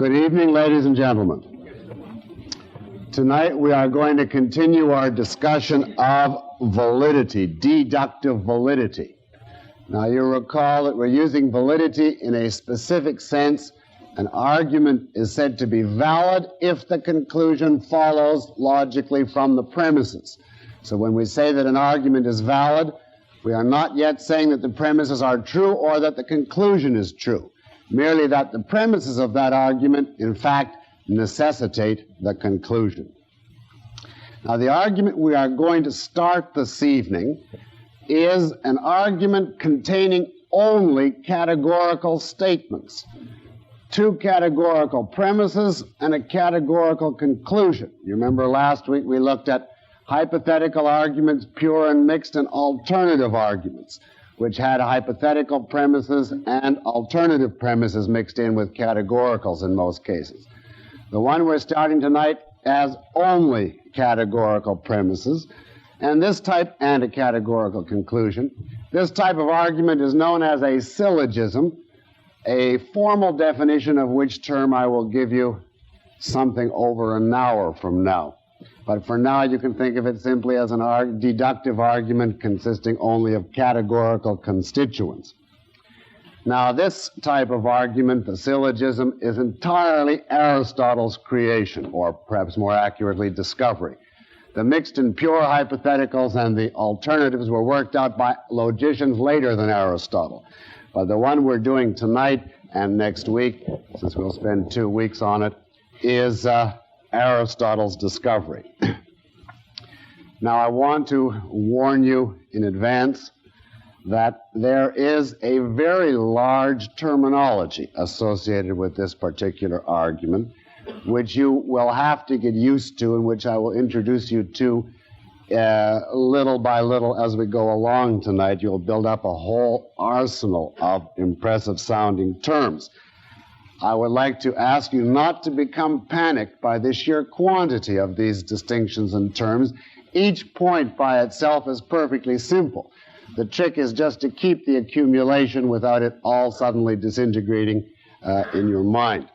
Good evening, ladies and gentlemen. Tonight we are going to continue our discussion of validity, deductive validity. Now you recall that we're using validity in a specific sense. An argument is said to be valid if the conclusion follows logically from the premises. So when we say that an argument is valid, we are not yet saying that the premises are true or that the conclusion is true, merely that the premises of that argument, in fact, necessitate the conclusion. Now, the argument we are going to start this evening is an argument containing only categorical statements. Two categorical premises and a categorical conclusion. You remember last week we looked at hypothetical arguments, pure and mixed, and alternative arguments, which had hypothetical premises and alternative premises mixed in with categoricals in most cases. The one we're starting tonight has only categorical premises, and this type, and a categorical conclusion. This type of argument is known as a syllogism, a formal definition of which term I will give you something over an hour from now. But for now, you can think of it simply as an deductive argument consisting only of categorical constituents. Now, this type of argument, the syllogism, is entirely Aristotle's creation, or perhaps more accurately, discovery. The mixed and pure hypotheticals and the alternatives were worked out by logicians later than Aristotle. But the one we're doing tonight and next week, since we'll spend 2 weeks on it, is Aristotle's discovery. Now, I want to warn you in advance that there is a very large terminology associated with this particular argument, which you will have to get used to and which I will introduce you to little by little as we go along tonight. You'll build up a whole arsenal of impressive sounding terms. I would like to ask you not to become panicked by the sheer quantity of these distinctions and terms. Each point by itself is perfectly simple. The trick is just to keep the accumulation without it all suddenly disintegrating in your mind.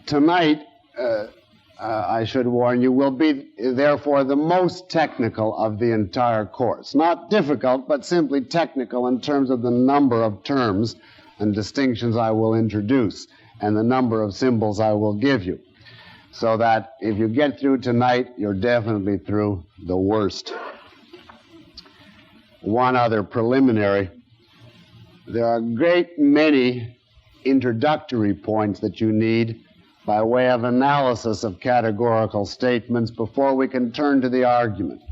Tonight, I should warn you, will be therefore the most technical of the entire course. Not difficult, but simply technical in terms of the number of terms and distinctions I will introduce and the number of symbols I will give you. So that if you get through tonight, you're definitely through the worst. One other preliminary. There are a great many introductory points that you need by way of analysis of categorical statements before we can turn to the argument.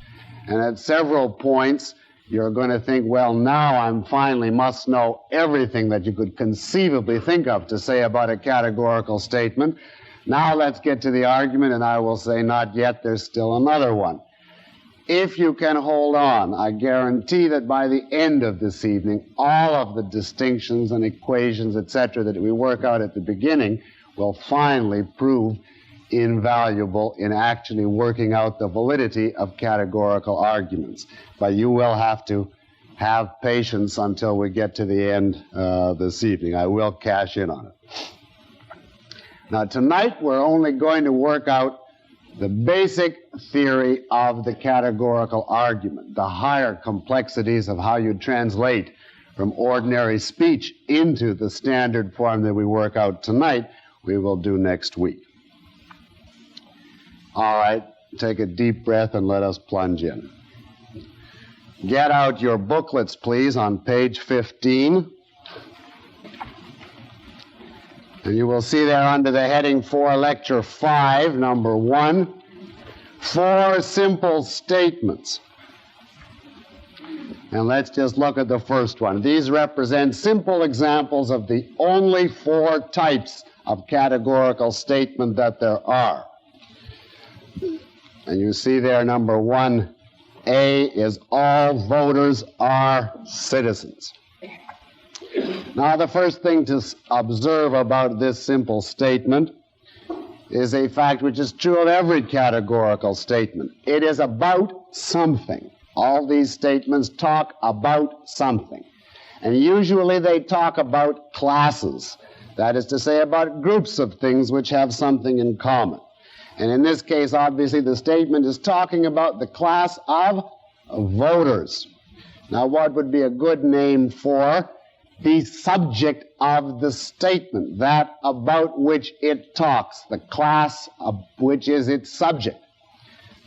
And at several points, you're going to think, well, now I finally must know everything that you could conceivably think of to say about a categorical statement. Now let's get to the argument, and I will say, not yet, there's still another one. If you can hold on, I guarantee that by the end of this evening, all of the distinctions and equations, etc., that we work out at the beginning will finally prove invaluable in actually working out the validity of categorical arguments. But you will have to have patience until we get to the end this evening. I will cash in on it. Now, tonight we're only going to work out the basic theory of the categorical argument, the higher complexities of how you translate from ordinary speech into the standard form that we work out tonight, we will do next week. All right, take a deep breath and let us plunge in. Get out your booklets, please, on page 15. And you will see there under the heading for Lecture 5, number 1, 4 simple statements. And let's just look at the first one. These represent simple examples of the only 4 types of categorical statement that there are. And you see there, number 1, A is all voters are citizens. Now, the first thing to observe about this simple statement is a fact which is true of every categorical statement. It is about something. All these statements talk about something. And usually they talk about classes. That is to say, about groups of things which have something in common. And in this case, obviously, the statement is talking about the class of voters. Now, what would be a good name for the subject of the statement, that about which it talks, the class of which is its subject?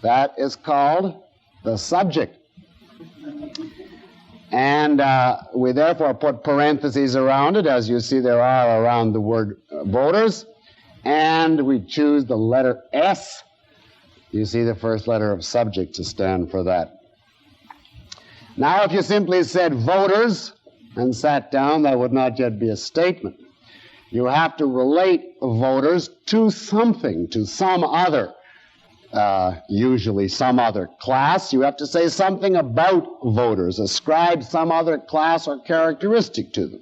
That is called the subject. And we therefore put parentheses around it, as you see there are around the word voters, and we choose the letter S. You see the first letter of subject to stand for that. Now, if you simply said voters and sat down, that would not yet be a statement. You have to relate voters to something, to some other, usually some other class. You have to say something about voters, ascribe some other class or characteristic to them.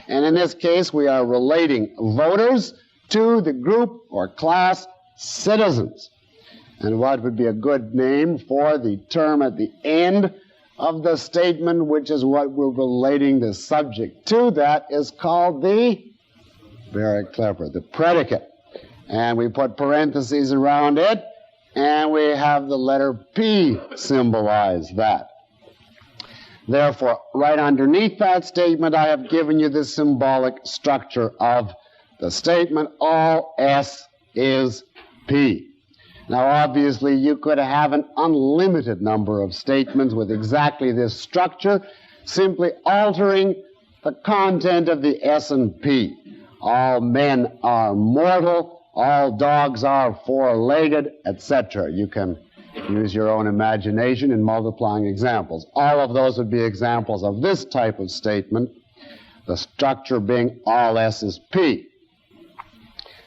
And in this case, we are relating voters to the group or class citizens. And what would be a good name for the term at the end of the statement, which is what we're relating the subject to? That is called the, very clever, the predicate. And we put parentheses around it, and we have the letter P symbolize that. Therefore, right underneath that statement, I have given you the symbolic structure of the statement. All S is P. Now, obviously, you could have an unlimited number of statements with exactly this structure, simply altering the content of the S and P. All men are mortal, all dogs are four-legged, etc. You can use your own imagination in multiplying examples. All of those would be examples of this type of statement, the structure being all S is P.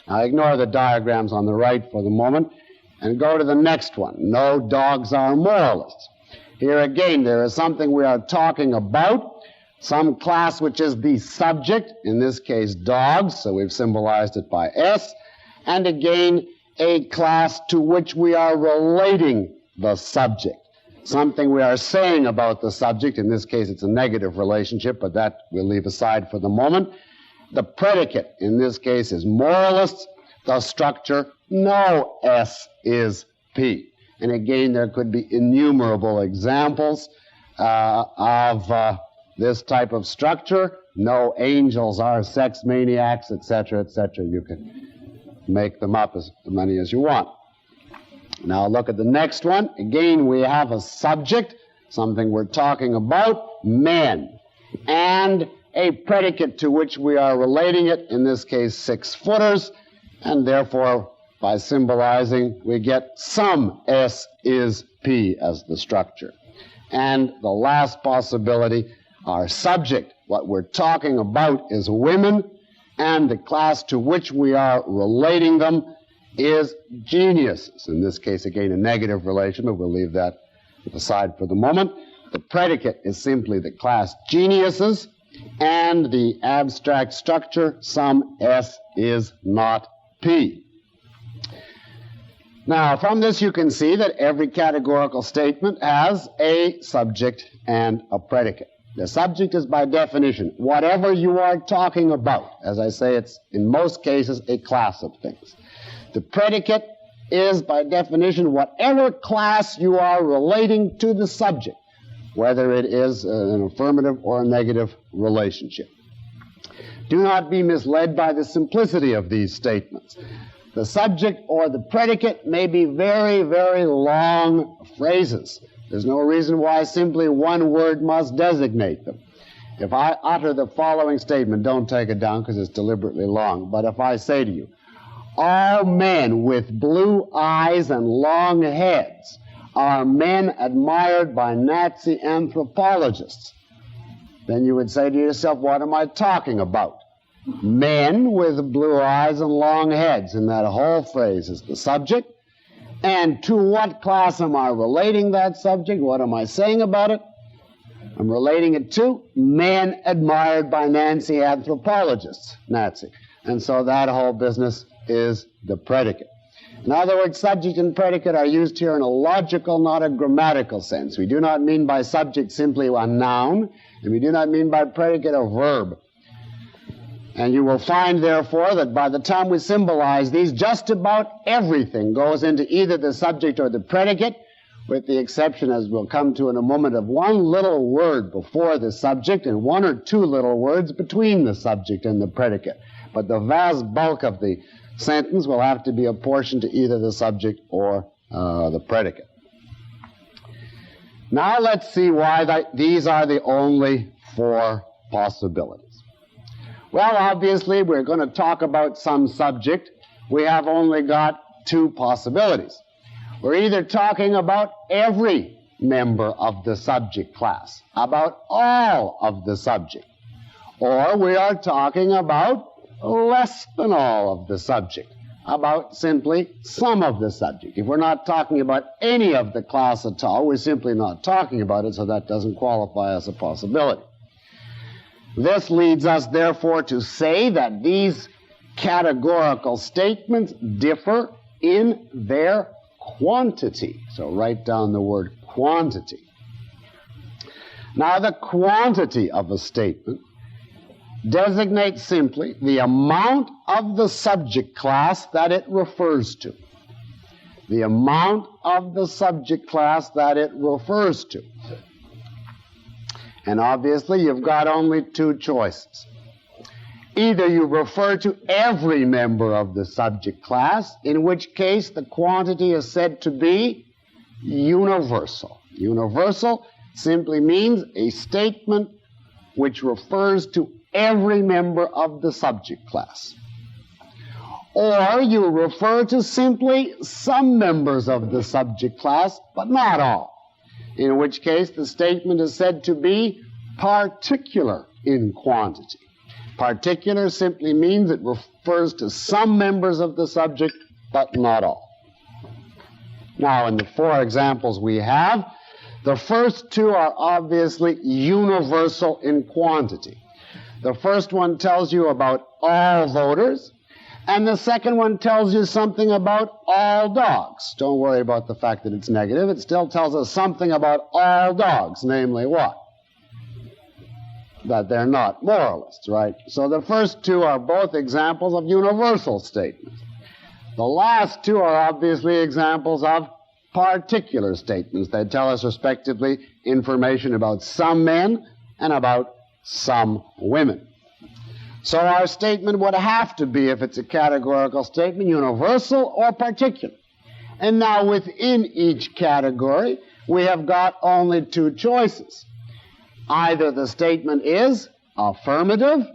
Now, ignore the diagrams on the right for the moment, and go to the next one. No dogs are moralists. Here again, there is something we are talking about, some class which is the subject, in this case dogs, so we've symbolized it by S, and again, a class to which we are relating the subject. Something we are saying about the subject, in this case it's a negative relationship, but that we'll leave aside for the moment. The predicate, in this case, is moralists. The structure, no S is P. And again, there could be innumerable examples of this type of structure. No angels are sex maniacs, etc., etc. You can make them up as many as you want. Now look at the next one. Again, we have a subject, something we're talking about, men, and a predicate to which we are relating it, in this case 6-footers, and therefore, by symbolizing, we get some S is P as the structure. And the last possibility, our subject, what we're talking about is women, and the class to which we are relating them is geniuses. In this case, again, a negative relation, but we'll leave that aside for the moment. The predicate is simply the class geniuses, and the abstract structure, some S is not P. Now, from this you can see that every categorical statement has a subject and a predicate. The subject is by definition whatever you are talking about. As I say, it's in most cases a class of things. The predicate is by definition whatever class you are relating to the subject, whether it is an affirmative or a negative relationship. Do not be misled by the simplicity of these statements. The subject or the predicate may be very, very long phrases. There's no reason why simply one word must designate them. If I utter the following statement, don't take it down because it's deliberately long, but if I say to you, all men with blue eyes and long heads are men admired by Nazi anthropologists, then you would say to yourself, what am I talking about? Men with blue eyes and long heads, and that whole phrase is the subject. And to what class am I relating that subject? What am I saying about it? I'm relating it to men admired by Nazi anthropologists, Nazi. And so that whole business is the predicate. In other words, subject and predicate are used here in a logical, not a grammatical sense. We do not mean by subject simply a noun, and we do not mean by predicate a verb. And you will find, therefore, that by the time we symbolize these, just about everything goes into either the subject or the predicate, with the exception, as we'll come to in a moment, of one little word before the subject and one or two little words between the subject and the predicate. But the vast bulk of the sentence will have to be apportioned to either the subject or the predicate. Now let's see why these are the only four possibilities. Well, obviously, we're going to talk about some subject. We have only got two possibilities. We're either talking about every member of the subject class, about all of the subject, or we are talking about less than all of the subject, about simply some of the subject. If we're not talking about any of the class at all, we're simply not talking about it, so that doesn't qualify as a possibility. This leads us, therefore, to say that these categorical statements differ in their quantity. So write down the word quantity. Now, the quantity of a statement designates simply the amount of the subject class that it refers to. The amount of the subject class that it refers to. And obviously, you've got only two choices. Either you refer to every member of the subject class, in which case the quantity is said to be universal. Universal simply means a statement which refers to every member of the subject class. Or you refer to simply some members of the subject class, but not all, in which case the statement is said to be particular in quantity. Particular simply means it refers to some members of the subject, but not all. Now, in the four examples we have, the first two are obviously universal in quantity. The first one tells you about all voters, and the second one tells you something about all dogs. Don't worry about the fact that it's negative. It still tells us something about all dogs, namely what? That they're not moralists, right? So the first two are both examples of universal statements. The last two are obviously examples of particular statements. They tell us, respectively, information about some men and about some women. So our statement would have to be, if it's a categorical statement, universal or particular. And now within each category, we have got only two choices. Either the statement is affirmative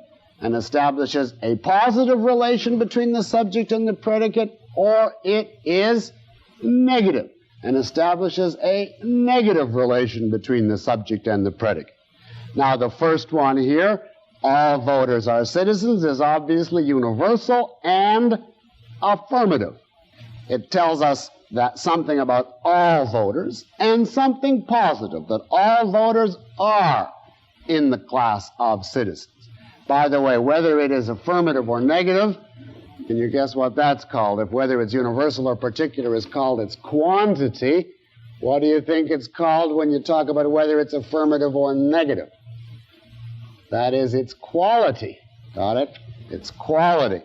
and establishes a positive relation between the subject and the predicate, or it is negative and establishes a negative relation between the subject and the predicate. Now, the first one here, all voters are citizens, is obviously universal and affirmative. It tells us that something about all voters and something positive, that all voters are in the class of citizens. By the way, whether it is affirmative or negative, can you guess what that's called? If whether it's universal or particular is called its quantity, what do you think it's called when you talk about whether it's affirmative or negative? That is its quality. Got it? Its quality.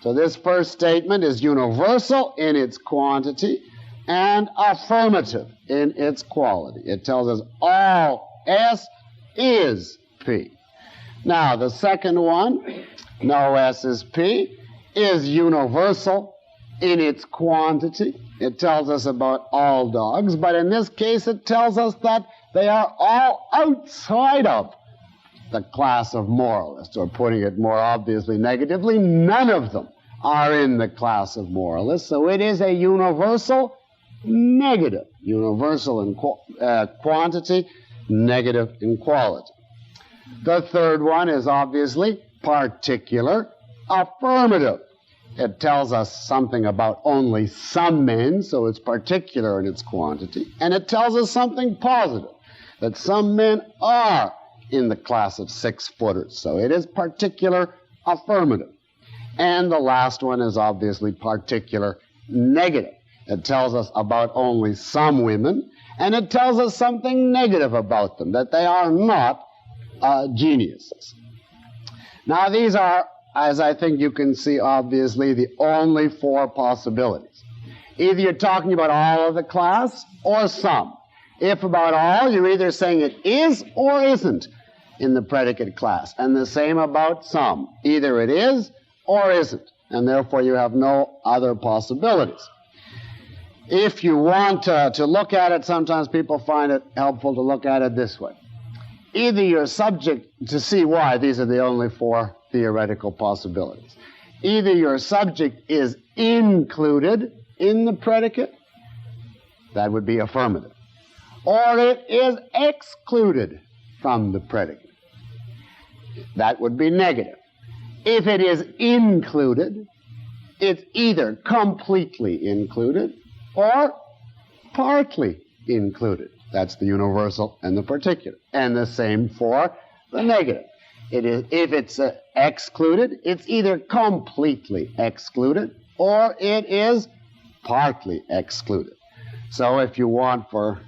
So this first statement is universal in its quantity and affirmative in its quality. It tells us all S is P. Now, the second one, no S is P, is universal in its quantity. It tells us about all dogs, but in this case it tells us that they are all outside of the class of moralists, or putting it more obviously negatively, none of them are in the class of moralists. So it is a universal negative, universal in quantity, negative in quality. The third one is obviously particular, affirmative. It tells us something about only some men, so it's particular in its quantity. And it tells us something positive, that some men are in the class of 6-footers. So it is particular, affirmative. And the last one is obviously particular, negative. It tells us about only some women, and it tells us something negative about them, that they are not geniuses. Now, these are as I think you can see obviously, the only four possibilities. Either you're talking about all of the class or some. If about all, you're either saying it is or isn't in the predicate class. And the same about some. Either it is or isn't. And therefore you have no other possibilities. If you want to look at it, sometimes people find it helpful to look at it this way. Either you're subject to see why these are the only four theoretical possibilities. Either your subject is included in the predicate, that would be affirmative, or it is excluded from the predicate, that would be negative. If it is included, it's either completely included or partly included. That's the universal and the particular. And the same for the negative. If it's excluded, it's either completely excluded or it is partly excluded. So if you want for,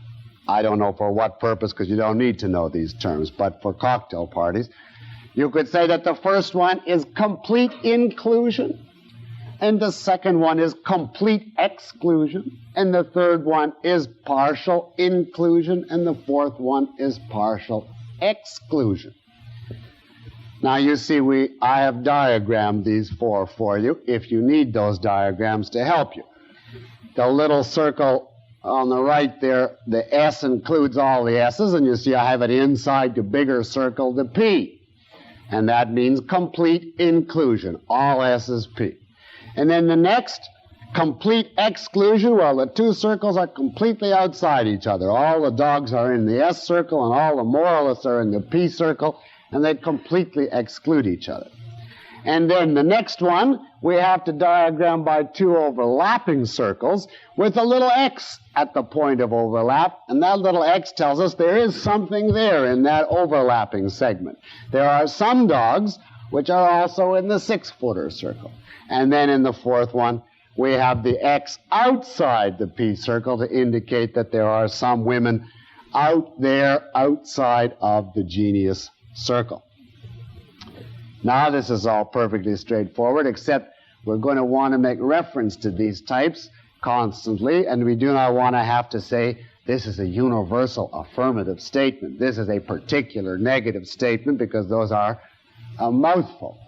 I don't know for what purpose, because you don't need to know these terms, but for cocktail parties, you could say that the first one is complete inclusion, and the second one is complete exclusion, and the third one is partial inclusion, and the fourth one is partial exclusion. Now you see, I have diagrammed these four for you if you need those diagrams to help you. The little circle on the right there, the S includes all the S's, and you see I have it inside the bigger circle, the P. And that means complete inclusion, all S's P. And then the next, complete exclusion, well, the two circles are completely outside each other. All the dogs are in the S circle, and all the moralists are in the P circle, and they completely exclude each other. And then the next one, we have to diagram by two overlapping circles with a little X at the point of overlap, and that little X tells us there is something there in that overlapping segment. There are some dogs which are also in the 6-footer circle. And then in the fourth one, we have the X outside the P circle to indicate that there are some women out there outside of the genius circle. Now this is all perfectly straightforward, except we're going to want to make reference to these types constantly, and we do not want to have to say this is a universal affirmative statement, this is a particular negative statement, because those are a mouthful.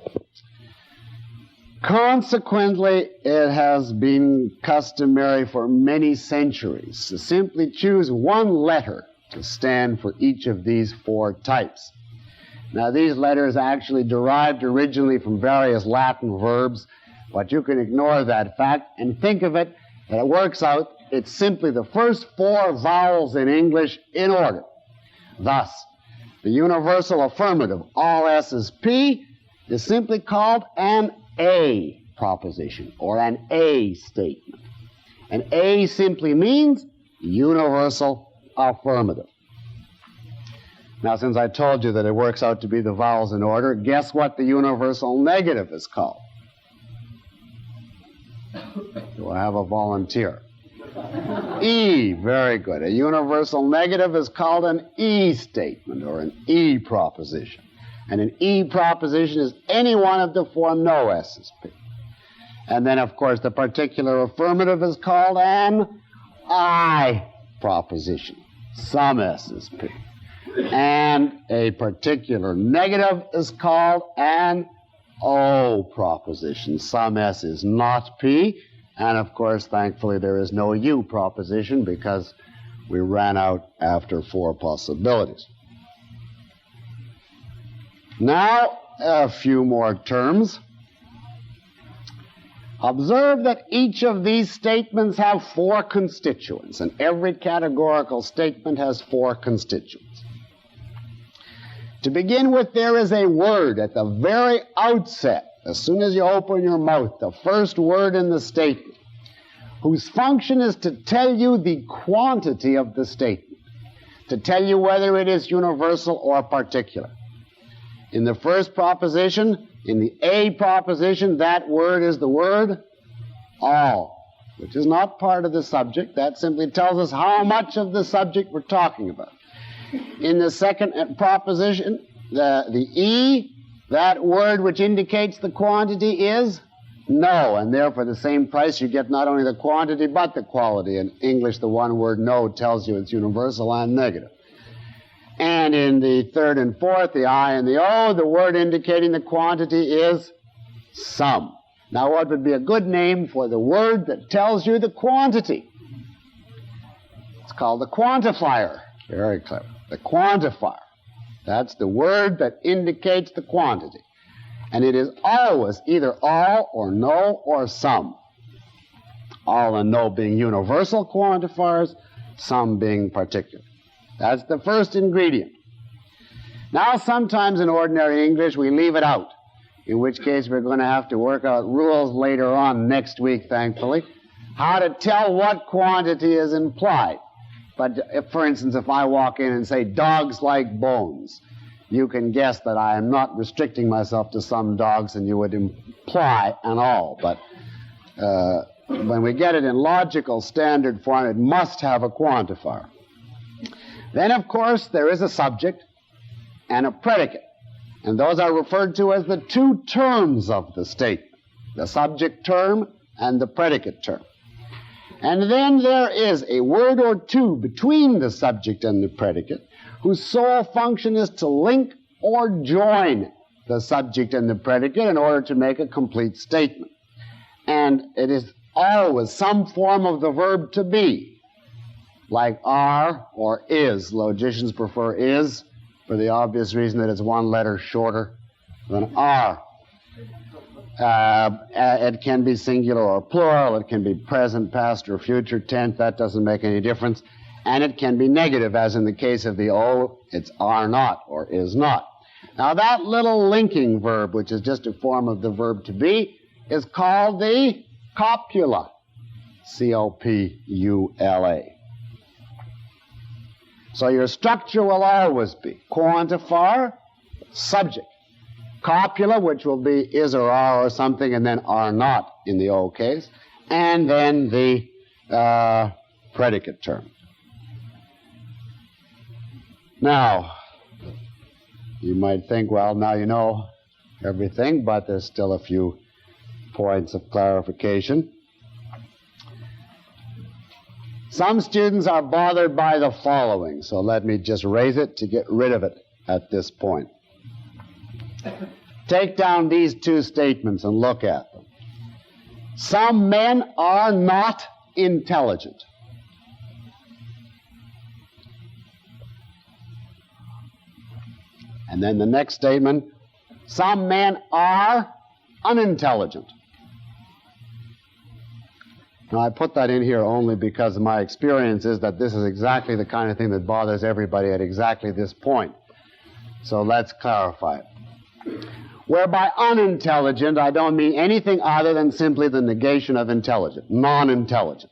Consequently, it has been customary for many centuries to simply choose one letter to stand for each of these four types. Now, these letters actually derived originally from various Latin verbs, but you can ignore that fact and think of it, and it works out, it's simply the first four vowels in English in order. Thus, the universal affirmative, all S's P, is simply called an A proposition, or an A statement. An A simply means universal affirmative. Now, since I told you that it works out to be the vowels in order, guess what the universal negative is called? Do I have a volunteer? E, very good. A universal negative is called an E statement, or an E proposition. And an E proposition is any one of the four no S's P. And then, of course, the particular affirmative is called an I proposition, some S's P. And a particular negative is called an O proposition, some S is not P. And, of course, thankfully, there is no U proposition because we ran out after four possibilities. Now, a few more terms. Observe that each of these statements have four constituents, and every categorical statement has four constituents. To begin with, there is a word at the very outset, as soon as you open your mouth, the first word in the statement, whose function is to tell you the quantity of the statement, to tell you whether it is universal or particular. In the first proposition, in the A proposition, that word is the word all, which is not part of the subject. That simply tells us how much of the subject we're talking about. In the second proposition, the E that word which indicates the quantity is no, and therefore the same price you get not only the quantity but the quality. In English, the one word no tells you it's universal and negative. And in the third and fourth, the I and the O, the word indicating the quantity is some. Now, what would be a good name for the word that tells you the quantity? It's called the quantifier. Very clever. The quantifier. That's the word that indicates the quantity. And it is always either all or no or some. All and no being universal quantifiers, some being particular. That's the first ingredient. Now, sometimes in ordinary English we leave it out, in which case we're going to have to work out rules later on next week, thankfully, how to tell what quantity is implied. But if, for instance, if I walk in and say, dogs like bones, you can guess that I am not restricting myself to some dogs, and you would imply an all. But when we get it in logical standard form, it must have a quantifier. Then, of course, there is a subject and a predicate. And those are referred to as the two terms of the statement, the subject term and the predicate term. And then there is a word or two between the subject and the predicate whose sole function is to link or join the subject and the predicate in order to make a complete statement. And it is always some form of the verb to be, like are or is. Logicians prefer is for the obvious reason that it's one letter shorter than are. It can be singular or plural. It can be present, past, or future tense. That doesn't make any difference. And it can be negative, as in the case of the O, it's are not or is not. Now, that little linking verb, which is just a form of the verb to be, is called the copula. C-O-P-U-L-A. So your structure will always be quantifier, subject, copula, which will be is or are or something, and then are not in the O case, and then the predicate term. Now, you might think, well, now you know everything, but there's still a few points of clarification. Some students are bothered by the following, so let me just raise it to get rid of it at this point. Take down these two statements and look at them. Some men are not intelligent. And then the next statement, some men are unintelligent. Now, I put that in here only because my experience is that this is exactly the kind of thing that bothers everybody at exactly this point. So let's clarify it. Whereby unintelligent, I don't mean anything other than simply the negation of intelligent, non-intelligent.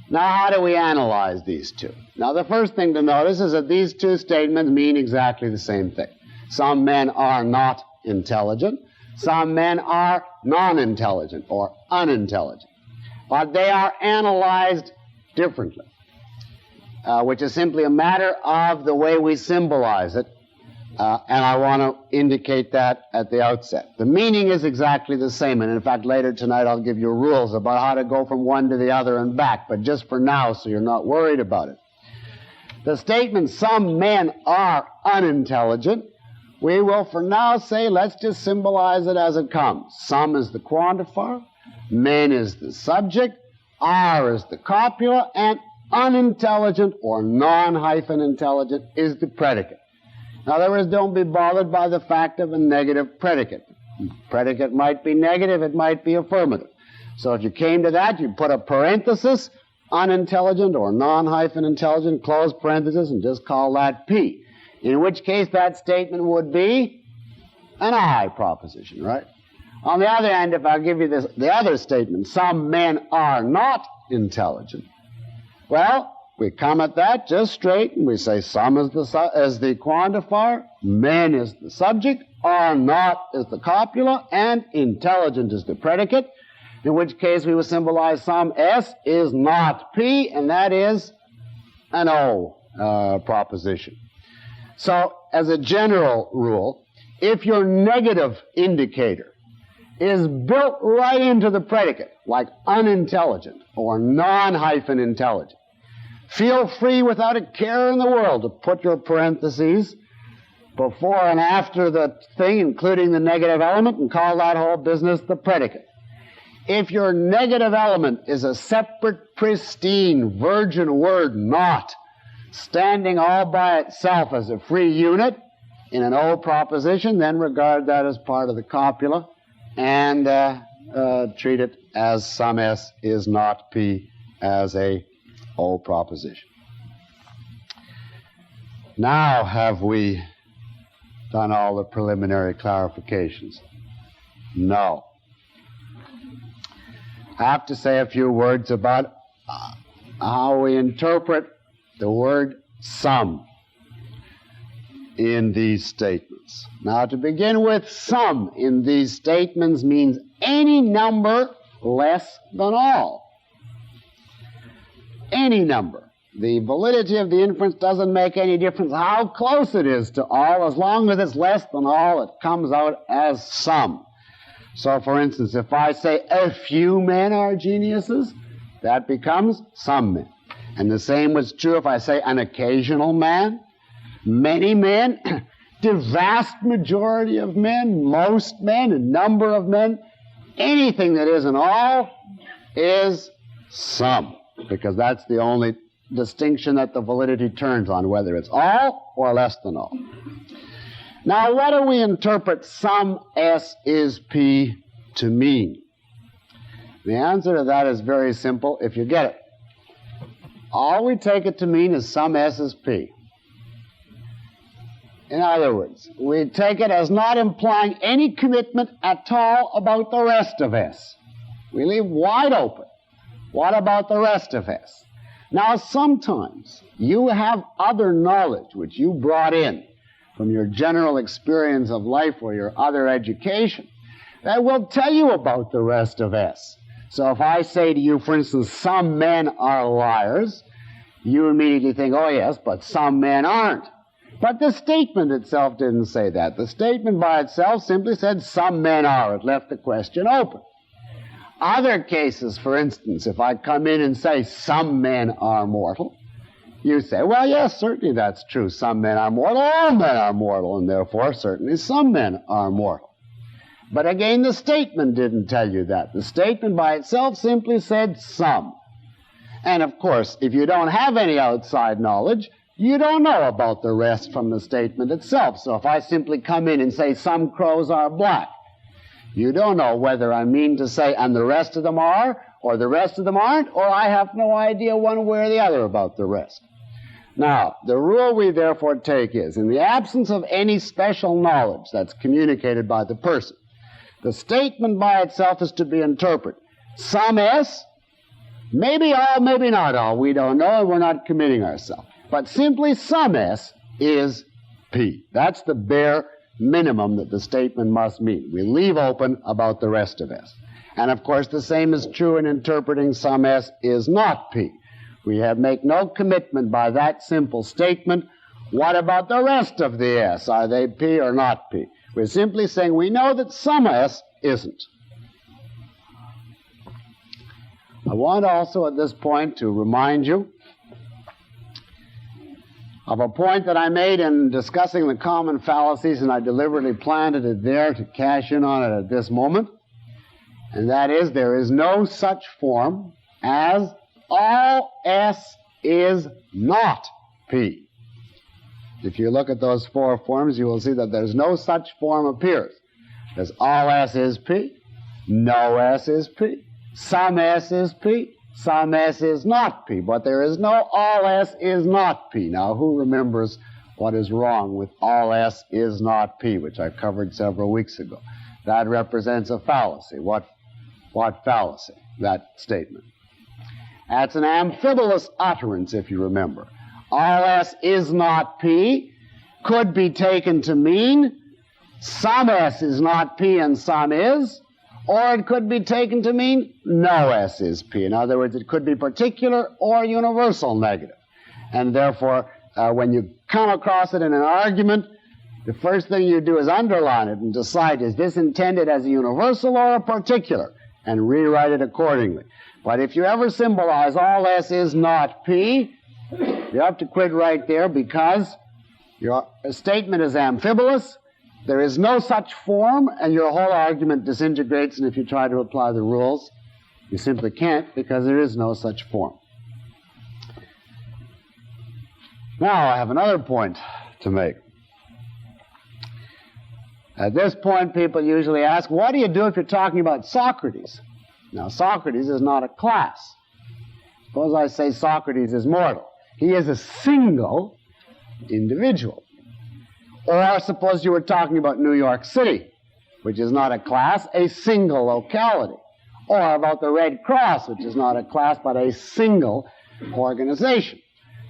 Now, how do we analyze these two? Now, the first thing to notice is that these two statements mean exactly the same thing. Some men are not intelligent. Some men are non-intelligent or unintelligent. But they are analyzed differently, which is simply a matter of the way we symbolize it. And I want to indicate that at the outset. The meaning is exactly the same, and in fact later tonight I'll give you rules about how to go from one to the other and back, but just for now so you're not worried about it. The statement, some men are unintelligent, we will for now say, let's just symbolize it as it comes. Some is the quantifier, men is the subject, are is the copula, and unintelligent or non-intelligent is the predicate. In other words, don't be bothered by the fact of a negative predicate. Predicate might be negative, it might be affirmative. So if you came to that, you'd put a parenthesis, unintelligent or non-intelligent, close parenthesis, and just call that P. In which case that statement would be an I proposition, right? On the other hand, if I give you this, the other statement, some men are not intelligent, well, we come at that just straight, and we say some is the quantifier, men is the subject, are not is the copula, and intelligent is the predicate, in which case we will symbolize some S is not P, and that is an O proposition. So, as a general rule, if your negative indicator is built right into the predicate, like unintelligent or non-intelligent, feel free without a care in the world to put your parentheses before and after the thing, including the negative element, and call that whole business the predicate. If your negative element is a separate, pristine, virgin word, not, standing all by itself as a free unit in an O proposition, then regard that as part of the copula and treat it as some S is not P as a O proposition. Now have we done all the preliminary clarifications? No. I have to say a few words about how we interpret the word some in these statements. Now, to begin with, some in these statements means any number less than all. Any number. The validity of the inference doesn't make any difference how close it is to all. As long as it's less than all, it comes out as some. So, for instance, if I say a few men are geniuses, that becomes some men. And the same was true if I say an occasional man, many men, the vast majority of men, most men, a number of men. Anything that isn't all is some, because that's the only distinction that the validity turns on, whether it's all or less than all. Now, what do we interpret some S is P to mean? The answer to that is very simple, if you get it. All we take it to mean is some S is P. In other words, we take it as not implying any commitment at all about the rest of S. We leave wide open. What about the rest of S? Now, sometimes you have other knowledge which you brought in from your general experience of life or your other education that will tell you about the rest of S. So if I say to you, for instance, some men are liars, you immediately think, oh yes, but some men aren't. But the statement itself didn't say that. The statement by itself simply said some men are. It left the question open. Other cases, for instance, if I come in and say some men are mortal, you say, well, yes, certainly that's true. Some men are mortal, all men are mortal, and therefore certainly some men are mortal. But again, the statement didn't tell you that. The statement by itself simply said some. And of course, if you don't have any outside knowledge, you don't know about the rest from the statement itself. So if I simply come in and say some crows are black, you don't know whether I mean to say and the rest of them are, or the rest of them aren't, or I have no idea one way or the other about the rest. Now, the rule we therefore take is, in the absence of any special knowledge that's communicated by the person, the statement by itself is to be interpreted. Some S, maybe all, maybe not all, we don't know, and we're not committing ourselves. But simply some S is P. That's the bare minimum that the statement must mean. We leave open about the rest of S. And of course, the same is true in interpreting some S is not P. We make no commitment by that simple statement. What about the rest of the S? Are they P or not P? We're simply saying we know that some S isn't. I want also at this point to remind you of a point that I made in discussing the common fallacies, and I deliberately planted it there to cash in on it at this moment. And that is, there is no such form as all S is not P. If you look at those four forms, you will see that there's no such form appears. There's all S is P, no S is P, some S is P, some S is not P, but there is no all S is not P. Now, who remembers what is wrong with all S is not P, which I covered several weeks ago? That represents a fallacy. What fallacy? That statement. That's an ambivalent utterance, if you remember. All S is not P could be taken to mean some S is not P and some is, or it could be taken to mean no S is P. In other words, it could be particular or universal negative. And therefore, when you come across it in an argument, the first thing you do is underline it and decide, is this intended as a universal or a particular, and rewrite it accordingly. But if you ever symbolize all S is not P, you have to quit right there, because your statement is ambivalent, there is no such form, and your whole argument disintegrates, and if you try to apply the rules, you simply can't, because there is no such form. Now I have another point to make. At this point, people usually ask, what do you do if you're talking about Socrates? Now, Socrates is not a class. Suppose I say Socrates is mortal. He is a single individual. Or suppose you were talking about New York City, which is not a class, a single locality. Or about the Red Cross, which is not a class, but a single organization.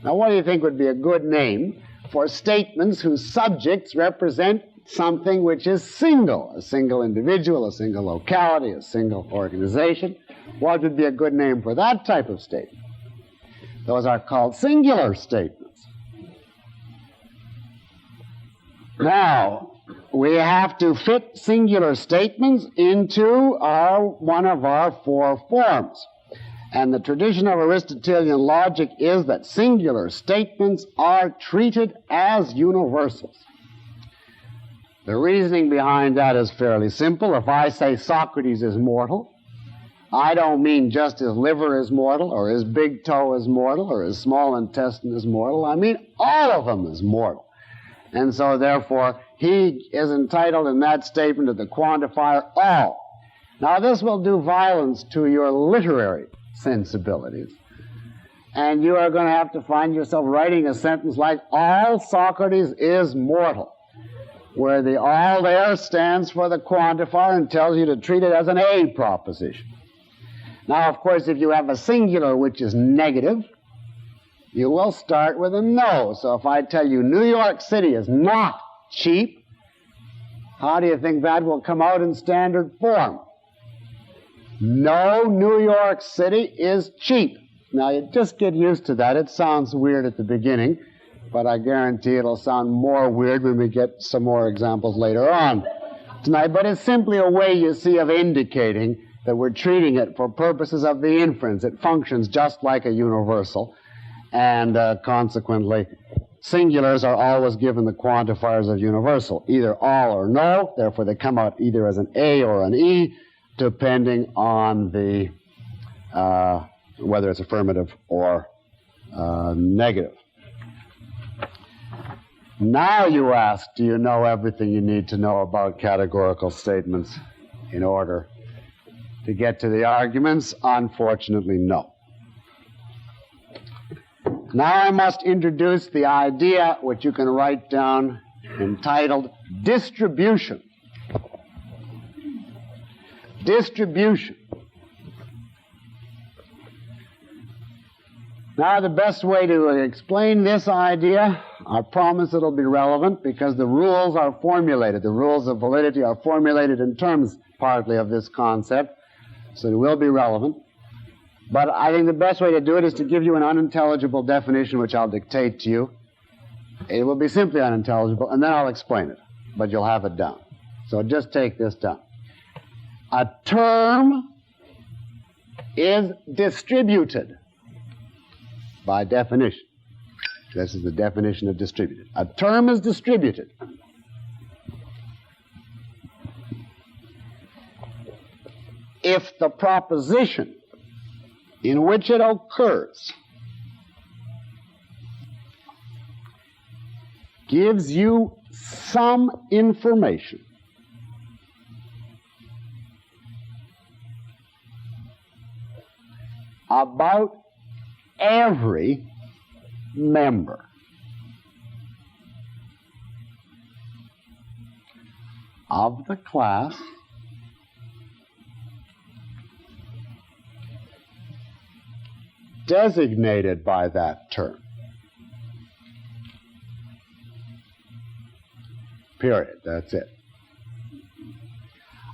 Now, what do you think would be a good name for statements whose subjects represent something which is single? A single individual, a single locality, a single organization. What would be a good name for that type of statement? Those are called singular statements. Now, we have to fit singular statements into one of our four forms. And the tradition of Aristotelian logic is that singular statements are treated as universals. The reasoning behind that is fairly simple. If I say Socrates is mortal, I don't mean just his liver is mortal, or his big toe is mortal, or his small intestine is mortal. I mean all of them is mortal. And so therefore, he is entitled in that statement to the quantifier all. Now this will do violence to your literary sensibilities. And you are going to have to find yourself writing a sentence like, all Socrates is mortal, where the all there stands for the quantifier and tells you to treat it as an A proposition. Now, of course, if you have a singular which is negative, you will start with a no. So if I tell you New York City is not cheap, how do you think that will come out in standard form? No, New York City is cheap. Now, you just get used to that. It sounds weird at the beginning, but I guarantee it'll sound more weird when we get some more examples later on tonight. But it's simply a way, you see, of indicating that we're treating it for purposes of the inference. It functions just like a universal, and consequently, singulars are always given the quantifiers of universal, either all or no. Therefore, they come out either as an A or an E, depending on the whether it's affirmative or negative. Now you ask, do you know everything you need to know about categorical statements in order to get to the arguments? Unfortunately, no. Now I must introduce the idea which you can write down entitled distribution. Distribution. Now the best way to explain this idea, I promise it'll be relevant because the rules are formulated. The rules of validity are formulated in terms partly of this concept, so it will be relevant. But I think the best way to do it is to give you an unintelligible definition which I'll dictate to you. It will be simply unintelligible, and then I'll explain it, but you'll have it down. So just take this down. A term is distributed by definition. This is the definition of distributed. A term is distributed if the proposition in which it occurs gives you some information about every member of the class designated by that term. Period. That's it.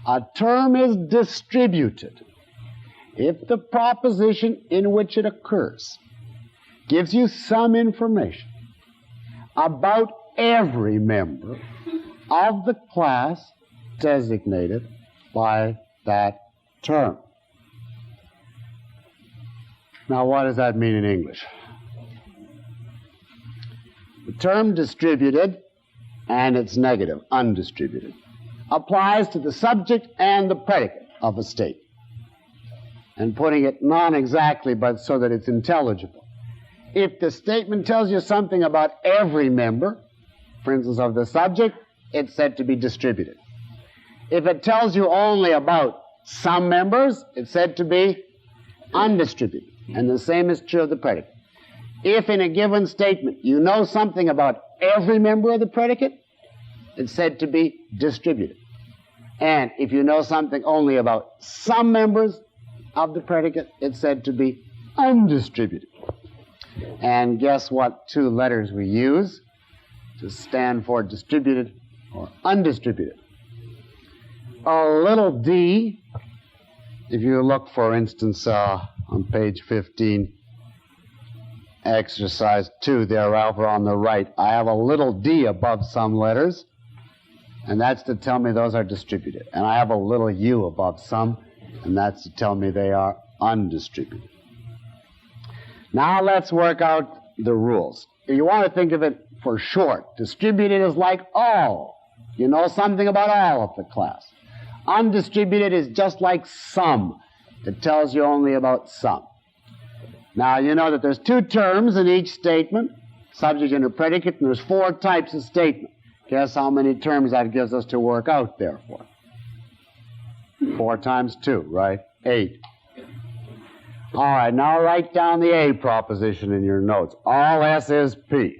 A term is distributed if the proposition in which it occurs gives you some information about every member of the class designated by that term. Now, what does that mean in English? The term distributed and its negative, undistributed, applies to the subject and the predicate of a statement. And putting it non-exactly, but so that it's intelligible. If the statement tells you something about every member, for instance, of the subject, it's said to be distributed. If it tells you only about some members, it's said to be undistributed. And the same is true of the predicate. If in a given statement you know something about every member of the predicate, it's said to be distributed. And if you know something only about some members of the predicate, it's said to be undistributed. And guess what two letters we use to stand for distributed or undistributed? A little d, if you look, for instance, on page 15, exercise 2 there over on the right, I have a little d above some letters, and that's to tell me those are distributed. And I have a little u above some, and that's to tell me they are undistributed. Now let's work out the rules. If you want to think of it for short, distributed is like all. You know something about all of the class. Undistributed is just like some. It tells you only about some. Now you know that there's two terms in each statement, subject and a predicate, and there's 4 types of statement. Guess how many terms that gives us to work out, therefore? 4 times 2, right? 8. All right, now write down the A proposition in your notes. All S is P.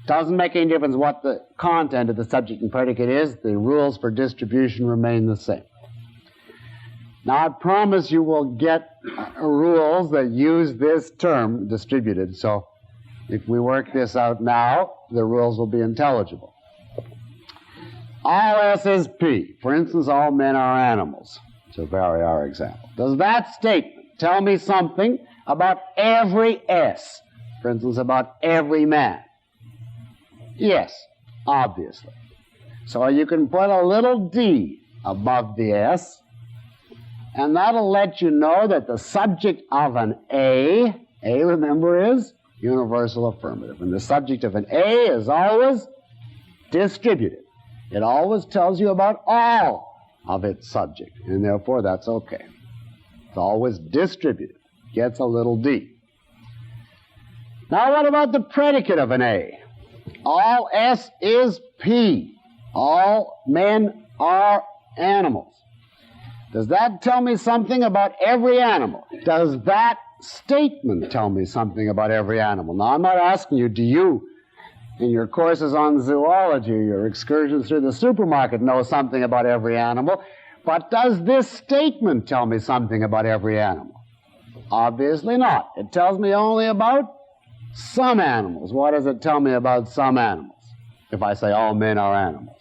Doesn't make any difference what the content of the subject and predicate is. The rules for distribution remain the same. Now, I promise you will get rules that use this term, distributed. So if we work this out now, the rules will be intelligible. All S is P. For instance, all men are animals, to vary our example. Does that statement tell me something about every S? For instance, about every man? Yes, obviously. So you can put a little d above the S, and that'll let you know that the subject of an A, remember, is universal affirmative. And the subject of an A is always distributed. It always tells you about all of its subject, and therefore that's okay. It's always distributed. Gets a little d. Now what about the predicate of an A? All S is P. All men are animals. Does that tell me something about every animal? Does that statement tell me something about every animal? Now, I'm not asking you, do you, in your courses on zoology, your excursions through the supermarket, know something about every animal? But does this statement tell me something about every animal? Obviously not. It tells me only about some animals. What does it tell me about some animals? If I say all men are animals.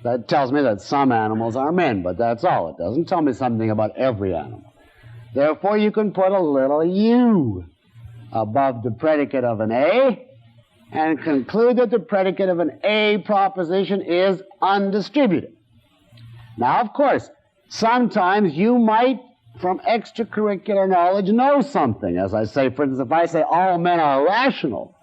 That tells me that some animals are men, but that's all. It doesn't tell me something about every animal. Therefore, you can put a little u above the predicate of an A and conclude that the predicate of an A proposition is undistributed. Now, of course, sometimes you might, from extracurricular knowledge, know something. As I say, for instance, if I say all men are rational,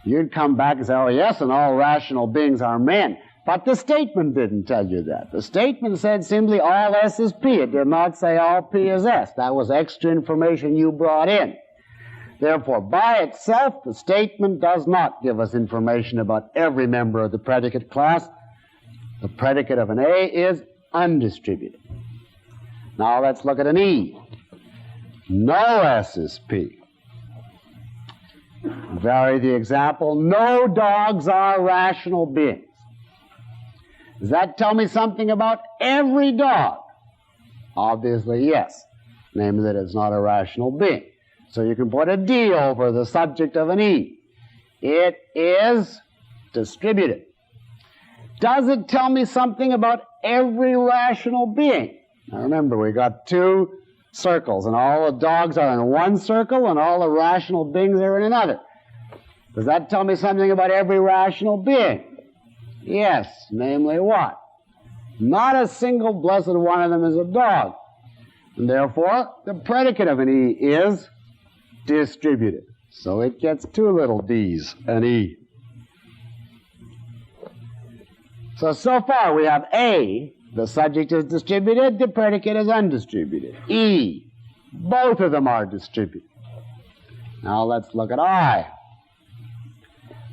you'd come back and say, oh yes, and all rational beings are men. But the statement didn't tell you that. The statement said simply all S is P. It did not say all P is S. That was extra information you brought in. Therefore, by itself, the statement does not give us information about every member of the predicate class. The predicate of an A is undistributed. Now let's look at an E. No S is P. Vary the example. No dogs are rational beings. Does that tell me something about every dog? Obviously, yes. Namely, that it's not a rational being. So you can put a D over the subject of an E. It is distributed. Does it tell me something about every rational being? Now remember, we got 2 circles, and all the dogs are in one circle, and all the rational beings are in another. Does that tell me something about every rational being? Yes, namely what? Not a single blessed one of them is a dog. And therefore, the predicate of an E is distributed. So it gets two little d's, an E. So far we have A, the subject is distributed, the predicate is undistributed. E, both of them are distributed. Now let's look at I.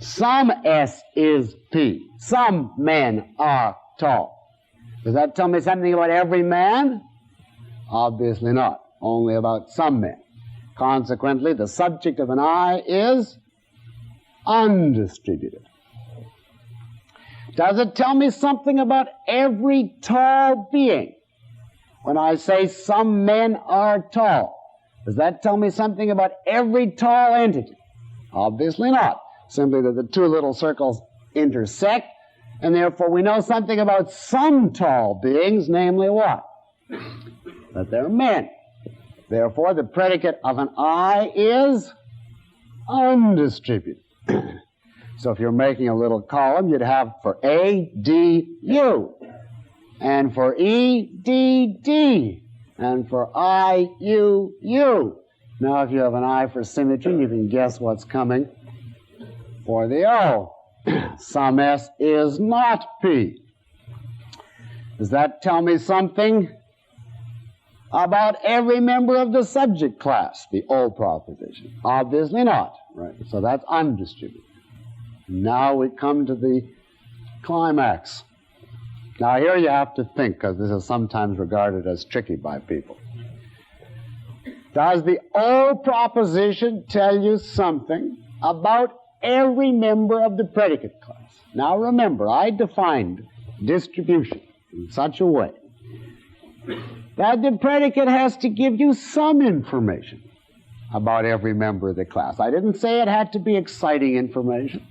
Some S is P. Some men are tall. Does that tell me something about every man? Obviously not. Only about some men. Consequently, the subject of an I is undistributed. Does it tell me something about every tall being? When I say some men are tall, does that tell me something about every tall entity? Obviously not. Simply that the two little circles intersect, and therefore we know something about some tall beings, namely what? That they're men. Therefore, the predicate of an I is undistributed. So if you're making a little column, you'd have for A, D, U, and for E, D, D, and for I, U, U. Now, if you have an I for symmetry, you can guess what's coming for the O. Some S is not P. Does that tell me something about every member of the subject class, the O proposition? Obviously not, right? So that's undistributed. Now we come to the climax. Now here you have to think, because this is sometimes regarded as tricky by people. Does the O proposition tell you something about every member of the predicate class? Now remember, I defined distribution in such a way that the predicate has to give you some information about every member of the class. I didn't say it had to be exciting information.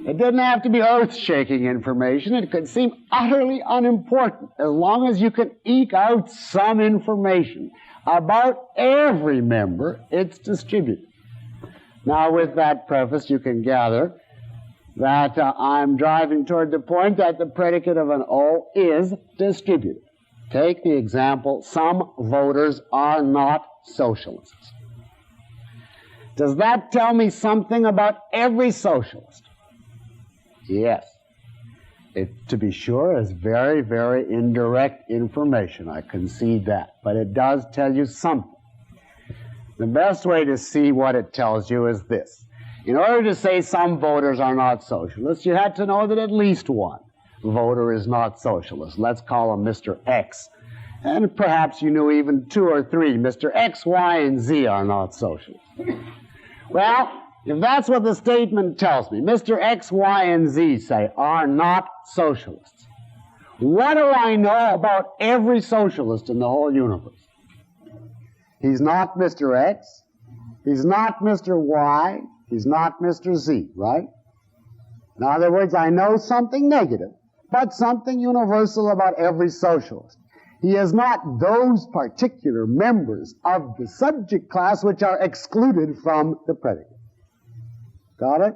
It didn't have to be earth-shaking information. It could seem utterly unimportant as long as you could eke out some information about every member. It's distributed. Now, with that preface, you can gather that I'm driving toward the point that the predicate of an O is distributed. Take the example, some voters are not socialists. Does that tell me something about every socialist? Yes. It, to be sure, is very, very indirect information. I concede that. But it does tell you something. The best way to see what it tells you is this. In order to say some voters are not socialists, you had to know that at least one voter is not socialist. Let's call him Mr. X. And perhaps you knew even two or three. Mr. X, Y, and Z are not socialists. Well, if that's what the statement tells me, Mr. X, Y, and Z, say, are not socialists. What do I know about every socialist in the whole universe? He's not Mr. X, he's not Mr. Y, he's not Mr. Z, right? In other words, I know something negative, but something universal about every socialist. He is not those particular members of the subject class which are excluded from the predicate. Got it?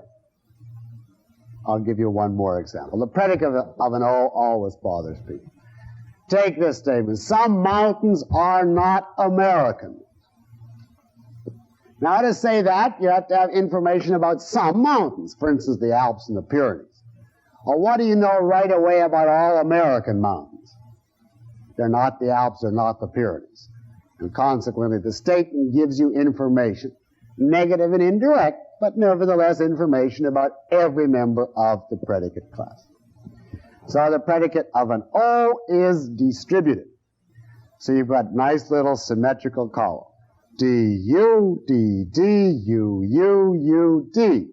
I'll give you one more example. The predicate of an O always bothers people. Take this statement. Some mountains are not American. Now, to say that, you have to have information about some mountains. For instance, the Alps and the Pyrenees. Or what do you know right away about all American mountains? They're not the Alps, they're not the Pyrenees. And consequently, the statement gives you information, negative and indirect, but nevertheless information about every member of the predicate class. So the predicate of an O is distributed. So you've got nice little symmetrical column. D-U, D-D, U-U, U-D.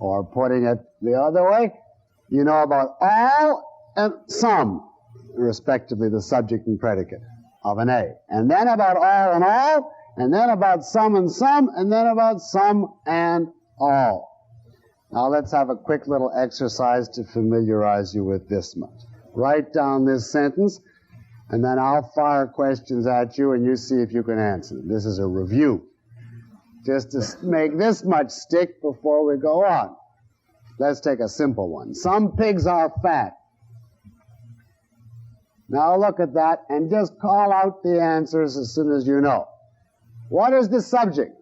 Or putting it the other way, you know about all and some, respectively the subject and predicate of an A. And then about all and all, and then about some, and then about some and all. Now let's have a quick little exercise to familiarize you with this much. Write down this sentence, and then I'll fire questions at you, and you see if you can answer them. This is a review. just to make this much stick before we go on. Let's take a simple one. Some pigs are fat. Now look at that and just call out the answers as soon as you know. What is the subject?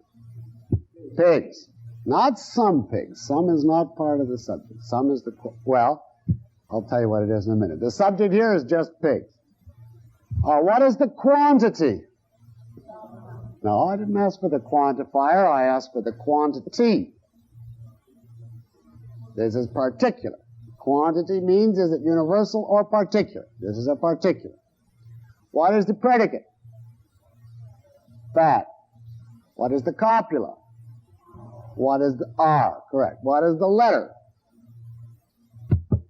Pigs. Not some pigs. Some is not part of the subject. Some is the, well, I'll tell you what it is in a minute. The subject here is just pigs. What is the quantity? No, I didn't ask for the quantifier. I asked for the quantity. This is particular. Quantity means, is it universal or particular? This is a particular. What is the predicate? Fat. What is the copula? What is the R? Correct. What is the letter?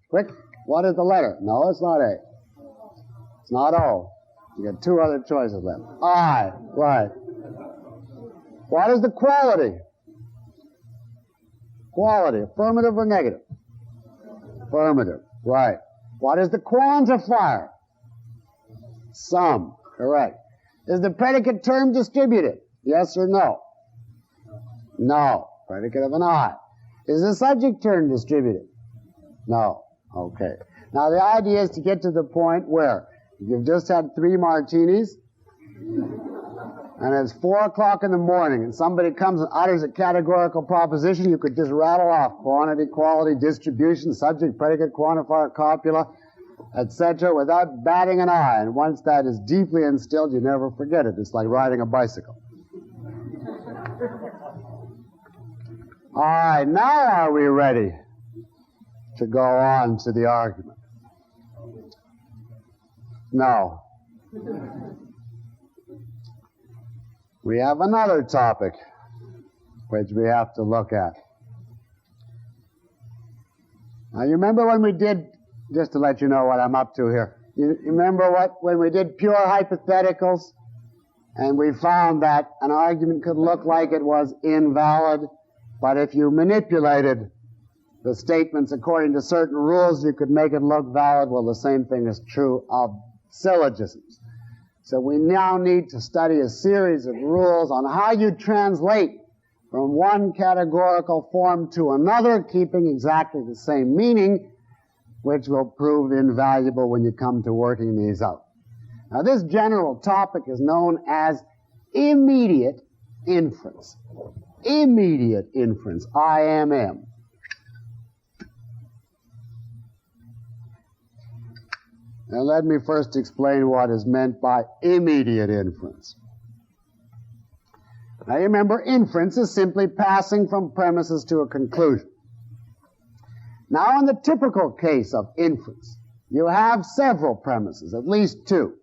Quick. What is the letter? No, it's not A. It's not O. You got two other choices left. I. Right. What is the quality? Quality. Affirmative or negative? Affirmative. Right. What is the quantifier? Some. Correct. Is the predicate term distributed? Yes or no? No. Predicate of an I. Is the subject term distributed? No. Okay. Now the idea is to get to the point where you've just had 3 martinis and it's 4 o'clock in the morning and somebody comes and utters a categorical proposition, you could just rattle off quantity, quality, distribution, subject, predicate, quantifier, copula, etc. without batting an eye. And once that is deeply instilled, you never forget it. It's like riding a bicycle. All right, now are we ready to go on to the argument? No. We have another topic which we have to look at. Now, you remember when we did, just to let you know what I'm up to here, you remember when we did pure hypotheticals and we found that an argument could look like it was invalid, but if you manipulated the statements according to certain rules, you could make it look valid. Well, the same thing is true of syllogisms. So we now need to study a series of rules on how you translate from one categorical form to another, keeping exactly the same meaning, which will prove invaluable when you come to working these out. Now, this general topic is known as immediate inference. Immediate inference, IMM. Now let me first explain what is meant by immediate inference. Now you remember, inference is simply passing from premises to a conclusion. Now in the typical case of inference, you have several premises, at least 2.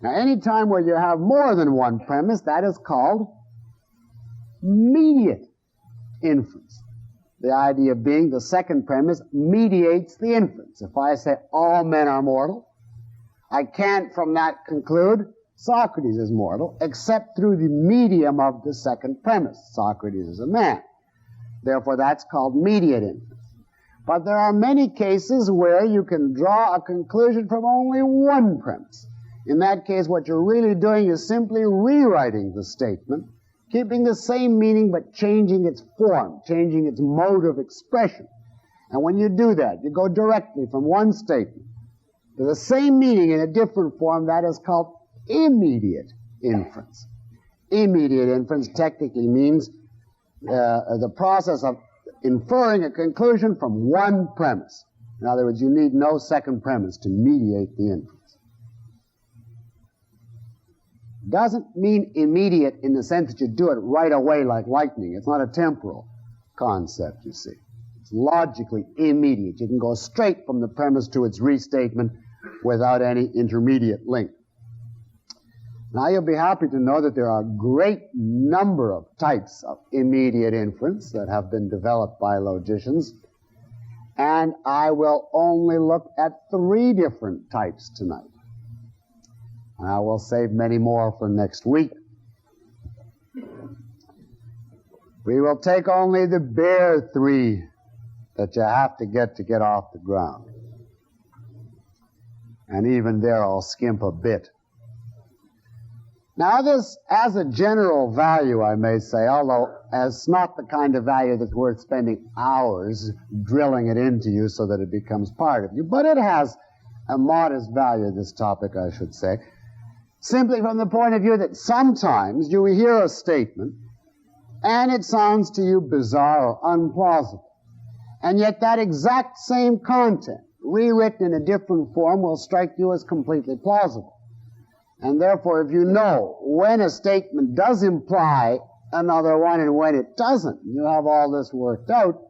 Now any time where you have more than one premise, that is called mediate inference. The idea being the second premise mediates the inference. If I say all men are mortal, I can't from that conclude Socrates is mortal, except through the medium of the second premise. Socrates is a man. Therefore, that's called mediate inference. But there are many cases where you can draw a conclusion from only one premise. In that case, what you're really doing is simply rewriting the statement, keeping the same meaning but changing its form, changing its mode of expression. And when you do that, you go directly from one statement to the same meaning in a different form. That is called immediate inference. Immediate inference technically means the process of inferring a conclusion from one premise. In other words, you need no second premise to mediate the inference. Doesn't mean immediate in the sense that you do it right away like lightning. It's not a temporal concept, you see. It's logically immediate. You can go straight from the premise to its restatement without any intermediate link. Now you'll be happy to know that there are a great number of types of immediate inference that have been developed by logicians, and I will only look at 3 different types tonight. I will save many more for next week. We will take only the bare 3 that you have to get off the ground. And even there I'll skimp a bit. Now this, as a general value, I may say, although as not the kind of value that's worth spending hours drilling it into you so that it becomes part of you, but it has a modest value, this topic, I should say, simply from the point of view that sometimes you hear a statement and it sounds to you bizarre or unplausible, and yet that exact same content, rewritten in a different form, will strike you as completely plausible. And therefore, if you know when a statement does imply another one and when it doesn't, you have all this worked out,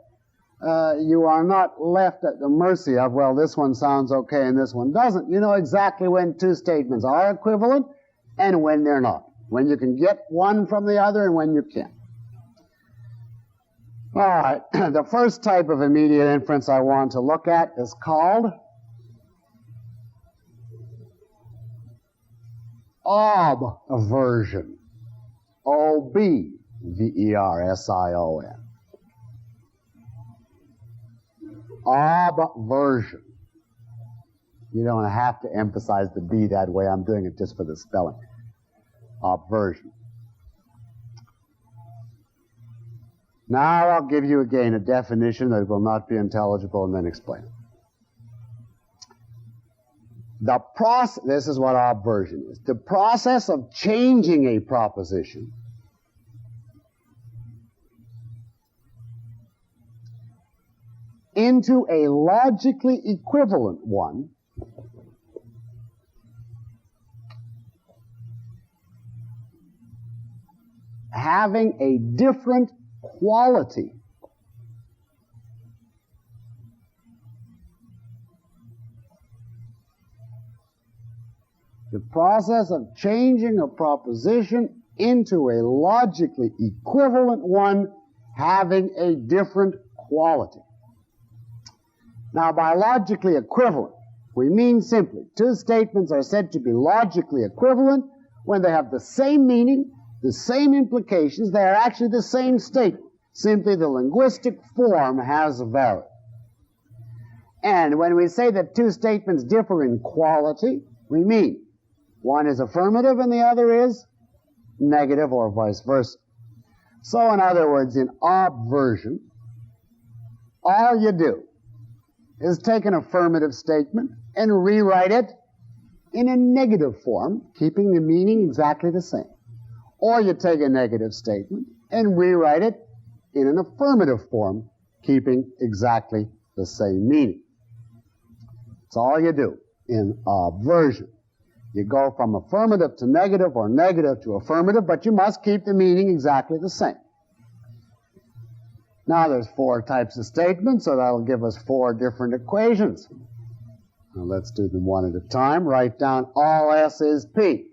you are not left at the mercy of, well, this one sounds okay and this one doesn't. You know exactly when two statements are equivalent and when they're not, when you can get one from the other and when you can't. All right, the first type of immediate inference I want to look at is called obversion. O-B-V-E-R-S-I-O-N. Obversion. You don't have to emphasize the B that way. I'm doing it just for the spelling. Obversion. Now I'll give you again a definition that will not be intelligible and then explain it. This is what obversion is. The process of changing a proposition into a logically equivalent one having a different quality the process of changing a proposition into a logically equivalent one having a different quality. Now, by logically equivalent, we mean simply two statements are said to be logically equivalent when they have the same meaning, the same implications, they are actually the same statement. Simply the linguistic form has varied. And when we say that two statements differ in quality, we mean one is affirmative and the other is negative, or vice versa. So, in other words, in obversion, all you do is take an affirmative statement and rewrite it in a negative form, keeping the meaning exactly the same. Or you take a negative statement and rewrite it in an affirmative form, keeping exactly the same meaning. That's all you do in obversion. You go from affirmative to negative or negative to affirmative, but you must keep the meaning exactly the same. Now there's four types of statements, so that'll give us four different equations. Now let's do them one at a time. Write down all S is P.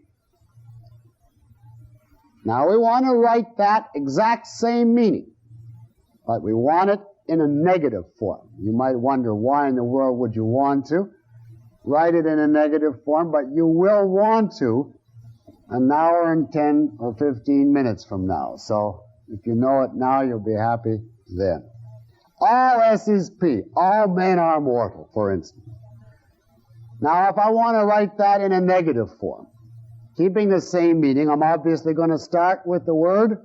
Now we want to write that exact same meaning, but we want it in a negative form. You might wonder why in the world would you want to write it in a negative form, but you will want to an hour and 10 or 15 minutes from now. So if you know it now, you'll be happy then. All S is P. All men are mortal, for instance. Now, if I want to write that in a negative form, keeping the same meaning, I'm obviously going to start with the word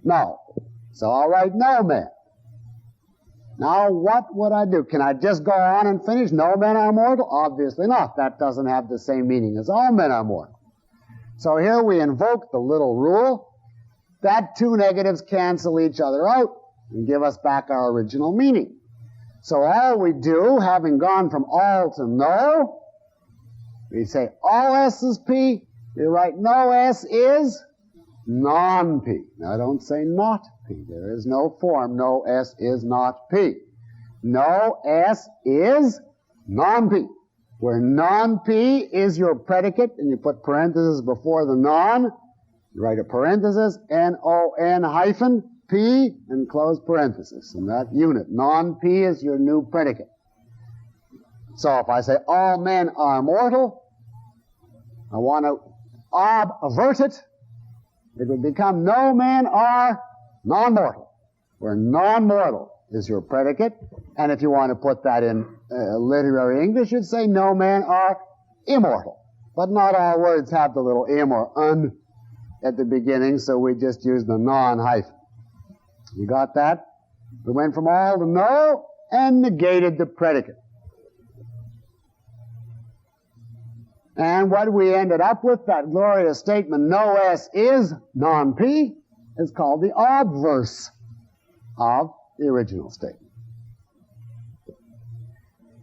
no. So I'll write no man. Now, what would I do? Can I just go on and finish? No men are mortal? Obviously not. That doesn't have the same meaning as all men are mortal. So here we invoke the little rule that two negatives cancel each other out and give us back our original meaning. So all we do, having gone from all to no, we say all S is P. We write no S is non-P. Now don't say not P. There is no form. No S is not P. No S is non-P. Where non-P is your predicate, and you put parentheses before the non, you write a parenthesis, N-O-N hyphen P, and close parenthesis. In that unit, non-P is your new predicate. So if I say all men are mortal, I want to avert it. It would become no men are non-mortal, where non-mortal is your predicate. And if you want to put that in literary English, you'd say no men are immortal. But not all words have the little im or un at the beginning, so we just used the non-hyphen. You got that? We went from all to no and negated the predicate. And what we ended up with, that glorious statement, no S is non-P, is called the obverse of the original statement.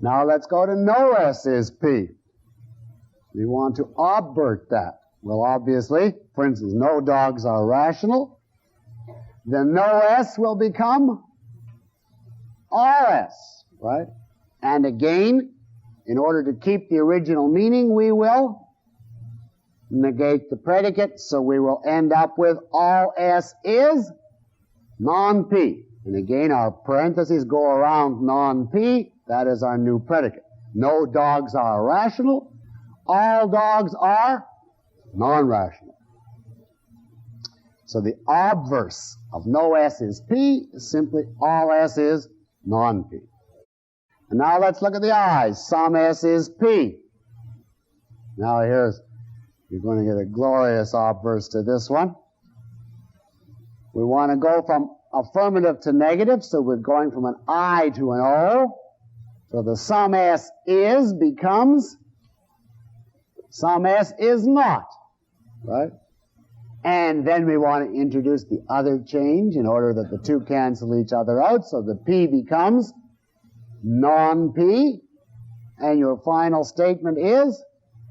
Now let's go to no S is P. We want to obvert that. Well, obviously, for instance, no dogs are rational. Then no S will become RS, right? And again, in order to keep the original meaning, we will negate the predicate, so we will end up with all S is non-P. And again, our parentheses go around non-P. That is our new predicate. No dogs are rational. All dogs are non-rational. So the obverse of no S is P is simply all S is non-P. And now let's look at the I's. Some S is P. Now you're going to get a glorious obverse to this one. We want to go from affirmative to negative, so we're going from an I to an O. So the some S is becomes some S is not, right? And then we want to introduce the other change in order that the two cancel each other out, so the P becomes non-P, and your final statement is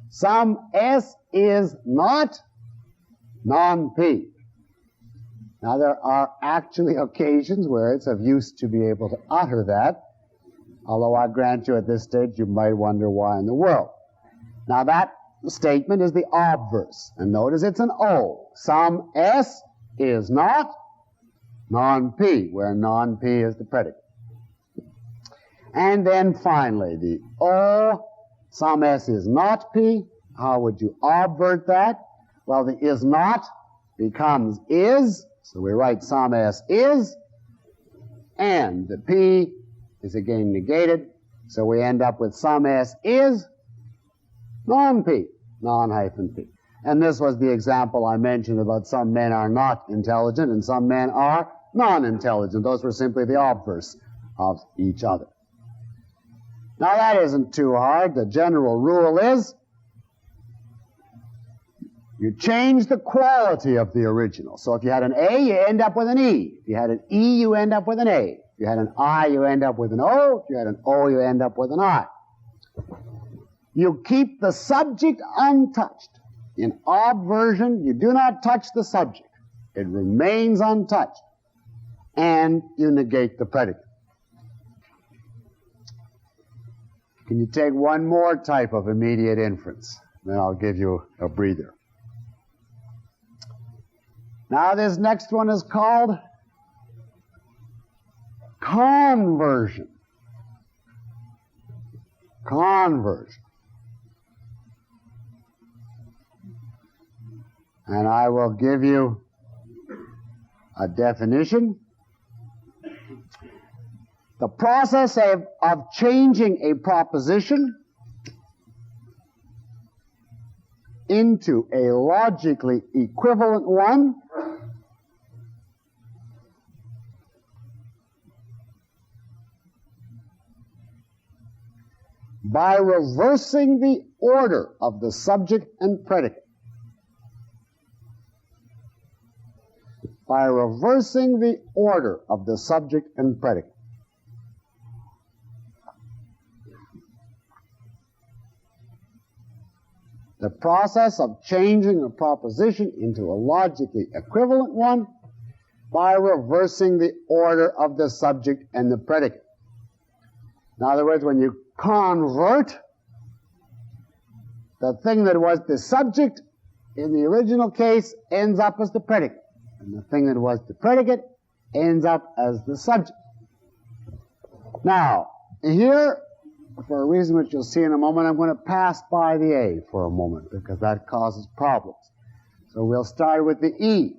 some S is not non-P. Now there are actually occasions where it's of use to be able to utter that, although I grant you at this stage you might wonder why in the world. Now that statement is the obverse, and notice it's an O. Some S is not non-P, where non-P is the predicate. And then finally, the O, some S is not P. How would you obvert that? Well, the is not becomes is, so we write some S is, and the P is again negated, so we end up with some S is non-P, non-hyphen P. And this was the example I mentioned about some men are not intelligent and some men are non-intelligent. Those were simply the obverse of each other. Now that isn't too hard. The general rule is you change the quality of the original. So if you had an A, you end up with an E. If you had an E, you end up with an A. If you had an I, you end up with an O. If you had an O, you end up with an I. You keep the subject untouched. In obversion, you do not touch the subject. It remains untouched. And you negate the predicate. Can you take one more type of immediate inference? Then I'll give you a breather. Now this next one is called conversion. Conversion. And I will give you a definition. The process of changing a proposition into a logically equivalent one by reversing the order of the subject and predicate. By reversing the order of the subject and predicate. The process of changing a proposition into a logically equivalent one by reversing the order of the subject and the predicate. In other words, when you convert, the thing that was the subject in the original case ends up as the predicate. And the thing that was the predicate ends up as the subject. Now, here, for a reason which you'll see in a moment, I'm going to pass by the A for a moment because that causes problems. So we'll start with the E.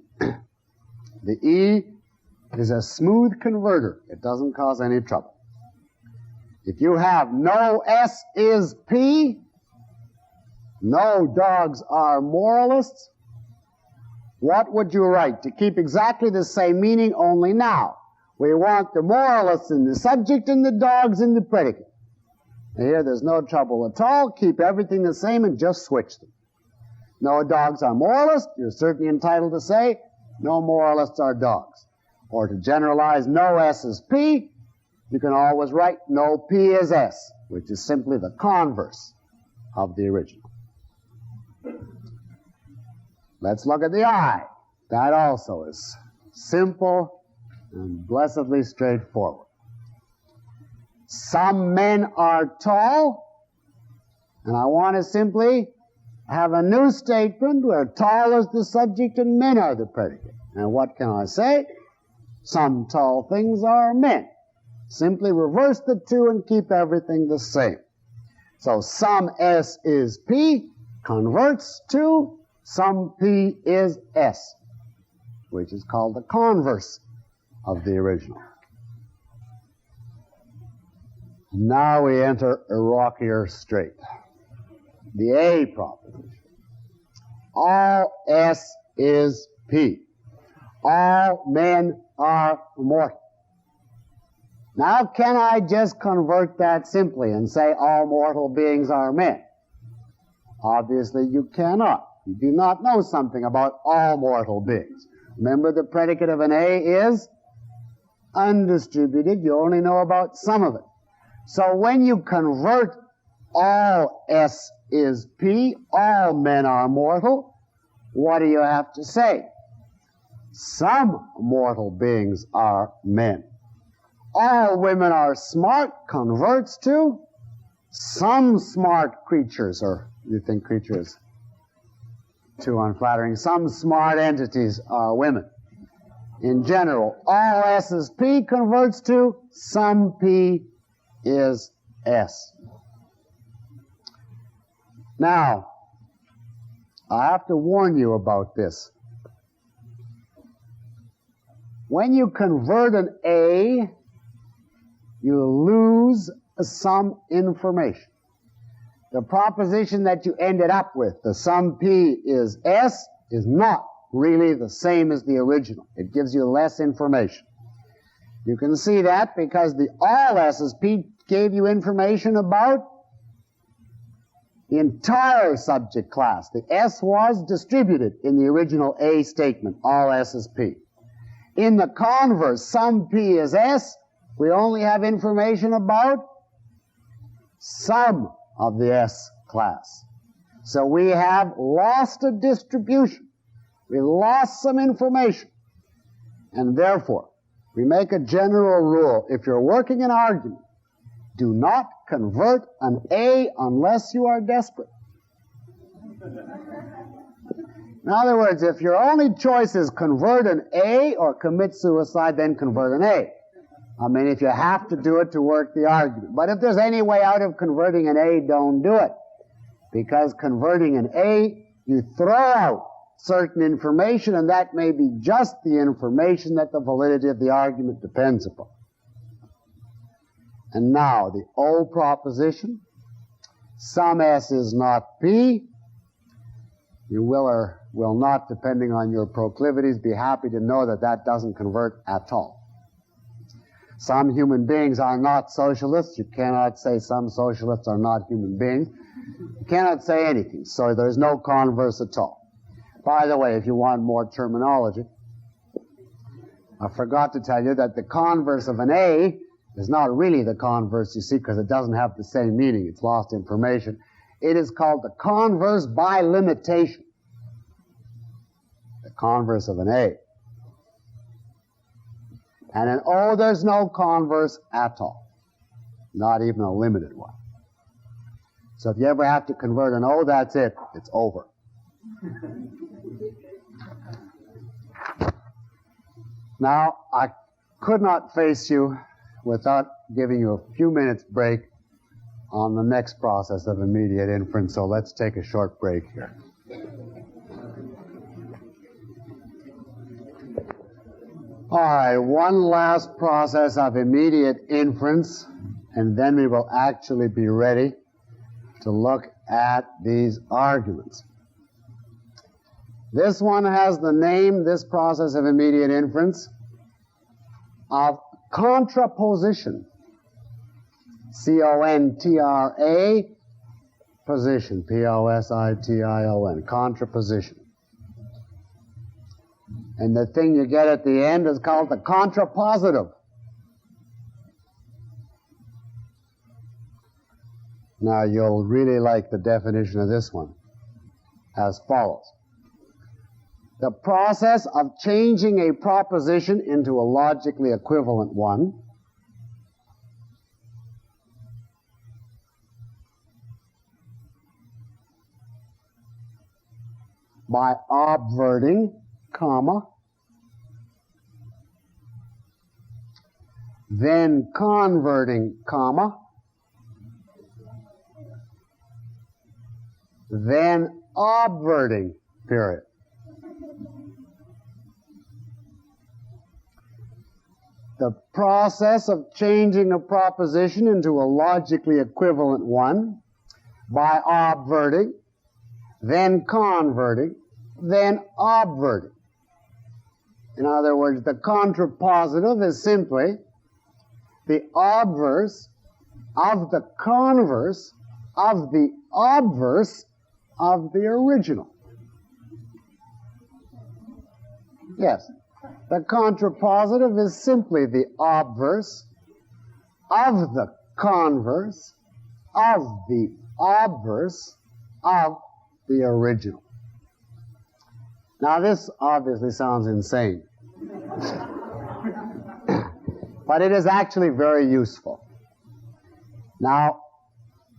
The E is a smooth converter. It doesn't cause any trouble. If you have no S is P, no dogs are moralists, what would you write to keep exactly the same meaning, only now we want the moralists in the subject and the dogs in the predicate? Here there's no trouble at all. Keep everything the same and just switch them. No dogs are moralists. You're certainly entitled to say no moralists are dogs. Or to generalize, no S is P, you can always write no P is S, which is simply the converse of the original. Let's look at the I. That also is simple and blessedly straightforward. Some men are tall, and I want to simply have a new statement where tall is the subject and men are the predicate. And what can I say? Some tall things are men. Simply reverse the two and keep everything the same. So some S is P converts to some P is S, which is called the converse of the original. Now we enter a rockier strait. The A proposition. All S is P. All men are mortal. Now, can I just convert that simply and say all mortal beings are men? Obviously, you cannot. You do not know something about all mortal beings. Remember, the predicate of an A is undistributed. You only know about some of it. So when you convert all S is P, all men are mortal, what do you have to say? Some mortal beings are men. All women are smart converts to some smart creatures, or you think creatures too unflattering, some smart entities are women. In general, all S is P converts to some P is S. Now, I have to warn you about this. When you convert an A, you lose some information. The proposition that you ended up with, the sum P is S, is not really the same as the original. It gives you less information. You can see that because the all S is P gave you information about the entire subject class. The S was distributed in the original A statement, all S is P. In the converse, some P is S, we only have information about some of the S class. So we have lost a distribution. We lost some information. And therefore, we make a general rule. If you're working an argument, do not convert an A unless you are desperate. In other words, if your only choice is convert an A or commit suicide, then convert an A. I mean, if you have to do it to work the argument. But if there's any way out of converting an A, don't do it. Because converting an A, you throw out certain information, and that may be just the information that the validity of the argument depends upon. And now, the O proposition. Some S is not P. You will or will not, depending on your proclivities, be happy to know that that doesn't convert at all. Some human beings are not socialists. You cannot say some socialists are not human beings. You cannot say anything, so there's no converse at all. By the way, if you want more terminology, I forgot to tell you that the converse of an A is not really the converse, you see, because it doesn't have the same meaning. It's lost information. It is called the converse by limitation. The converse of an A. And in O, there's no converse at all. Not even a limited one. So if you ever have to convert an O, that's it. It's over. Now, I could not face you without giving you a few minutes break on the next process of immediate inference, so let's take a short break here. All right, one last process of immediate inference, and then we will actually be ready to look at these arguments. This one has the name, this process of immediate inference, of contraposition. C-O-N-T-R-A, position, P-O-S-I-T-I-O-N, contraposition. And the thing you get at the end is called the contrapositive. Now you'll really like the definition of this one as follows. The process of changing a proposition into a logically equivalent one by obverting, comma, then converting, comma, then obverting, period. The process of changing a proposition into a logically equivalent one by obverting, then converting, then obverting. In other words, the contrapositive is simply the obverse of the converse of the obverse of the original. Yes, the contrapositive is simply the obverse of the converse of the obverse of the original. Now this obviously sounds insane, but it is actually very useful. Now,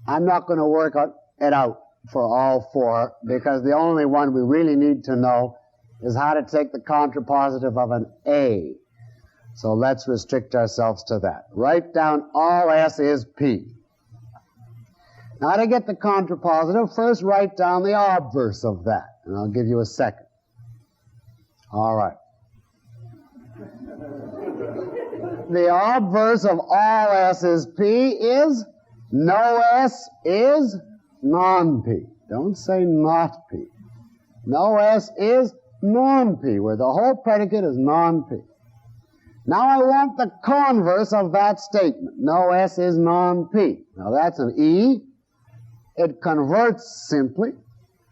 I'm not going to work it out for all four, because the only one we really need to know is how to take the contrapositive of an A. So let's restrict ourselves to that. Write down all S is P. Now to get the contrapositive, first write down the obverse of that, and I'll give you a second. All right. The obverse of all S is P is no S is non-P. Don't say not P. No S is non-P, where the whole predicate is non-P. Now I want the converse of that statement. No S is non-P. Now that's an E. It converts simply.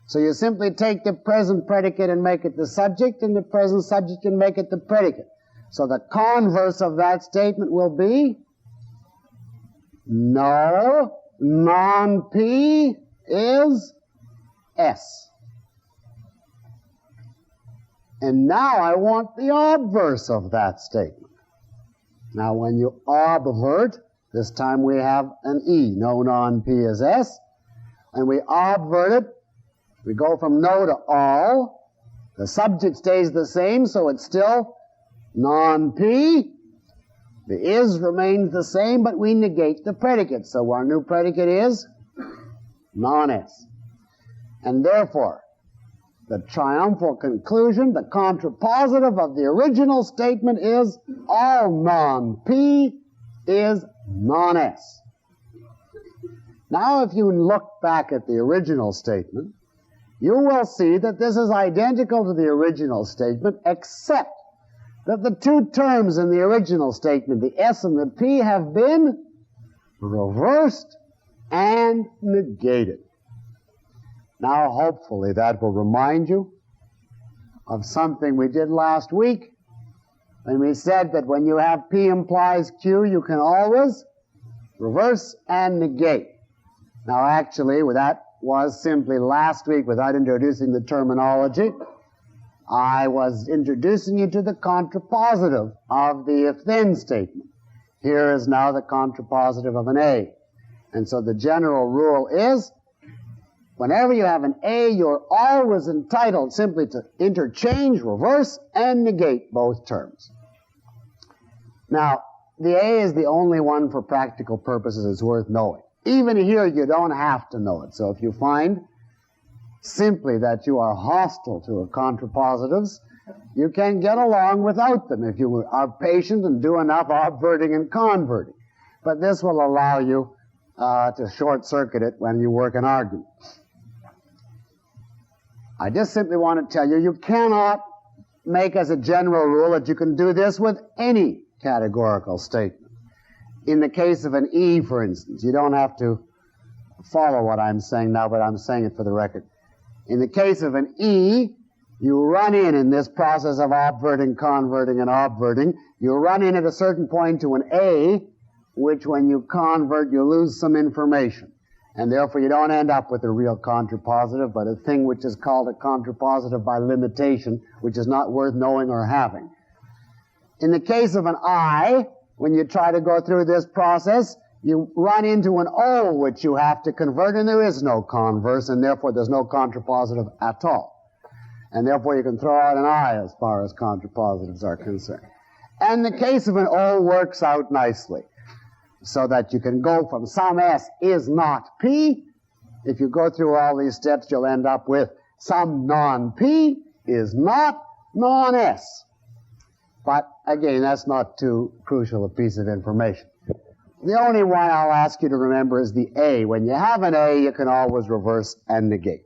So you simply take the present predicate and make it the subject, and the present subject and make it the predicate. So the converse of that statement will be no non-P is S. And now I want the obverse of that statement. Now when you obvert, this time we have an E. No non-P is S. And we obvert it. We go from no to all. The subject stays the same, so it's still non-P. The is remains the same, but we negate the predicate. So our new predicate is non-S. And therefore, the triumphal conclusion, the contrapositive of the original statement is all non-P is non-S. Now if you look back at the original statement, you will see that this is identical to the original statement, except that the two terms in the original statement, the S and the P, have been reversed and negated. Now, hopefully, that will remind you of something we did last week, when we said that when you have P implies Q, you can always reverse and negate. Now, actually, that was simply last week, without introducing the terminology, I was introducing you to the contrapositive of the if-then statement. Here is now the contrapositive of an A. And so the general rule is, whenever you have an A, you're always entitled simply to interchange, reverse, and negate both terms. Now, the A is the only one for practical purposes it's worth knowing. Even here, you don't have to know it. So if you find simply that you are hostile to contrapositives, you can get along without them if you are patient and do enough obverting and converting. But this will allow you to short-circuit it when you work an argument. I just simply want to tell you, you cannot make as a general rule that you can do this with any categorical statement. In the case of an E, for instance, you don't have to follow what I'm saying now, but I'm saying it for the record. In the case of an E, you run in this process of obverting, converting, and obverting, you run in at a certain point to an A, which when you convert, you lose some information. And therefore, you don't end up with a real contrapositive, but a thing which is called a contrapositive by limitation, which is not worth knowing or having. In the case of an I, when you try to go through this process, you run into an O, which you have to convert, and there is no converse, and therefore there's no contrapositive at all. And therefore you can throw out an I as far as contrapositives are concerned. And the case of an O works out nicely, so that you can go from some S is not P. If you go through all these steps, you'll end up with some non-P is not non-S. But again, that's not too crucial a piece of information. The only one I'll ask you to remember is the A. When you have an A, you can always reverse and negate.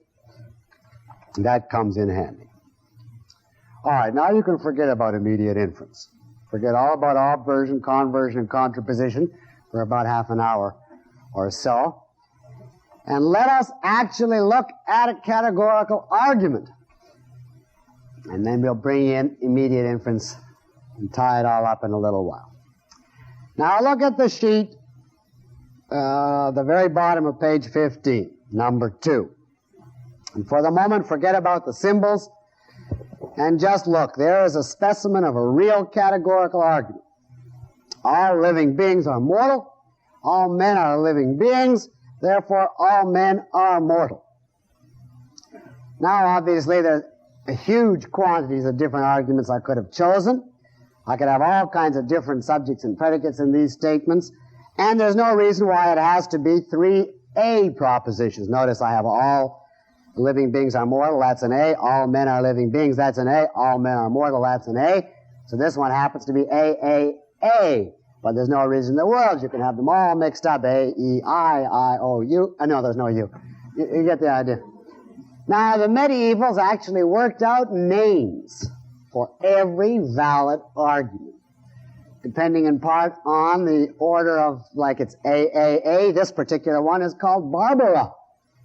That comes in handy. All right, now you can forget about immediate inference. Forget all about obversion, conversion, and contraposition for about half an hour or so. And let us actually look at a categorical argument. And then we'll bring in immediate inference and tie it all up in a little while. Now look at the sheet, the very bottom of page 15, number 2. And for the moment, forget about the symbols and just look. There is a specimen of a real categorical argument. All living beings are mortal. All men are living beings. Therefore, all men are mortal. Now, obviously, there's huge quantities of different arguments I could have chosen. I could have all kinds of different subjects and predicates in these statements. And there's no reason why it has to be 3A propositions. Notice I have all living beings are mortal, that's an A. All men are living beings, that's an A. All men are mortal, that's an A. So this one happens to be A. But there's no reason in the world you can have them all mixed up. A, E, I, O, U. No, there's no U. You get the idea. Now, the medievals actually worked out names for every valid argument, depending in part on the order of, like it's A. This particular one is called Barbara,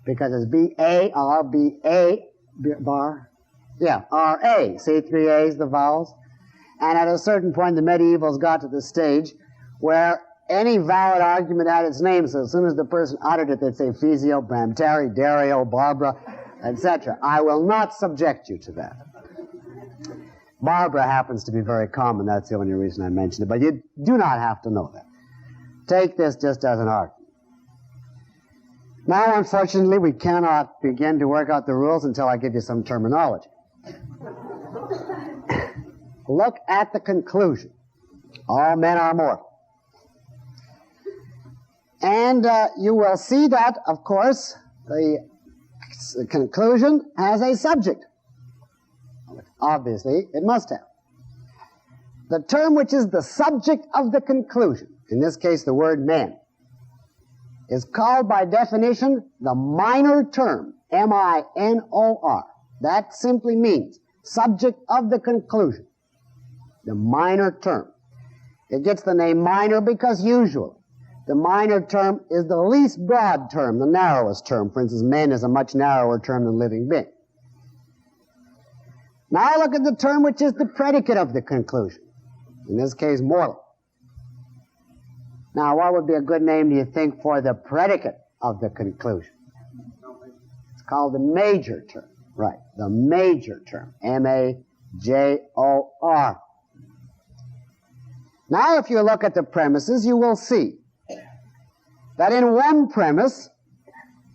because it's B-A-R-B-A, bar, yeah, R-A. See, 3 A's, the vowels. And at a certain point, the medievals got to the stage where any valid argument had its name, so as soon as the person uttered it, they'd say Physio, Bramtari, Dario, Barbara, etc. I will not subject you to that. Barbara happens to be very common, that's the only reason I mentioned it, but you do not have to know that. Take this just as an argument. Now, unfortunately, we cannot begin to work out the rules until I give you some terminology. Look at the conclusion. All men are mortal. And you will see that, of course, the conclusion has a subject. Obviously, it must have. The term which is the subject of the conclusion, in this case the word men, is called by definition the minor term, M-I-N-O-R. That simply means subject of the conclusion, the minor term. It gets the name minor because usually the minor term is the least broad term, the narrowest term. For instance, men is a much narrower term than living being. Now look at the term which is the predicate of the conclusion. In this case, mortal. Now, what would be a good name, do you think, for the predicate of the conclusion? It's called the major term. Right, the major term. M-A-J-O-R. Now, if you look at the premises, you will see that in one premise,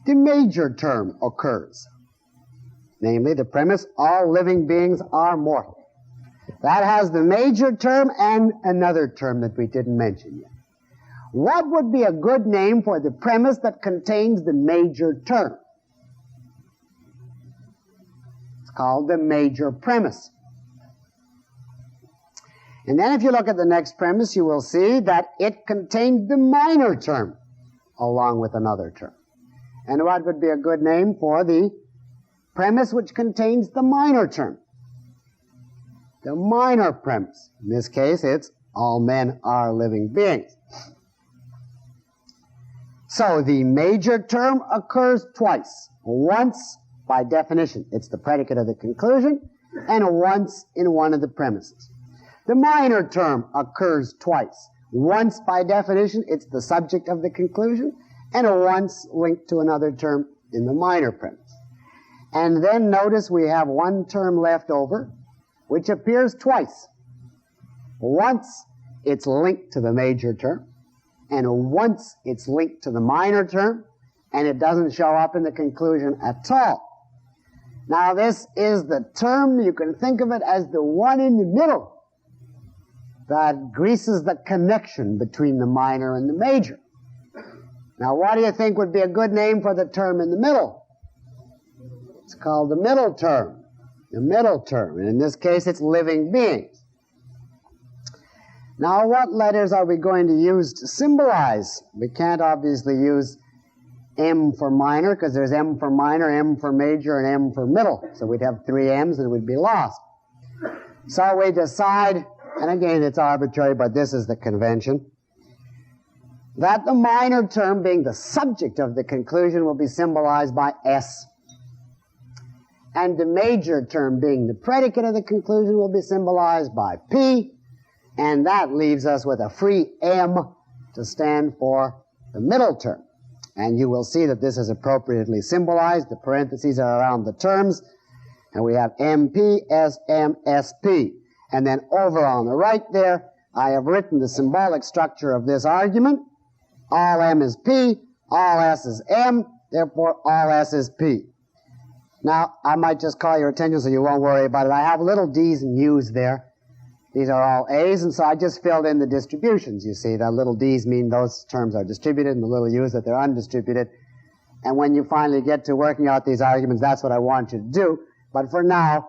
the major term occurs. Namely, the premise, all living beings are mortal. That has the major term and another term that we didn't mention yet. What would be a good name for the premise that contains the major term? It's called the major premise. And then if you look at the next premise, you will see that it contains the minor term along with another term. And what would be a good name for the premise which contains the minor term. The minor premise. In this case, it's all men are living beings. So the major term occurs twice. Once, by definition, it's the predicate of the conclusion, and once in one of the premises. The minor term occurs twice. Once, by definition, it's the subject of the conclusion, and once linked to another term in the minor premise. And then notice we have one term left over, which appears twice. Once, it's linked to the major term, and once it's linked to the minor term, and it doesn't show up in the conclusion at all. Now this is the term, you can think of it as the one in the middle that greases the connection between the minor and the major. Now what do you think would be a good name for the term in the middle? It's called the middle term. The middle term, and in this case it's living beings. Now what letters are we going to use to symbolize? We can't obviously use M for minor, because there's M for minor, M for major, and M for middle. So we'd have 3 M's and we'd be lost. So we decide, and again it's arbitrary, but this is the convention, that the minor term, being the subject of the conclusion, will be symbolized by S. And the major term, being the predicate of the conclusion, will be symbolized by P. And that leaves us with a free M to stand for the middle term. And you will see that this is appropriately symbolized. The parentheses are around the terms. And we have MP, SM, SP. And then over on the right there, I have written the symbolic structure of this argument. All M is P, all S is M, therefore all S is P. Now, I might just call your attention so you won't worry about it. I have little D's and U's there. These are all A's, and so I just filled in the distributions. You see, the little D's mean those terms are distributed, and the little U's that they're undistributed. And when you finally get to working out these arguments, that's what I want you to do. But for now,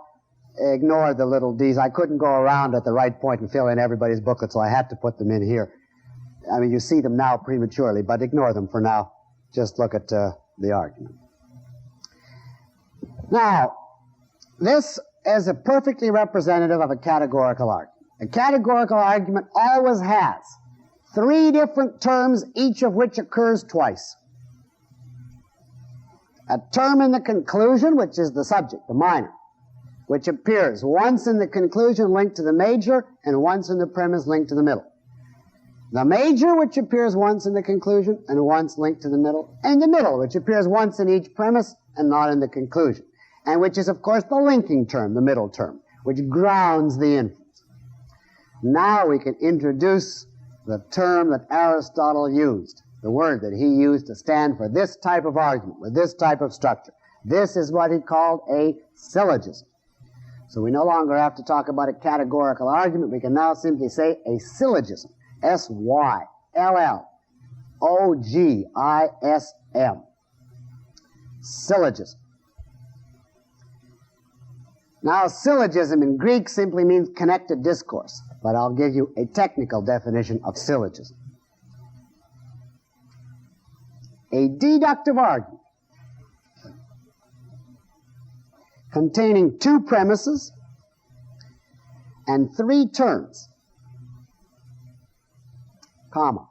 ignore the little D's. I couldn't go around at the right point and fill in everybody's booklet, so I had to put them in here. I mean, you see them now prematurely, but ignore them for now. Just look at the argument. Now, this is a perfectly representative of a categorical argument. A categorical argument always has 3 different terms, each of which occurs twice. A term in the conclusion, which is the subject, the minor, which appears once in the conclusion linked to the major, and once in the premise linked to the middle. The major, which appears once in the conclusion and once linked to the middle, and the middle, which appears once in each premise and not in the conclusion, and which is, of course, the linking term, the middle term, which grounds the inference. Now we can introduce the term that Aristotle used, the word that he used to stand for this type of argument, with this type of structure. This is what he called a syllogism. So we no longer have to talk about a categorical argument. We can now simply say a syllogism. S-Y-L-L-O-G-I-S-M. Syllogism. Now, syllogism in Greek simply means connected discourse, but I'll give you a technical definition of syllogism. A deductive argument containing 2 premises and 3 terms, comma,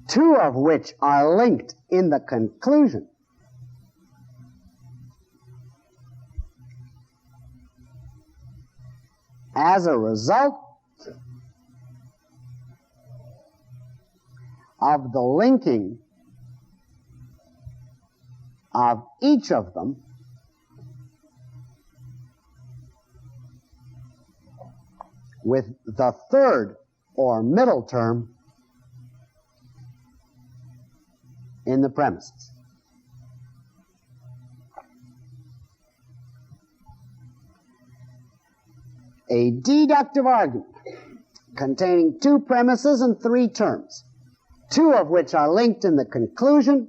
2 of which are linked in the conclusion, as a result of the linking of each of them with the third or middle term in the premises. A deductive argument containing 2 premises and 3 terms, 2 of which are linked in the conclusion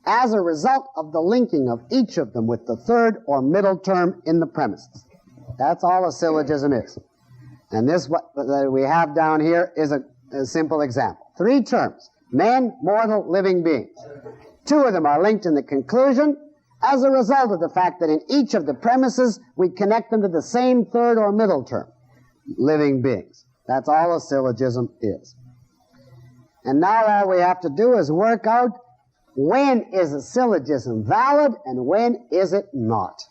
as a result of the linking of each of them with the third or middle term in the premises. That's all a syllogism is. And this what we have down here is a simple example. 3 terms: men, mortal, living beings. Two of them are linked in the conclusion as a result of the fact that in each of the premises we connect them to the same third or middle term, living beings. That's all a syllogism is. And now all we have to do is work out when is a syllogism valid and when is it not.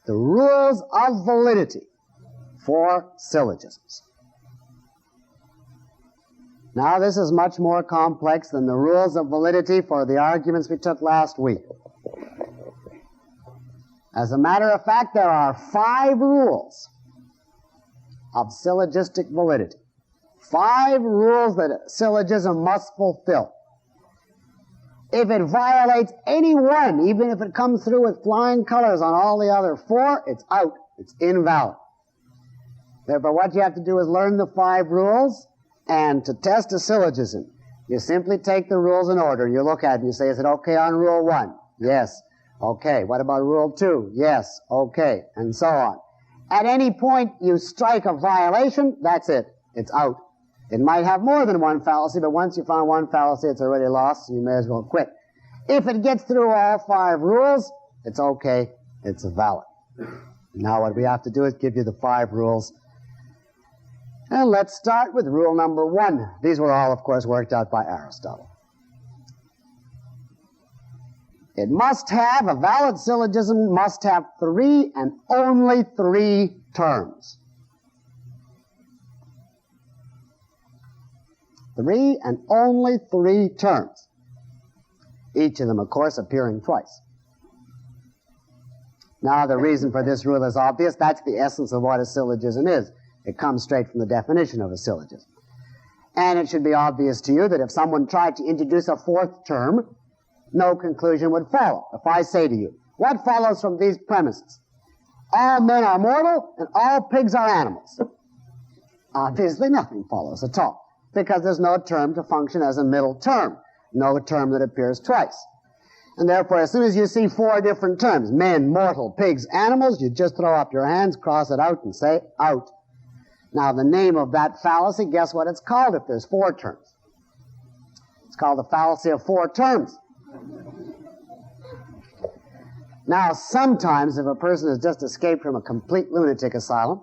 The rules of validity for syllogisms. Now this is much more complex than the rules of validity for the arguments we took last week. As a matter of fact, there are 5 rules of syllogistic validity. 5 rules that a syllogism must fulfill. If it violates any one, even if it comes through with flying colors on all the other 4, it's out. It's invalid. Therefore, what you have to do is learn the 5 rules, and to test a syllogism, you simply take the rules in order. You look at it and you say, is it okay on rule 1? Yes. Okay. What about rule 2? Yes. Okay. And so on. At any point you strike a violation, that's it. It's out. It might have more than one fallacy, but once you found one fallacy, it's already lost, so you may as well quit. If it gets through all 5 rules, it's okay. It's valid. Now what we have to do is give you the 5 rules. And let's start with rule number 1. These were all, of course, worked out by Aristotle. It must have, a valid syllogism must have 3 and only 3 terms. 3 and only 3 terms. Each of them, of course, appearing twice. Now, the reason for this rule is obvious. That's the essence of what a syllogism is. It comes straight from the definition of a syllogism. And it should be obvious to you that if someone tried to introduce a 4th term, no conclusion would follow. If I say to you, what follows from these premises? All men are mortal and all pigs are animals. Obviously nothing follows at all, because there's no term to function as a middle term, no term that appears twice. And therefore, as soon as you see 4 different terms, men, mortal, pigs, animals, you just throw up your hands, cross it out, and say, out. Now, the name of that fallacy, guess what it's called if there's 4 terms? It's called the fallacy of 4 terms. Now, sometimes if a person has just escaped from a complete lunatic asylum,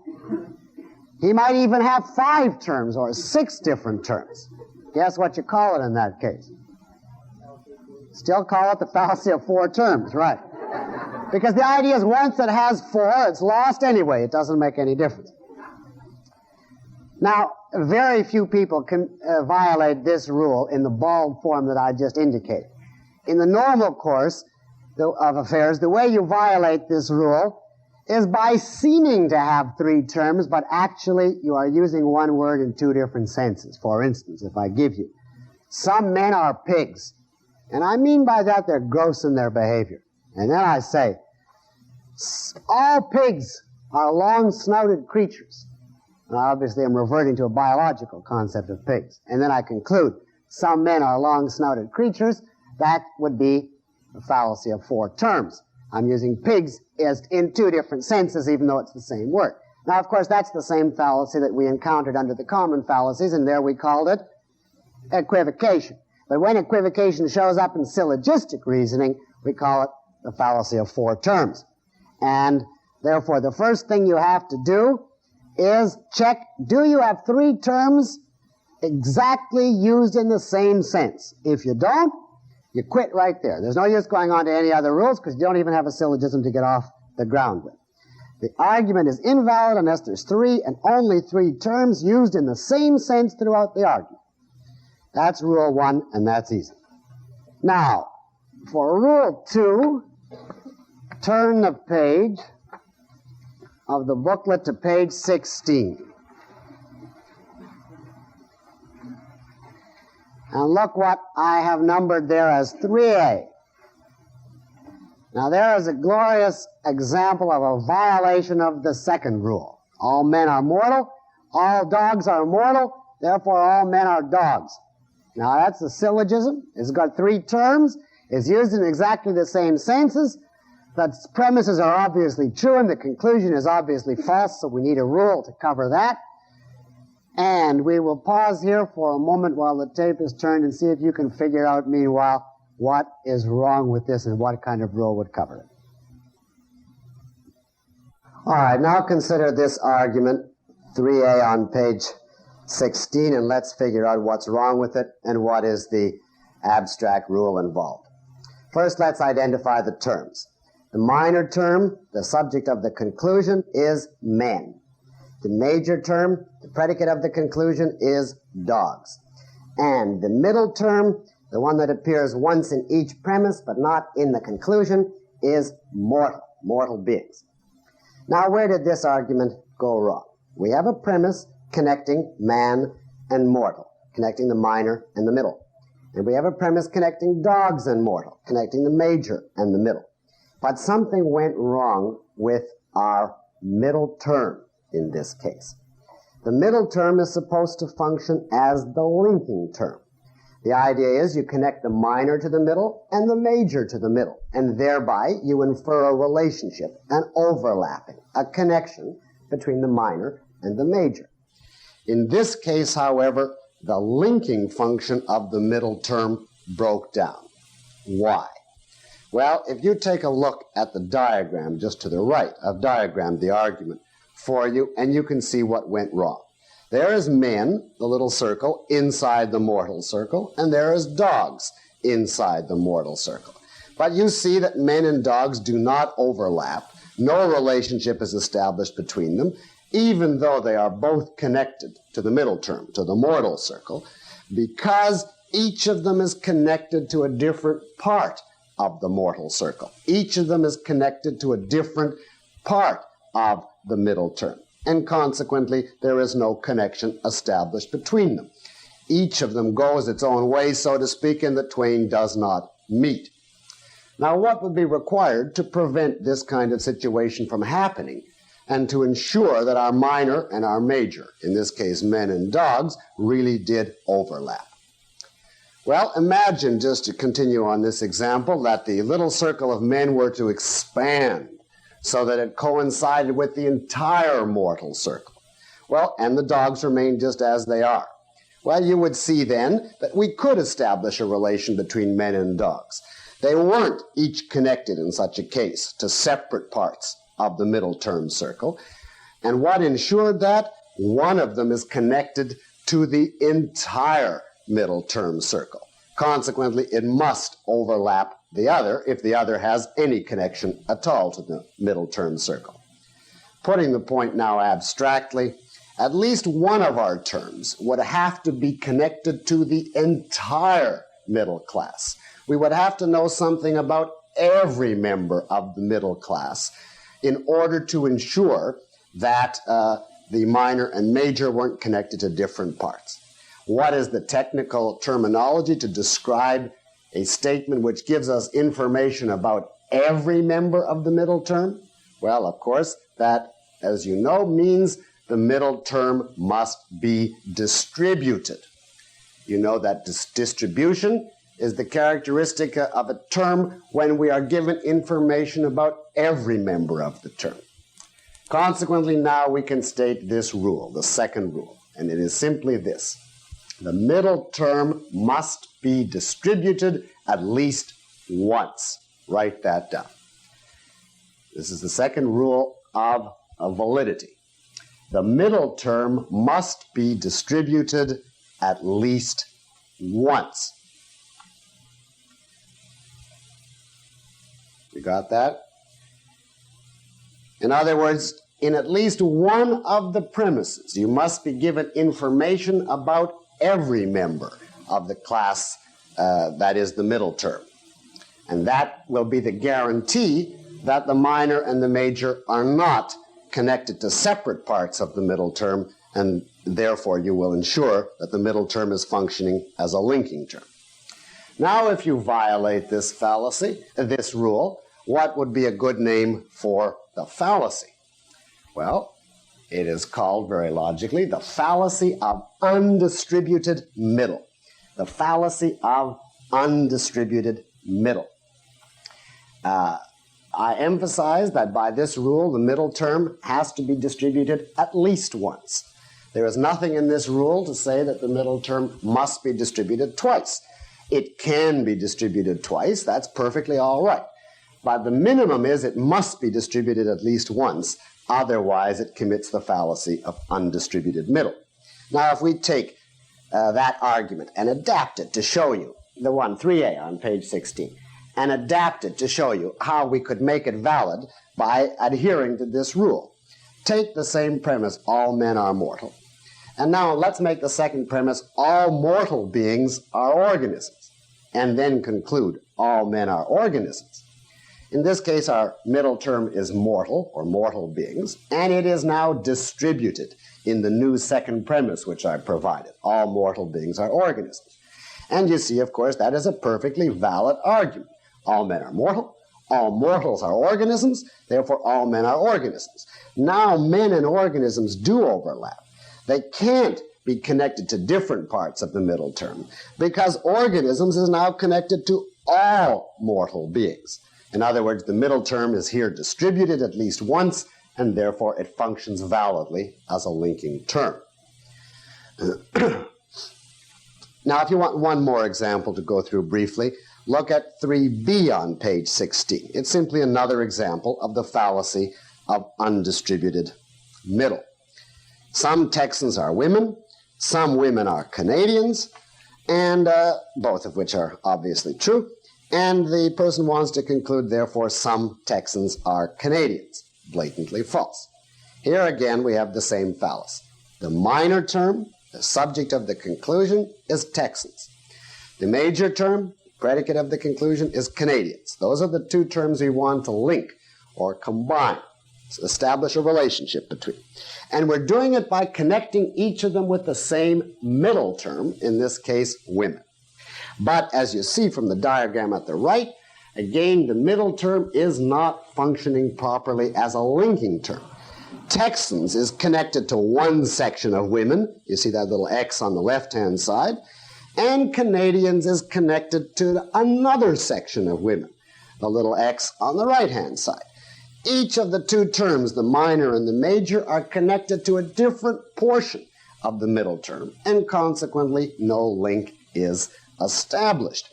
he might even have 5 terms or 6 different terms. Guess what you call it in that case? Still call it the fallacy of 4 terms, right? Because the idea is once it has 4, it's lost anyway. It doesn't make any difference. Now, very few people can violate this rule in the bald form that I just indicated. In the normal course of affairs, the way you violate this rule is by seeming to have 3 terms, but actually you are using one word in 2 different senses. For instance, if I give you, some men are pigs, and I mean by that they're gross in their behavior. And then I say, all pigs are long-snouted creatures. Now, obviously, I'm reverting to a biological concept of pigs. And then I conclude, some men are long-snouted creatures. That would be the fallacy of 4 terms. I'm using pigs as in 2 different senses, even though it's the same word. Now, of course, that's the same fallacy that we encountered under the common fallacies, and there we called it equivocation. But when equivocation shows up in syllogistic reasoning, we call it the fallacy of 4 terms. And therefore, the first thing you have to do is check, do you have 3 terms exactly used in the same sense? If you don't, you quit right there. There's no use going on to any other rules because you don't even have a syllogism to get off the ground with. The argument is invalid unless there's 3 and only 3 terms used in the same sense throughout the argument. That's rule 1, and that's easy. Now, for rule 2, turn the page of the booklet to page 16. And look what I have numbered there as 3A. Now there is a glorious example of a violation of the second rule. All men are mortal, all dogs are mortal, therefore all men are dogs. Now that's a syllogism. It's got 3 terms. It's used in exactly the same senses. The premises are obviously true and the conclusion is obviously false, so we need a rule to cover that. And we will pause here for a moment while the tape is turned and see if you can figure out, meanwhile, what is wrong with this and what kind of rule would cover it. All right, now consider this argument, 3A on page 16, and let's figure out what's wrong with it and what is the abstract rule involved. First, let's identify the terms. The minor term, the subject of the conclusion, is men. The major term, the predicate of the conclusion, is dogs. And the middle term, the one that appears once in each premise but not in the conclusion, is mortal beings. Now, where did this argument go wrong? We have a premise connecting man and mortal, connecting the minor and the middle. And we have a premise connecting dogs and mortal, connecting the major and the middle. But something went wrong with our middle term in this case. The middle term is supposed to function as the linking term. The idea is you connect the minor to the middle and the major to the middle, and thereby you infer a relationship, an overlapping, a connection between the minor and the major. In this case, however, the linking function of the middle term broke down. Why? Well, if you take a look at the diagram just to the right, I've diagrammed the argument for you, and you can see what went wrong. There is men, the little circle, inside the mortal circle, and there is dogs inside the mortal circle. But you see that men and dogs do not overlap. No relationship is established between them, even though they are both connected to the middle term, to the mortal circle, because each of them is connected to a different part of the mortal circle. Each of them is connected to a different part of the middle term, and consequently there is no connection established between them. Each of them goes its own way, so to speak, and the twain does not meet. Now, what would be required to prevent this kind of situation from happening and to ensure that our minor and our major, in this case men and dogs, really did overlap? Well, imagine, just to continue on this example, that the little circle of men were to expand so that it coincided with the entire mortal circle. Well, and the dogs remain just as they are. Well, you would see then that we could establish a relation between men and dogs. They weren't each connected in such a case to separate parts of the middle term circle. And what ensured that? One of them is connected to the entire middle term circle. Consequently, it must overlap the other if the other has any connection at all to the middle term circle. Putting the point now abstractly, at least one of our terms would have to be connected to the entire middle class. We would have to know something about every member of the middle class in order to ensure that the minor and major weren't connected to different parts. What is the technical terminology to describe a statement which gives us information about every member of the middle term? Well, of course, that, as you know, means the middle term must be distributed. You know that distribution is the characteristic of a term when we are given information about every member of the term. Consequently, now we can state this rule, the second rule, and it is simply this. The middle term must be distributed at least once. Write that down. This is the second rule of validity. The middle term must be distributed at least once. You got that? In other words, in at least one of the premises, you must be given information about every member of the class that is the middle term. And that will be the guarantee that the minor and the major are not connected to separate parts of the middle term, and therefore you will ensure that the middle term is functioning as a linking term. Now, if you violate this fallacy, this rule, what would be a good name for the fallacy? Well, it is called, very logically, the fallacy of undistributed middle. The fallacy of undistributed middle. I emphasize that by this rule, the middle term has to be distributed at least once. There is nothing in this rule to say that the middle term must be distributed twice. It can be distributed twice. That's perfectly all right. But the minimum is it must be distributed at least once. Otherwise, it commits the fallacy of undistributed middle. Now, if we take that argument and adapt it to show you, the one 3a on page 16, and adapt it to show you how we could make it valid by adhering to this rule. Take the same premise, all men are mortal. And now let's make the second premise, all mortal beings are organisms, and then conclude all men are organisms. In this case, our middle term is mortal, or mortal beings, and it is now distributed in the new second premise which I provided. All mortal beings are organisms. And you see, of course, that is a perfectly valid argument. All men are mortal, all mortals are organisms, therefore all men are organisms. Now men and organisms do overlap. They can't be connected to different parts of the middle term because organisms is now connected to all mortal beings. In other words, the middle term is here distributed at least once, and therefore it functions validly as a linking term. Now, if you want one more example to go through briefly, look at 3b on page 16. It's simply another example of the fallacy of undistributed middle. Some Texans are women, some women are Canadians, and both of which are obviously true. And the person wants to conclude, therefore, some Texans are Canadians. Blatantly false. Here again we have the same fallacy. The minor term, the subject of the conclusion, is Texans. The major term, predicate of the conclusion, is Canadians. Those are the two terms we want to link or combine, to establish a relationship between. And we're doing it by connecting each of them with the same middle term, in this case, women. But as you see from the diagram at the right, again, the middle term is not functioning properly as a linking term. Texans is connected to one section of women. You see that little X on the left-hand side. And Canadians is connected to another section of women, the little X on the right-hand side. Each of the two terms, the minor and the major, are connected to a different portion of the middle term, and consequently, no link is established.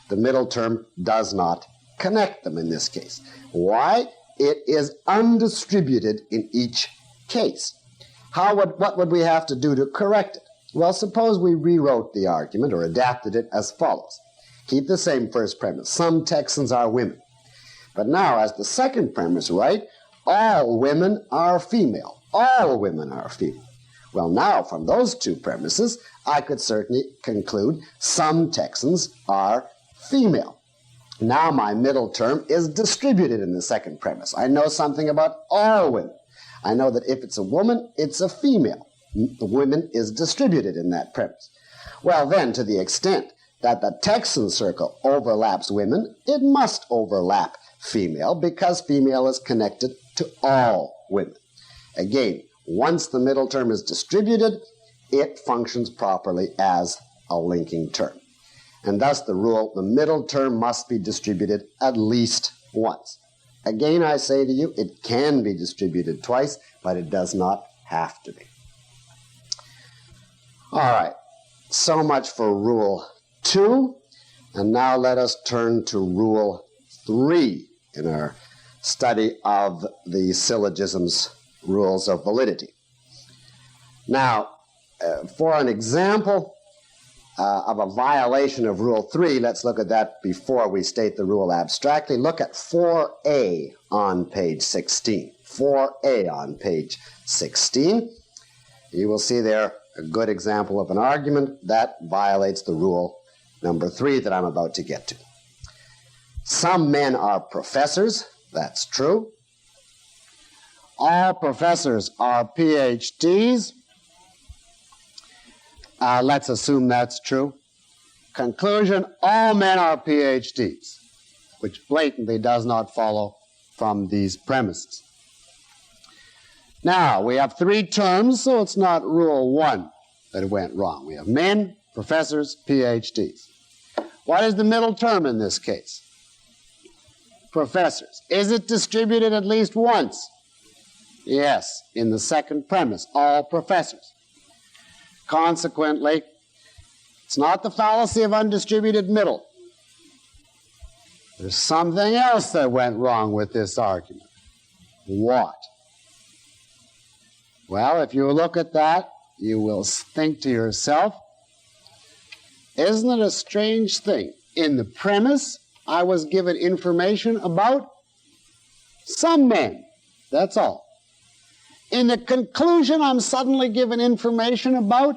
The middle term does not connect them in this case. Why? It is undistributed in each case. What would we have to do to correct it? Well, suppose we rewrote the argument or adapted it as follows. Keep the same first premise. Some Texans are women. But now, as the second premise, right, all women are female. All women are female. Well, now, from those two premises, I could certainly conclude some Texans are female. Now my middle term is distributed in the second premise. I know something about all women. I know that if it's a woman, it's a female. The women is distributed in that premise. Well, then, to the extent that the Texan circle overlaps women, it must overlap female because female is connected to all women. Again, once the middle term is distributed, it functions properly as a linking term. And thus the rule, the middle term must be distributed at least once. Again, I say to you, it can be distributed twice, but it does not have to be. All right, so much for Rule 2. And now let us turn to Rule 3 in our study of the syllogisms rules of validity. Now, for an example of a violation of Rule 3, let's look at that before we state the rule abstractly. Look at 4a on page 16. 4a on page 16. You will see there a good example of an argument that violates the rule number 3 that I'm about to get to. Some men are professors. That's true. All professors are PhDs. Let's assume that's true. Conclusion, all men are PhDs, which blatantly does not follow from these premises. Now, we have 3 terms, so it's not Rule 1 that went wrong. We have men, professors, PhDs. What is the middle term in this case? Professors. Is it distributed at least once? Yes, in the second premise, all professors. Consequently, It's not the fallacy of undistributed middle. There's something else that went wrong with this argument. What? Well, if you look at that, you will think to yourself, isn't it a strange thing? In the premise, I was given information about some men. That's all. In the conclusion, I'm suddenly given information about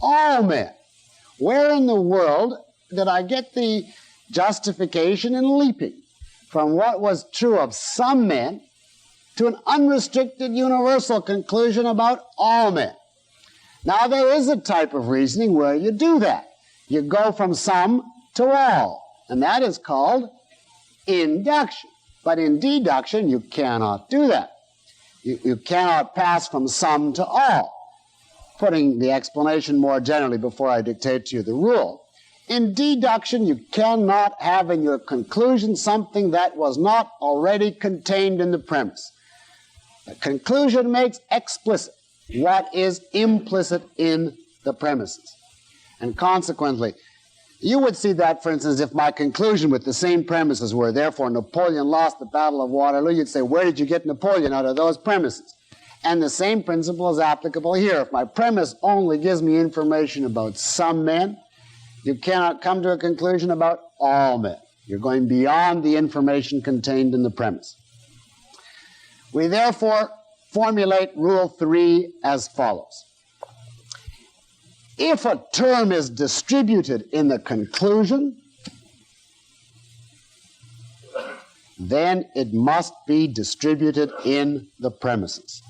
all men. Where in the world did I get the justification in leaping from what was true of some men to an unrestricted universal conclusion about all men? Now, there is a type of reasoning where you do that. You go from some to all, and that is called induction. But in deduction, you cannot do that. You cannot pass from some to all. Putting the explanation more generally before I dictate to you the rule. In deduction, you cannot have in your conclusion something that was not already contained in the premise. The conclusion makes explicit what is implicit in the premises. And consequently, you would see that, for instance, if my conclusion with the same premises were, therefore, Napoleon lost the Battle of Waterloo, you'd say, where did you get Napoleon out of those premises? And the same principle is applicable here. If my premise only gives me information about some men, you cannot come to a conclusion about all men. You're going beyond the information contained in the premise. We therefore formulate Rule 3 as follows. If a term is distributed in the conclusion, then it must be distributed in the premises.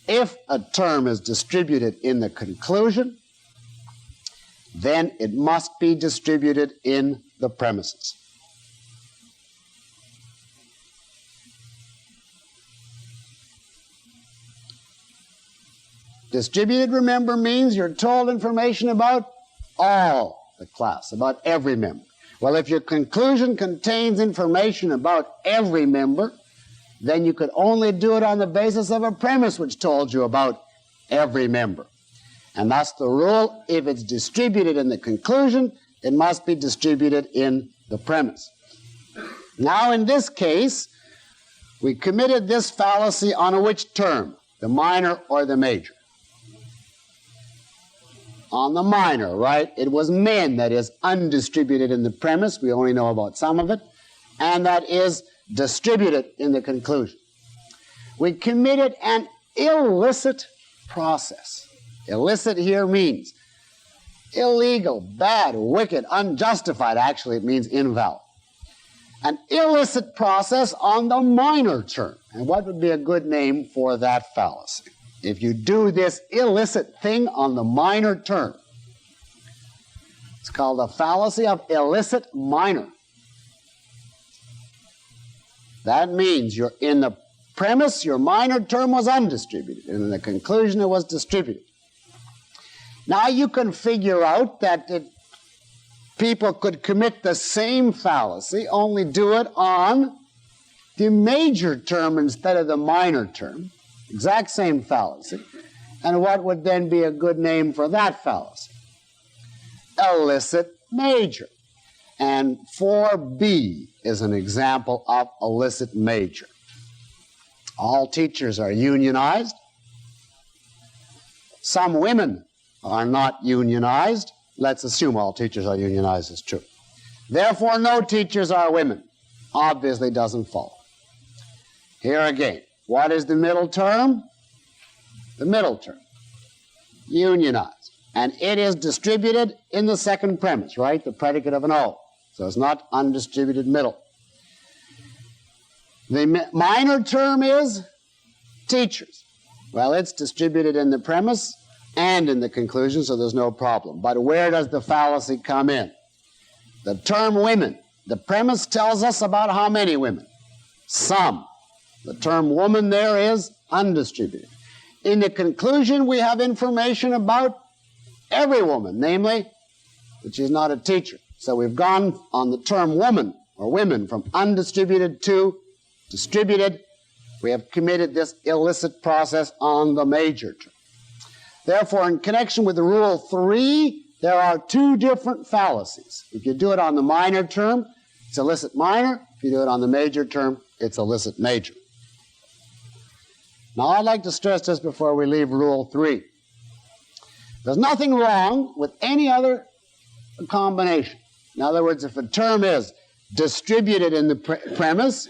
If a term is distributed in the conclusion, then it must be distributed in the premises. Distributed, remember, means you're told information about all the class, about every member. Well, if your conclusion contains information about every member, then you could only do it on the basis of a premise which told you about every member. And that's the rule. If it's distributed in the conclusion, it must be distributed in the premise. Now, in this case, we committed this fallacy on which term? The minor or the major? On the minor, right? It was men, that is undistributed in the premise. We only know about some of it. And that is distributed in the conclusion. We committed an illicit process. Illicit here means illegal, bad, wicked, unjustified. Actually, it means invalid. An illicit process on the minor term. And what would be a good name for that fallacy? If you do this illicit thing on the minor term, it's called a fallacy of illicit minor. That means you're in the premise, your minor term was undistributed, and in the conclusion it was distributed. Now you can figure out that people could commit the same fallacy, only do it on the major term instead of the minor term. Exact same fallacy. And what would then be a good name for that fallacy? Illicit major. And 4B is an example of illicit major. All teachers are unionized. Some women are not unionized. Let's assume all teachers are unionized is true. Therefore, no teachers are women. Obviously doesn't follow. Here again, what is the middle term? The middle term. Unionized. And it is distributed in the second premise, right? The predicate of an O. So it's not undistributed middle. The minor term is teachers. Well, it's distributed in the premise and in the conclusion, so there's no problem. But where does the fallacy come in? The term women. The premise tells us about how many women? Some. The term woman there is undistributed. In the conclusion, we have information about every woman, namely that she's not a teacher. So we've gone on the term woman or women from undistributed to distributed. We have committed this illicit process on the major term. Therefore, in connection with the rule 3, there are two different fallacies. If you do it on the minor term, it's illicit minor. If you do it on the major term, it's illicit major. Now, I'd like to stress this before we leave rule 3. There's nothing wrong with any other combination. In other words, if a term is distributed in the premise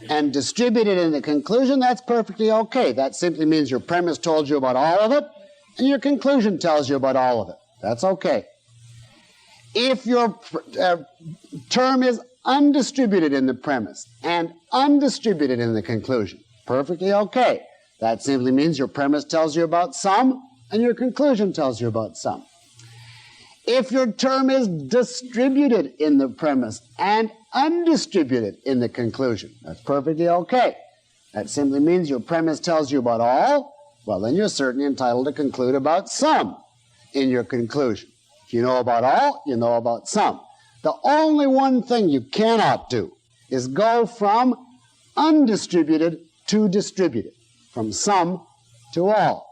and distributed in the conclusion, that's perfectly okay. That simply means your premise told you about all of it, and your conclusion tells you about all of it. That's okay. If your term is undistributed in the premise and undistributed in the conclusion, perfectly okay. That simply means your premise tells you about some, and your conclusion tells you about some. If your term is distributed in the premise and undistributed in the conclusion, that's perfectly okay. That simply means your premise tells you about all, well, then you're certainly entitled to conclude about some in your conclusion. If you know about all, you know about some. The only one thing you cannot do is go from undistributed to distributed, from some to all.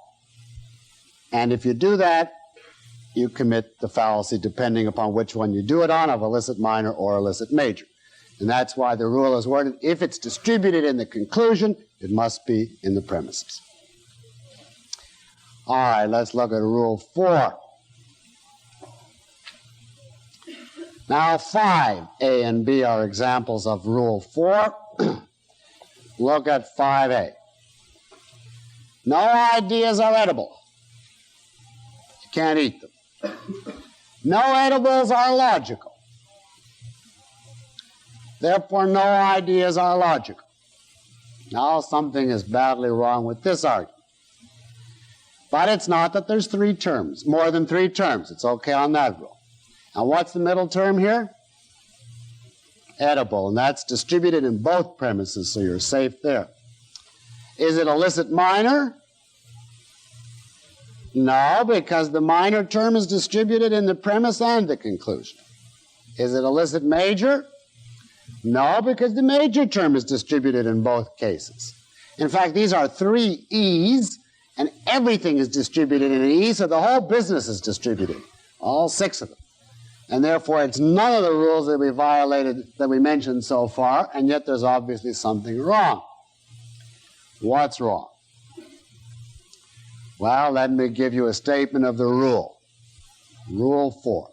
And if you do that, you commit the fallacy depending upon which one you do it on, of illicit minor or illicit major. And that's why the rule is worded, if it's distributed in the conclusion, it must be in the premises. All right, let's look at rule 4. Now 5, A and B are examples of rule 4. Look at 5A. No ideas are edible. You can't eat them. No edibles are logical. Therefore, no ideas are logical. Now, something is badly wrong with this argument. But it's not that there's 3 terms, more than 3 terms. It's okay on that rule. Now, what's the middle term here? Edible, and that's distributed in both premises, so you're safe there. Is it illicit minor? No, because the minor term is distributed in the premise and the conclusion. Is it illicit major? No, because the major term is distributed in both cases. In fact, these are 3 E's, and everything is distributed in an E, so the whole business is distributed, all 6 of them. And therefore, it's none of the rules that we violated that we mentioned so far, and yet there's obviously something wrong. What's wrong? Well, let me give you a statement of the rule. Rule 4.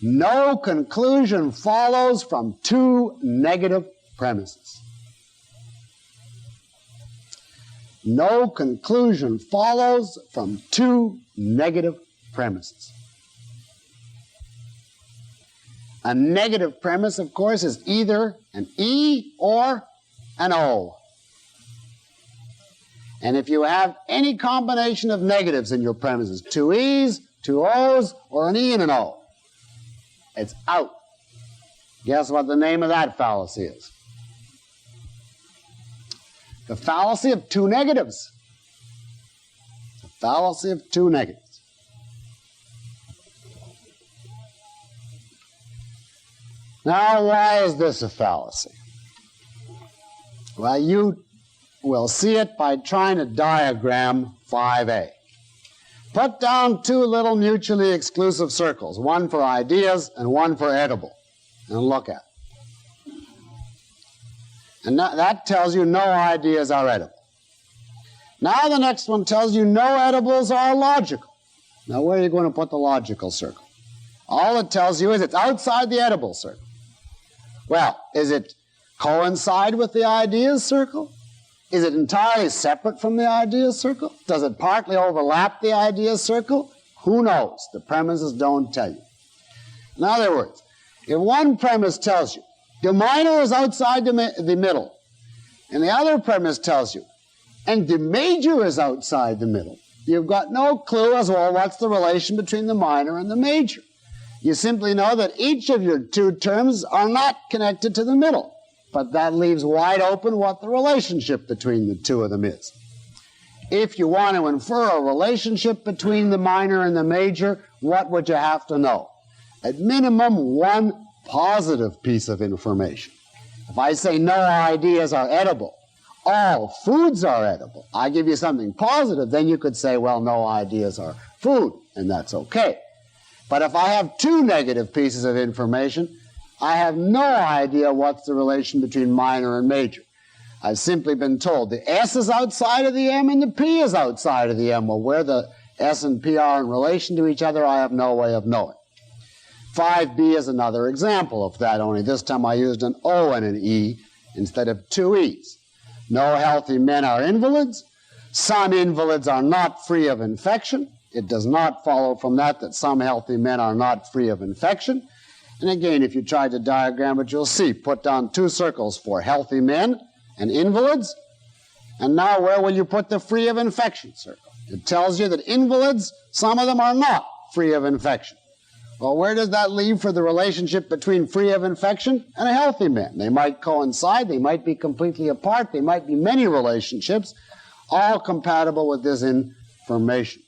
No conclusion follows from 2 negative premises. No conclusion follows from 2 negative premises. A negative premise, of course, is either an E or an O. And if you have any combination of negatives in your premises, 2 E's, 2 O's, or an E and an O, it's out. Guess what the name of that fallacy is? The fallacy of 2 negatives. The fallacy of 2 negatives. Now, why is this a fallacy? Well, you will see it by trying to diagram 5A. Put down 2 little mutually exclusive circles, one for ideas and one for edible, and look at it. And that tells you no ideas are edible. Now the next one tells you no edibles are logical. Now where are you going to put the logical circle? All it tells you is it's outside the edible circle. Well, is it coincide with the ideas circle? Is it entirely separate from the ideas circle? Does it partly overlap the ideas circle? Who knows? The premises don't tell you. In other words, if one premise tells you the minor is outside the middle, and the other premise tells you, and the major is outside the middle, you've got no clue as well what's the relation between the minor and the major. You simply know that each of your 2 terms are not connected to the middle. But that leaves wide open what the relationship between the 2 of them is. If you want to infer a relationship between the minor and the major, what would you have to know? At minimum, 1 positive piece of information. If I say no ideas are edible, all foods are edible, I give you something positive, then you could say, well, no ideas are food, and that's okay. But if I have two negative pieces of information, I have no idea what's the relation between minor and major. I've simply been told the S is outside of the M and the P is outside of the M. Well, where the S and P are in relation to each other, I have no way of knowing. 5b is another example of that, only this time I used an O and an E instead of two E's. No healthy men are invalids. Some invalids are not free of infection. It does not follow from that that some healthy men are not free of infection. And again, if you try to diagram it, you'll see, put down two circles for healthy men and invalids. And now where will you put the free of infection circle? It tells you that invalids, some of them are not free of infection. Well, where does that leave for the relationship between free of infection and a healthy man? They might coincide, they might be completely apart, they might be many relationships, all compatible with this information.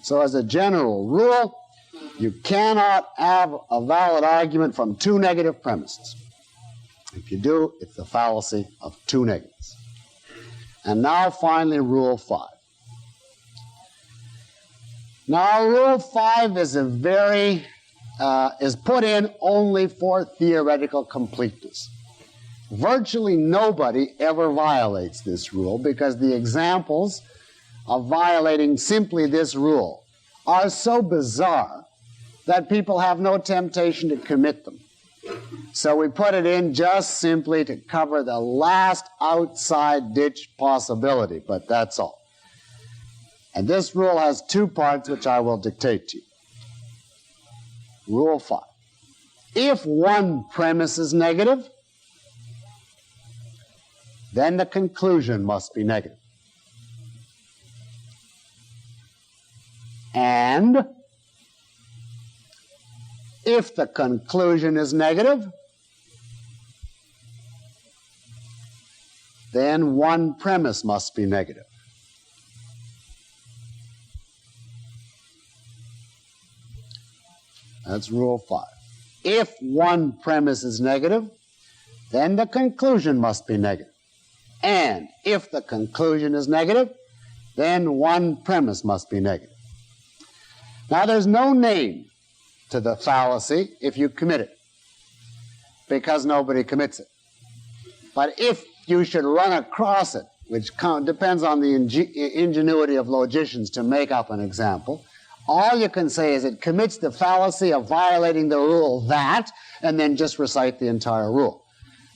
So as a general rule, you cannot have a valid argument from two negative premises. If you do, it's the fallacy of two negatives. And now finally, Rule 5. Now, Rule 5 is is put in only for theoretical completeness. Virtually nobody ever violates this rule because the examples of violating simply this rule are so bizarre that people have no temptation to commit them. So we put it in just simply to cover the last outside ditch possibility, but that's all. And this rule has two parts which I will dictate to you. Rule 5. If one premise is negative, then the conclusion must be negative. And if the conclusion is negative, then one premise must be negative. That's Rule 5. If one premise is negative, then the conclusion must be negative. And if the conclusion is negative, then one premise must be negative. Now, there's no name to the fallacy if you commit it, because nobody commits it. But if you should run across it, which depends on the ingenuity of logicians to make up an example, all you can say is it commits the fallacy of violating the rule that, and then just recite the entire rule.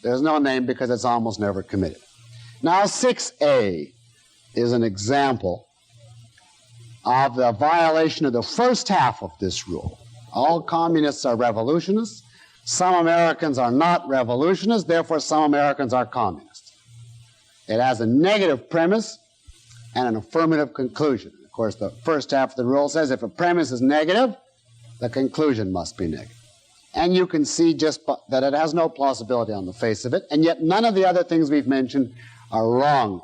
There's no name because it's almost never committed. Now, 6a is an example of the violation of the first half of this rule. All communists are revolutionists. Some Americans are not revolutionists, therefore some Americans are communists. It has a negative premise and an affirmative conclusion. Of course, the first half of the rule says if a premise is negative, the conclusion must be negative. And you can see just that it has no plausibility on the face of it, and yet none of the other things we've mentioned are wrong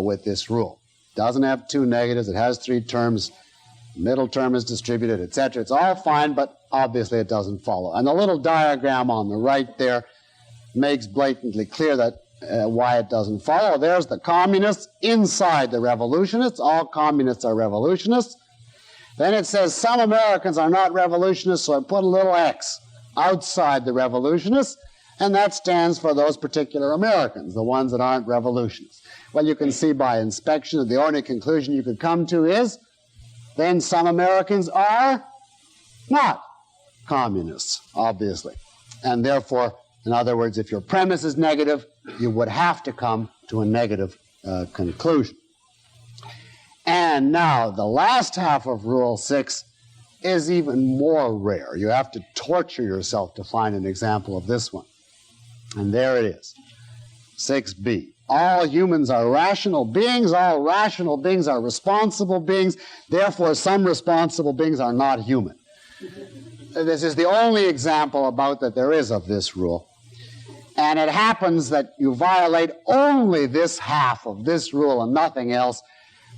with this rule. It doesn't have two negatives, it has three terms, middle term is distributed, etc. It's all fine, but obviously it doesn't follow. And the little diagram on the right there makes blatantly clear that why it doesn't follow. There's the communists inside the revolutionists. All communists are revolutionists. Then it says some Americans are not revolutionists, so I put a little X outside the revolutionists, and that stands for those particular Americans, the ones that aren't revolutionists. Well, you can see by inspection that the only conclusion you could come to is then some Americans are not communists, obviously. And therefore, in other words, if your premise is negative, you would have to come to a negative conclusion. And now, the last half of Rule 6 is even more rare. You have to torture yourself to find an example of this one. And there it is, 6b. All humans are rational beings. All rational beings are responsible beings. Therefore, some responsible beings are not human. This is the only example about that there is of this rule. And it happens that you violate only this half of this rule and nothing else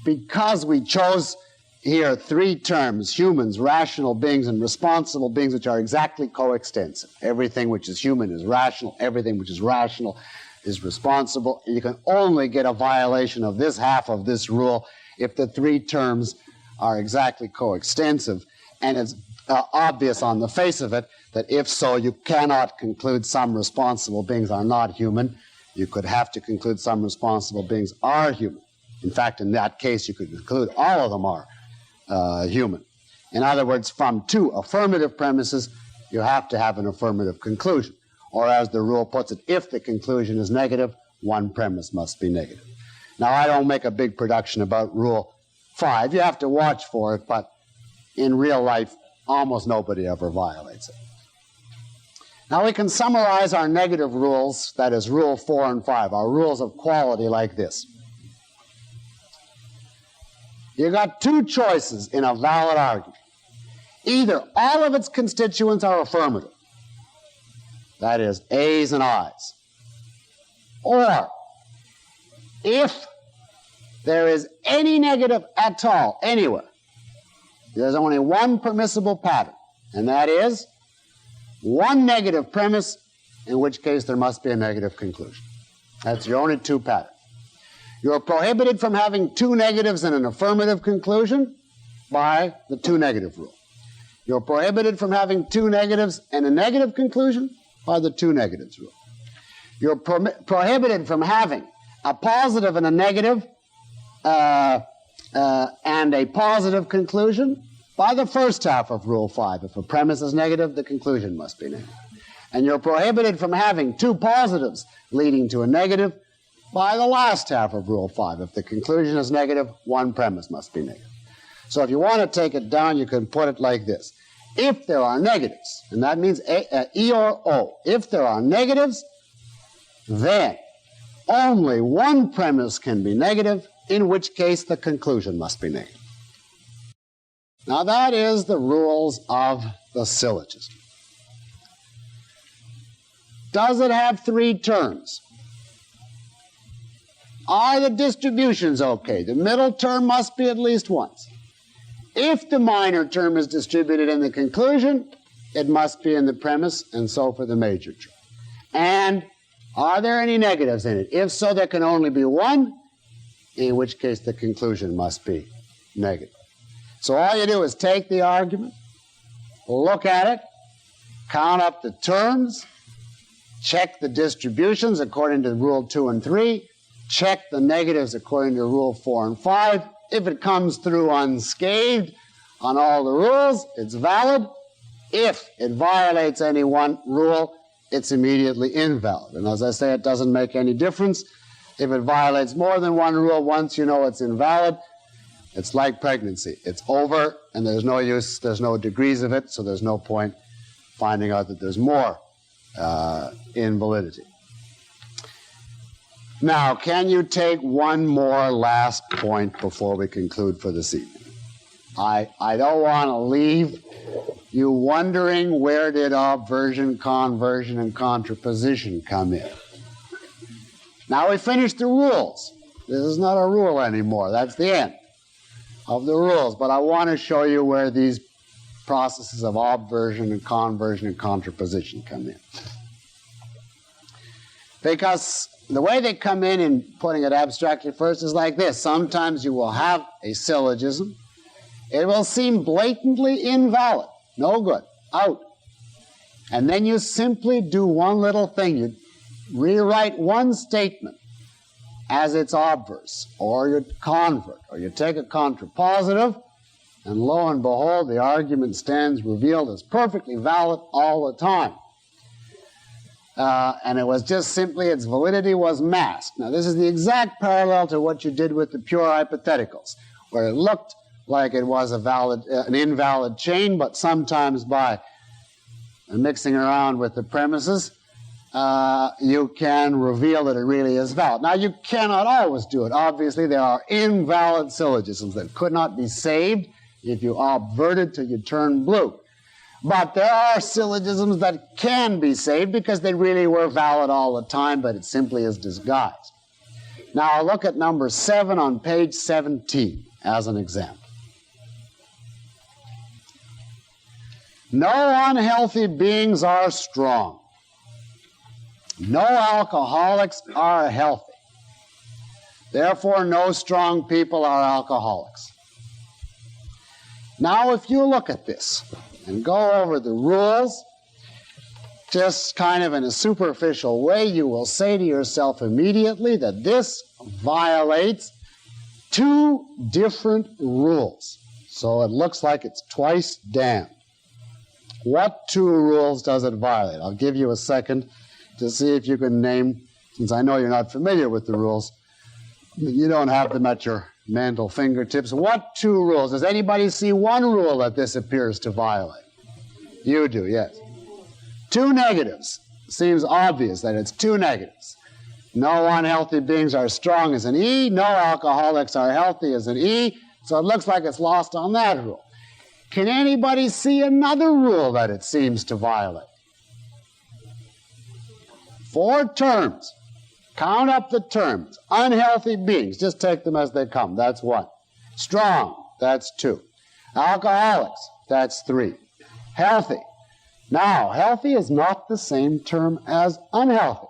because we chose here three terms: humans, rational beings, and responsible beings, which are exactly coextensive. Everything which is human is rational. Everything which is rational is responsible. And you can only get a violation of this half of this rule if the three terms are exactly coextensive. And it's obvious on the face of it that if so, you cannot conclude some responsible beings are not human. You could have to conclude some responsible beings are human. In fact, in that case, you could conclude all of them are human. In other words, from two affirmative premises, you have to have an affirmative conclusion. Or as the rule puts it, if the conclusion is negative, one premise must be negative. Now, I don't make a big production about Rule 5. You have to watch for it, but in real life, almost nobody ever violates it. Now, we can summarize our negative rules, that is, Rule 4 and 5, our rules of quality, like this. You've got two choices in a valid argument. Either all of its constituents are affirmative, that is, A's and I's, or if there is any negative at all, anywhere, there's only one permissible pattern, and that is one negative premise, in which case there must be a negative conclusion. That's your only two patterns. You're prohibited from having two negatives and an affirmative conclusion by the two negative rule. You're prohibited from having two negatives and a negative conclusion by the two negatives rule. You're prohibited from having a positive and a negative and a positive conclusion by the first half of Rule 5. If a premise is negative, the conclusion must be negative. And you're prohibited from having two positives leading to a negative by the last half of Rule 5. If the conclusion is negative, one premise must be negative. So if you want to take it down, you can put it like this. If there are negatives, and that means E or O, if there are negatives, then only one premise can be negative, in which case the conclusion must be negative. Now that is the rules of the syllogism. Does it have three terms? Are the distributions okay? The middle term must be at least once. If the minor term is distributed in the conclusion, it must be in the premise, and so for the major term. And are there any negatives in it? If so, there can only be one, in which case the conclusion must be negative. So all you do is take the argument, look at it, count up the terms, check the distributions according to Rule 2 and 3, check the negatives according to Rule 4 and 5. If it comes through unscathed on all the rules, it's valid. If it violates any one rule, it's immediately invalid. And as I say, it doesn't make any difference. If it violates more than one rule, once you know it's invalid, it's like pregnancy. It's over, and there's no use, there's no degrees of it, so there's no point finding out that there's more invalidity. Now, can you take one more last point before we conclude for this evening? I don't want to leave you wondering where did obversion, conversion, and contraposition come in. Now we finished the rules. This is not a rule anymore. That's the end of the rules. But I want to show you where these processes of obversion and conversion and contraposition come in. Because the way they come in putting it abstractly first, is like this. Sometimes you will have a syllogism. It will seem blatantly invalid. No good. Out. And then you simply do one little thing. You rewrite one statement as its obverse, or you convert, or you take a contrapositive, and lo and behold, the argument stands revealed as perfectly valid all the time. And it was just simply its validity was masked. Now, this is the exact parallel to what you did with the pure hypotheticals, where it looked like it was an invalid chain, but sometimes by mixing around with the premises, you can reveal that it really is valid. Now, you cannot always do it. Obviously, there are invalid syllogisms that could not be saved if you obverted till you turn blue. But there are syllogisms that can be saved because they really were valid all the time, but it simply is disguised. Now, look at number 7 on page 17 as an example. No unhealthy beings are strong. No alcoholics are healthy. Therefore, no strong people are alcoholics. Now, if you look at this and go over the rules, just kind of in a superficial way, you will say to yourself immediately that this violates two different rules. So it looks like it's twice damned. What two rules does it violate? I'll give you a second to see if you can name, since I know you're not familiar with the rules. You don't have them at your mental fingertips. What two rules? Does anybody see one rule that this appears to violate? You do, yes. Two negatives. Seems obvious that it's two negatives. No unhealthy beings are strong as an E. No alcoholics are healthy as an E. So it looks like it's lost on that rule. Can anybody see another rule that it seems to violate? 4 terms. Count up the terms. Unhealthy beings, just take them as they come. That's 1. Strong, that's 2. Alcoholics, that's 3. Healthy. Now, healthy is not the same term as unhealthy.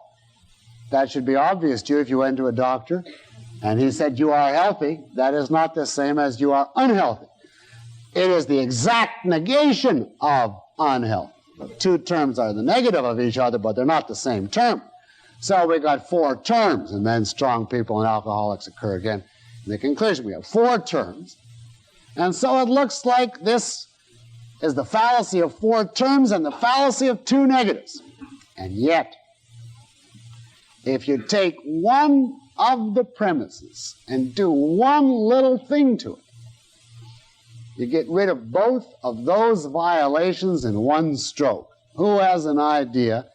That should be obvious to you if you went to a doctor and he said you are healthy. That is not the same as you are unhealthy. It is the exact negation of unhealth. The 2 terms are the negative of each other, but they're not the same term. So we got 4 terms, and then strong people and alcoholics occur again. In the conclusion, we have 4 terms. And so it looks like this is the fallacy of 4 terms and the fallacy of 2 negatives. And yet, if you take one of the premises and do one little thing to it, you get rid of both of those violations in one stroke. Who has an idea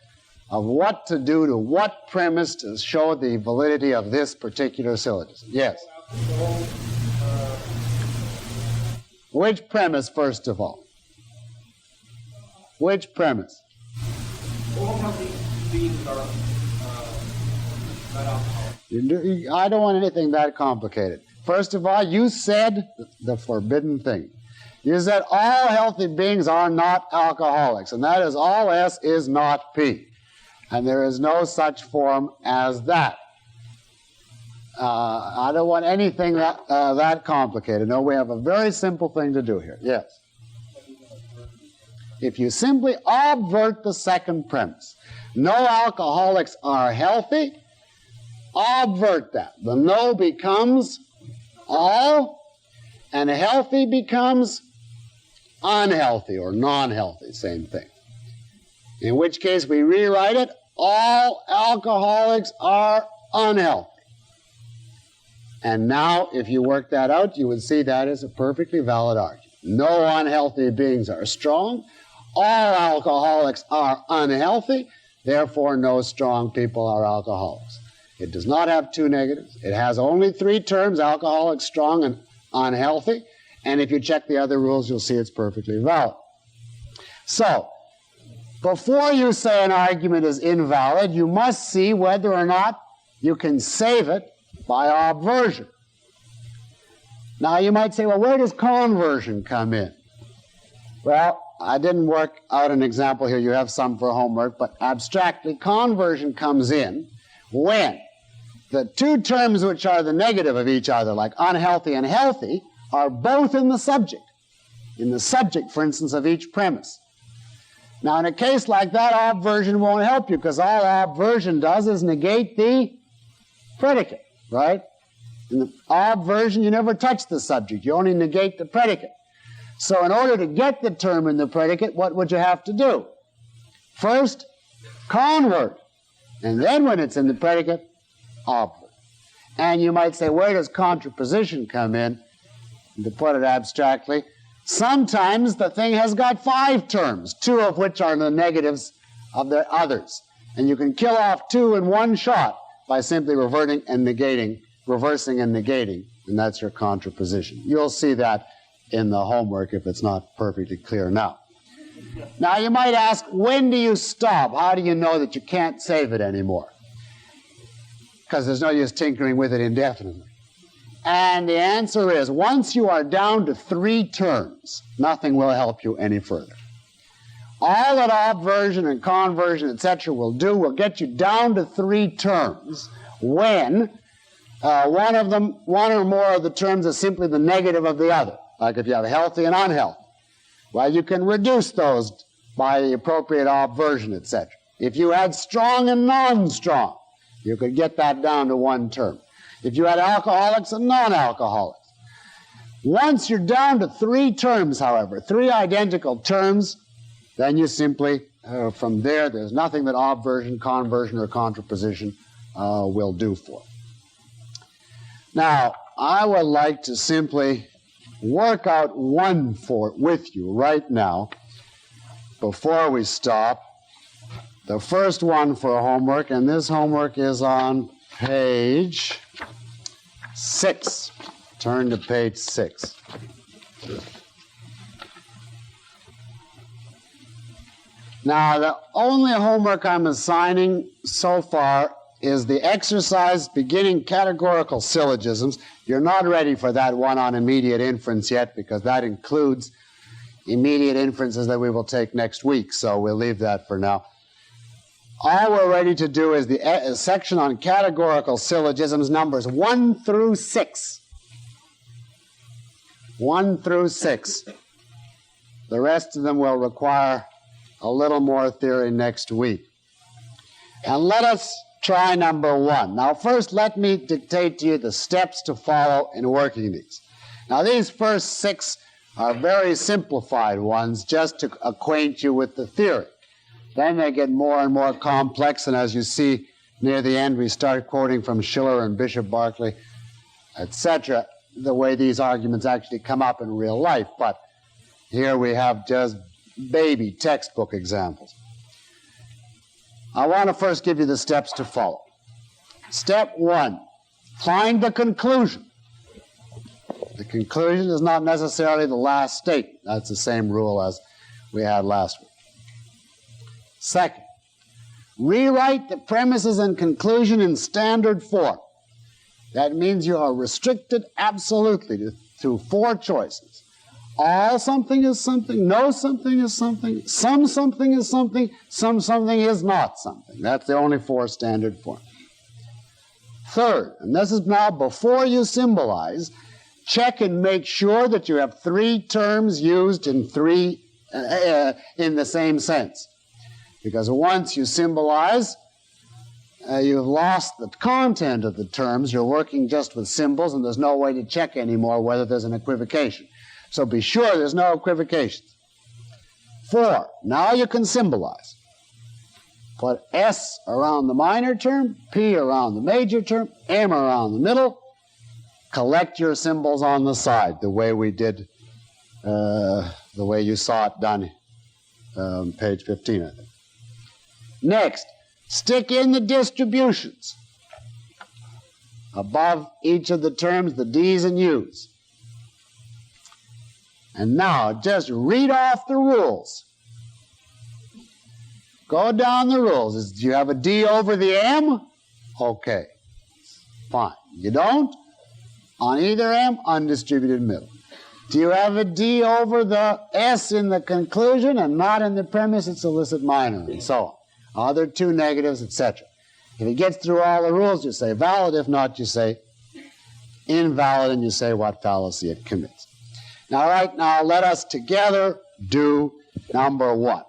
of what to do to what premise to show the validity of this particular syllogism? Yes? Which premise, first of all? Which premise? All healthy beings are not alcoholic. I don't want anything that complicated. First of all, you said the forbidden thing. You said all healthy beings are not alcoholics, and that is all S is not P. And there is no such form as that. I don't want anything that complicated. No, we have a very simple thing to do here. Yes? If you simply obvert the second premise, no alcoholics are healthy, obvert that. The no becomes all, and healthy becomes unhealthy or non-healthy, same thing. In which case we rewrite it, all alcoholics are unhealthy. And now, if you work that out, you would see that is a perfectly valid argument. No unhealthy beings are strong. All alcoholics are unhealthy. Therefore, no strong people are alcoholics. It does not have 2 negatives. It has only 3 terms, alcoholic, strong, and unhealthy. And if you check the other rules, you'll see it's perfectly valid. So, before you say an argument is invalid, you must see whether or not you can save it by obversion. Now, you might say, well, where does conversion come in? Well, I didn't work out an example here. You have some for homework, but abstractly, conversion comes in when the 2 terms which are the negative of each other, like unhealthy and healthy, are both in the subject. In the subject, for instance, of each premise. Now, in a case like that, obversion won't help you, because all obversion does is negate the predicate, right? In the obversion, you never touch the subject. You only negate the predicate. So in order to get the term in the predicate, what would you have to do? First, convert. And then when it's in the predicate, obvert. And you might say, where does contraposition come in? And to put it abstractly, sometimes the thing has got 5 terms, 2 of which are the negatives of the others. And you can kill off 2 in one shot by simply reversing and negating, and that's your contraposition. You'll see that in the homework if it's not perfectly clear now. Now you might ask, when do you stop? How do you know that you can't save it anymore? Because there's no use tinkering with it indefinitely. And the answer is, once you are down to 3 terms, nothing will help you any further. All that obversion and conversion, etc. will do will get you down to 3 terms when one or more of the terms is simply the negative of the other. Like if you have healthy and unhealthy. Well, you can reduce those by the appropriate obversion, etc. If you had strong and non-strong, you could get that down to 1 term. If you had alcoholics and non-alcoholics. Once you're down to 3 terms, however, 3 identical terms, then you simply, from there, there's nothing that obversion, conversion, or contraposition will do for. Now, I would like to simply work out one with you right now before we stop. The first one for homework, and this homework is on page 6. Turn to page 6. Now, the only homework I'm assigning so far is the exercise beginning categorical syllogisms. You're not ready for that one on immediate inference yet, because that includes immediate inferences that we will take next week, so we'll leave that for now. All we're ready to do is the section on categorical syllogisms, numbers 1 through 6. 1 through 6. The rest of them will require a little more theory next week. And let us try number 1. Now first let me dictate to you the steps to follow in working these. Now these first 6 are very simplified ones just to acquaint you with the theory. Then they get more and more complex, and as you see near the end we start quoting from Schiller and Bishop Berkeley, etc., the way these arguments actually come up in real life. But here we have just baby textbook examples. I want to first give you the steps to follow. Step 1, find the conclusion. The conclusion is not necessarily the last statement. That's the same rule as we had last week. Second, rewrite the premises and conclusion in standard form. That means you are restricted absolutely to 4 choices. All something is something, no something is something, some something is something, some something is not something. That's the only 4 standard forms. Third, and this is now before you symbolize, check and make sure that you have 3 terms used in the same sense. Because once you symbolize, you've lost the content of the terms. You're working just with symbols, and there's no way to check anymore whether there's an equivocation. So be sure there's no equivocations. 4, now you can symbolize. Put S around the minor term, P around the major term, M around the middle. Collect your symbols on the side, the way we did, the way you saw it done on page 15, I think. Next, stick in the distributions. Above each of the terms, the D's and U's. And now, just read off the rules. Go down the rules. Do you have a D over the M? Okay, fine. You don't? On either M, undistributed middle. Do you have a D over the S in the conclusion and not in the premise? It's illicit minor, and so on. Other 2 negatives, etc. If it gets through all the rules, you say valid. If not, you say invalid, and you say what fallacy it commits. Now, right now, let us together do number 1.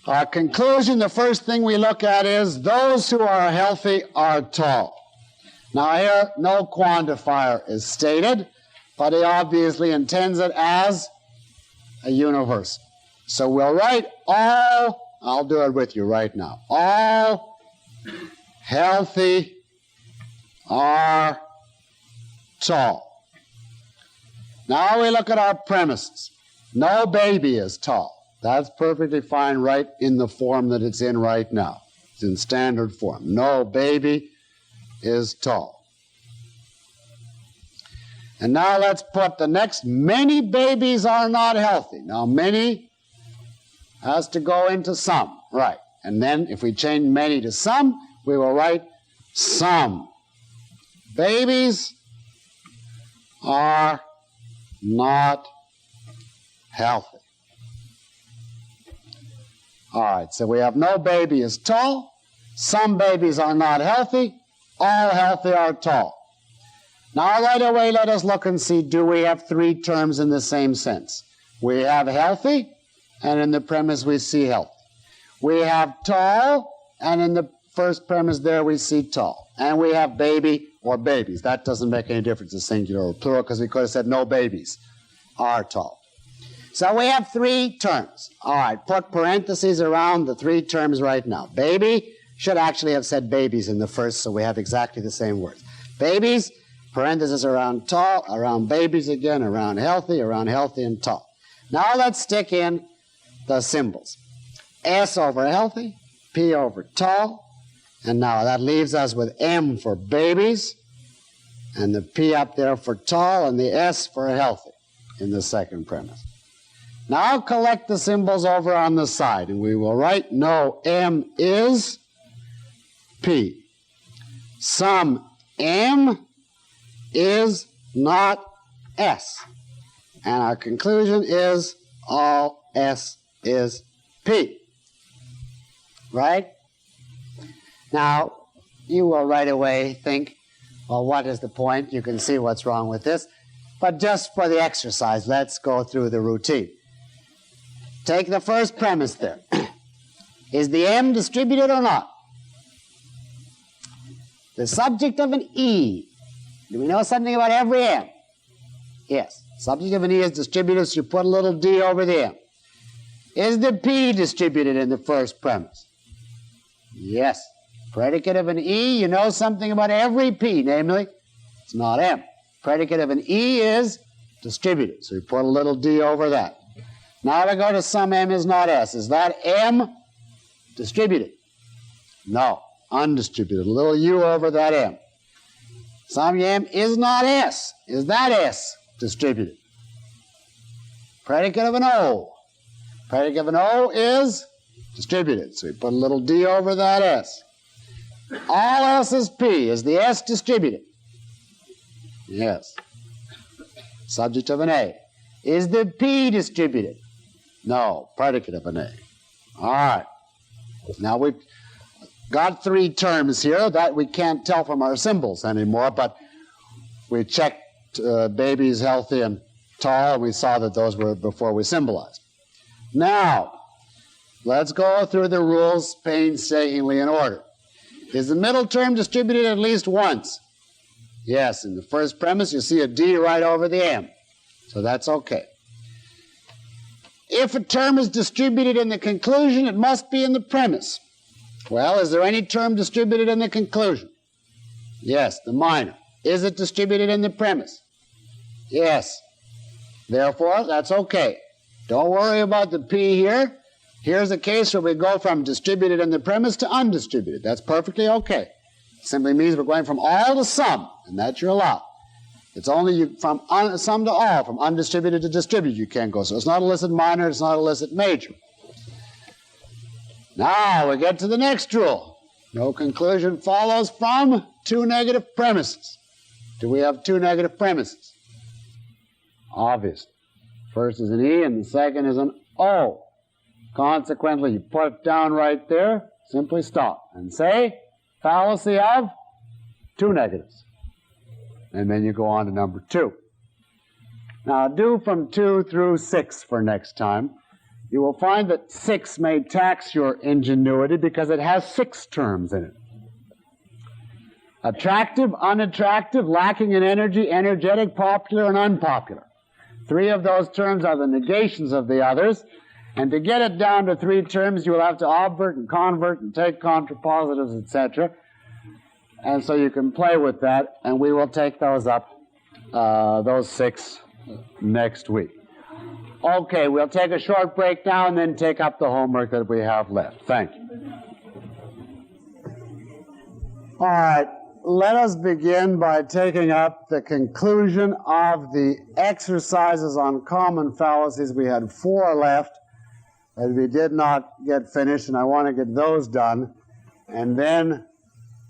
Our conclusion, the first thing we look at is those who are healthy are tall. Now here, no quantifier is stated, but he obviously intends it as a universal. So we'll write all, I'll do it with you right now, all healthy are tall. Now we look at our premises. No baby is tall. That's perfectly fine right in the form that it's in right now. It's in standard form. No baby is tall. And now let's put the next, many babies are not healthy. Now many has to go into some, right. And then if we change many to some, we will write some babies are not healthy. All right, so we have no baby is tall, some babies are not healthy, all healthy are tall. Now right away let us look and see, do we have three terms in the same sense? We have healthy, and in the premise we see healthy. We have tall, and in the first premise there we see tall. And we have baby or babies. That doesn't make any difference, it's singular or plural, because we could have said no babies are tall. So we have three terms. All right, put parentheses around the three terms right now. Baby, should actually have said babies in the first, so we have exactly the same words. Babies, parentheses around tall, around babies again, around healthy and tall. Now let's stick in the symbols. S over healthy, P over tall, and now that leaves us with M for babies, and the P up there for tall, and the S for healthy in the second premise. Now collect the symbols over on the side, and we will write no M is P. Some M is not S. And our conclusion is all S is P. Right? Now, you will right away think, well, what is the point? You can see what's wrong with this. But just for the exercise, let's go through the routine. Take the first premise there. Is the M distributed or not? The subject of an E. Do we know something about every M? Yes. Subject of an E is distributed, so you put a little D over the M. Is the P distributed in the first premise? Yes. Predicate of an E, you know something about every P, namely, it's not M. Predicate of an E is distributed, so you put a little D over that. Now we go to some M is not S. Is that M distributed? No, undistributed. A little U over that M. Some M is not S. Is that S distributed? Predicate of an O. Predicate of an O is distributed, so we put a little D over that S. All else is P. Is the S distributed? Yes. Subject of an A. Is the P distributed? No. Predicate of an A. All right. Now we've got three terms here that we can't tell from our symbols anymore, but we checked babies, healthy, and tall, and we saw that those were before we symbolized. Now, let's go through the rules painstakingly in order. Is the middle term distributed at least once? Yes, in the first premise you see a D right over the M, so that's okay. If a term is distributed in the conclusion, it must be in the premise. Well, is there any term distributed in the conclusion? Yes, the minor. Is it distributed in the premise? Yes. Therefore, that's okay. Don't worry about the P here. Here's a case where we go from distributed in the premise to undistributed. That's perfectly okay. It simply means we're going from all to some, and that you're allowed. It's only from some to all, from undistributed to distributed you can't go. So it's not illicit minor, it's not illicit major. Now we get to the next rule. No conclusion follows from two negative premises. Do we have two negative premises? Obviously. First is an E and the second is an O. Consequently, you put it down right there, simply stop and say, fallacy of two negatives. And then you go on to number 2. Now do from 2 through 6 for next time. You will find that 6 may tax your ingenuity because it has 6 terms in it. Attractive, unattractive, lacking in energy, energetic, popular, and unpopular. 3 of those terms are the negations of the others. And to get it down to 3 terms, you will have to obvert and convert and take contrapositives, etc. And so you can play with that, and we will take those up, those 6, next week. Okay, we'll take a short break now and then take up the homework that we have left. Thank you. All right, let us begin by taking up the conclusion of the exercises on common fallacies. We had 4 left that we did not get finished, and I want to get those done, and then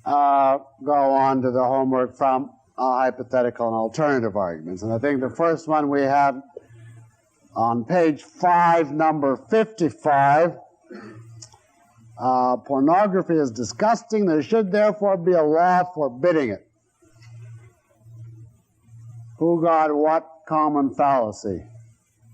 go on to the homework from hypothetical and alternative arguments. And I think the first one we had on page 5, number 55, Pornography is disgusting. There should therefore be a law forbidding it. Who got what common fallacy?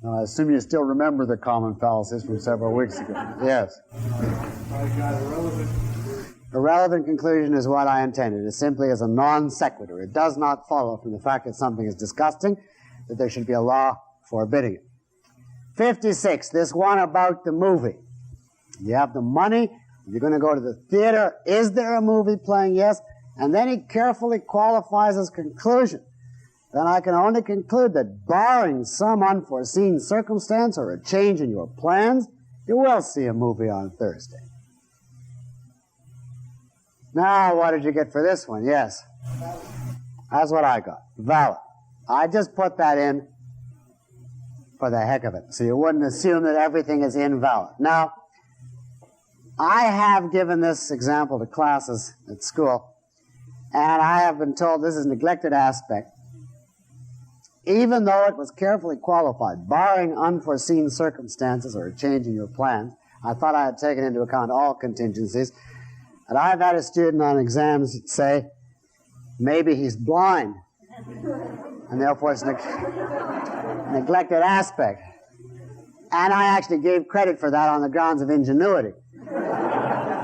I assume you still remember the common fallacies from several weeks ago. Yes. I got irrelevant conclusion. Irrelevant conclusion is what I intended. It simply is a non sequitur. It does not follow from the fact that something is disgusting that there should be a law forbidding it. 56, this one about the movie. You have the money, you're going to go to the theater. Is there a movie playing? Yes. And then he carefully qualifies his conclusion. Then I can only conclude that barring some unforeseen circumstance or a change in your plans, you will see a movie on Thursday. Now, what did you get for this one? Yes. That's what I got. Valid. I just put that in for the heck of it, so you wouldn't assume that everything is invalid. Now, I have given this example to classes at school, and I have been told this is a neglected aspect. Even though it was carefully qualified, barring unforeseen circumstances or a change in your plans, I thought I had taken into account all contingencies. And I've had a student on exams say, maybe he's blind, and therefore it's a neglected aspect. And I actually gave credit for that on the grounds of ingenuity.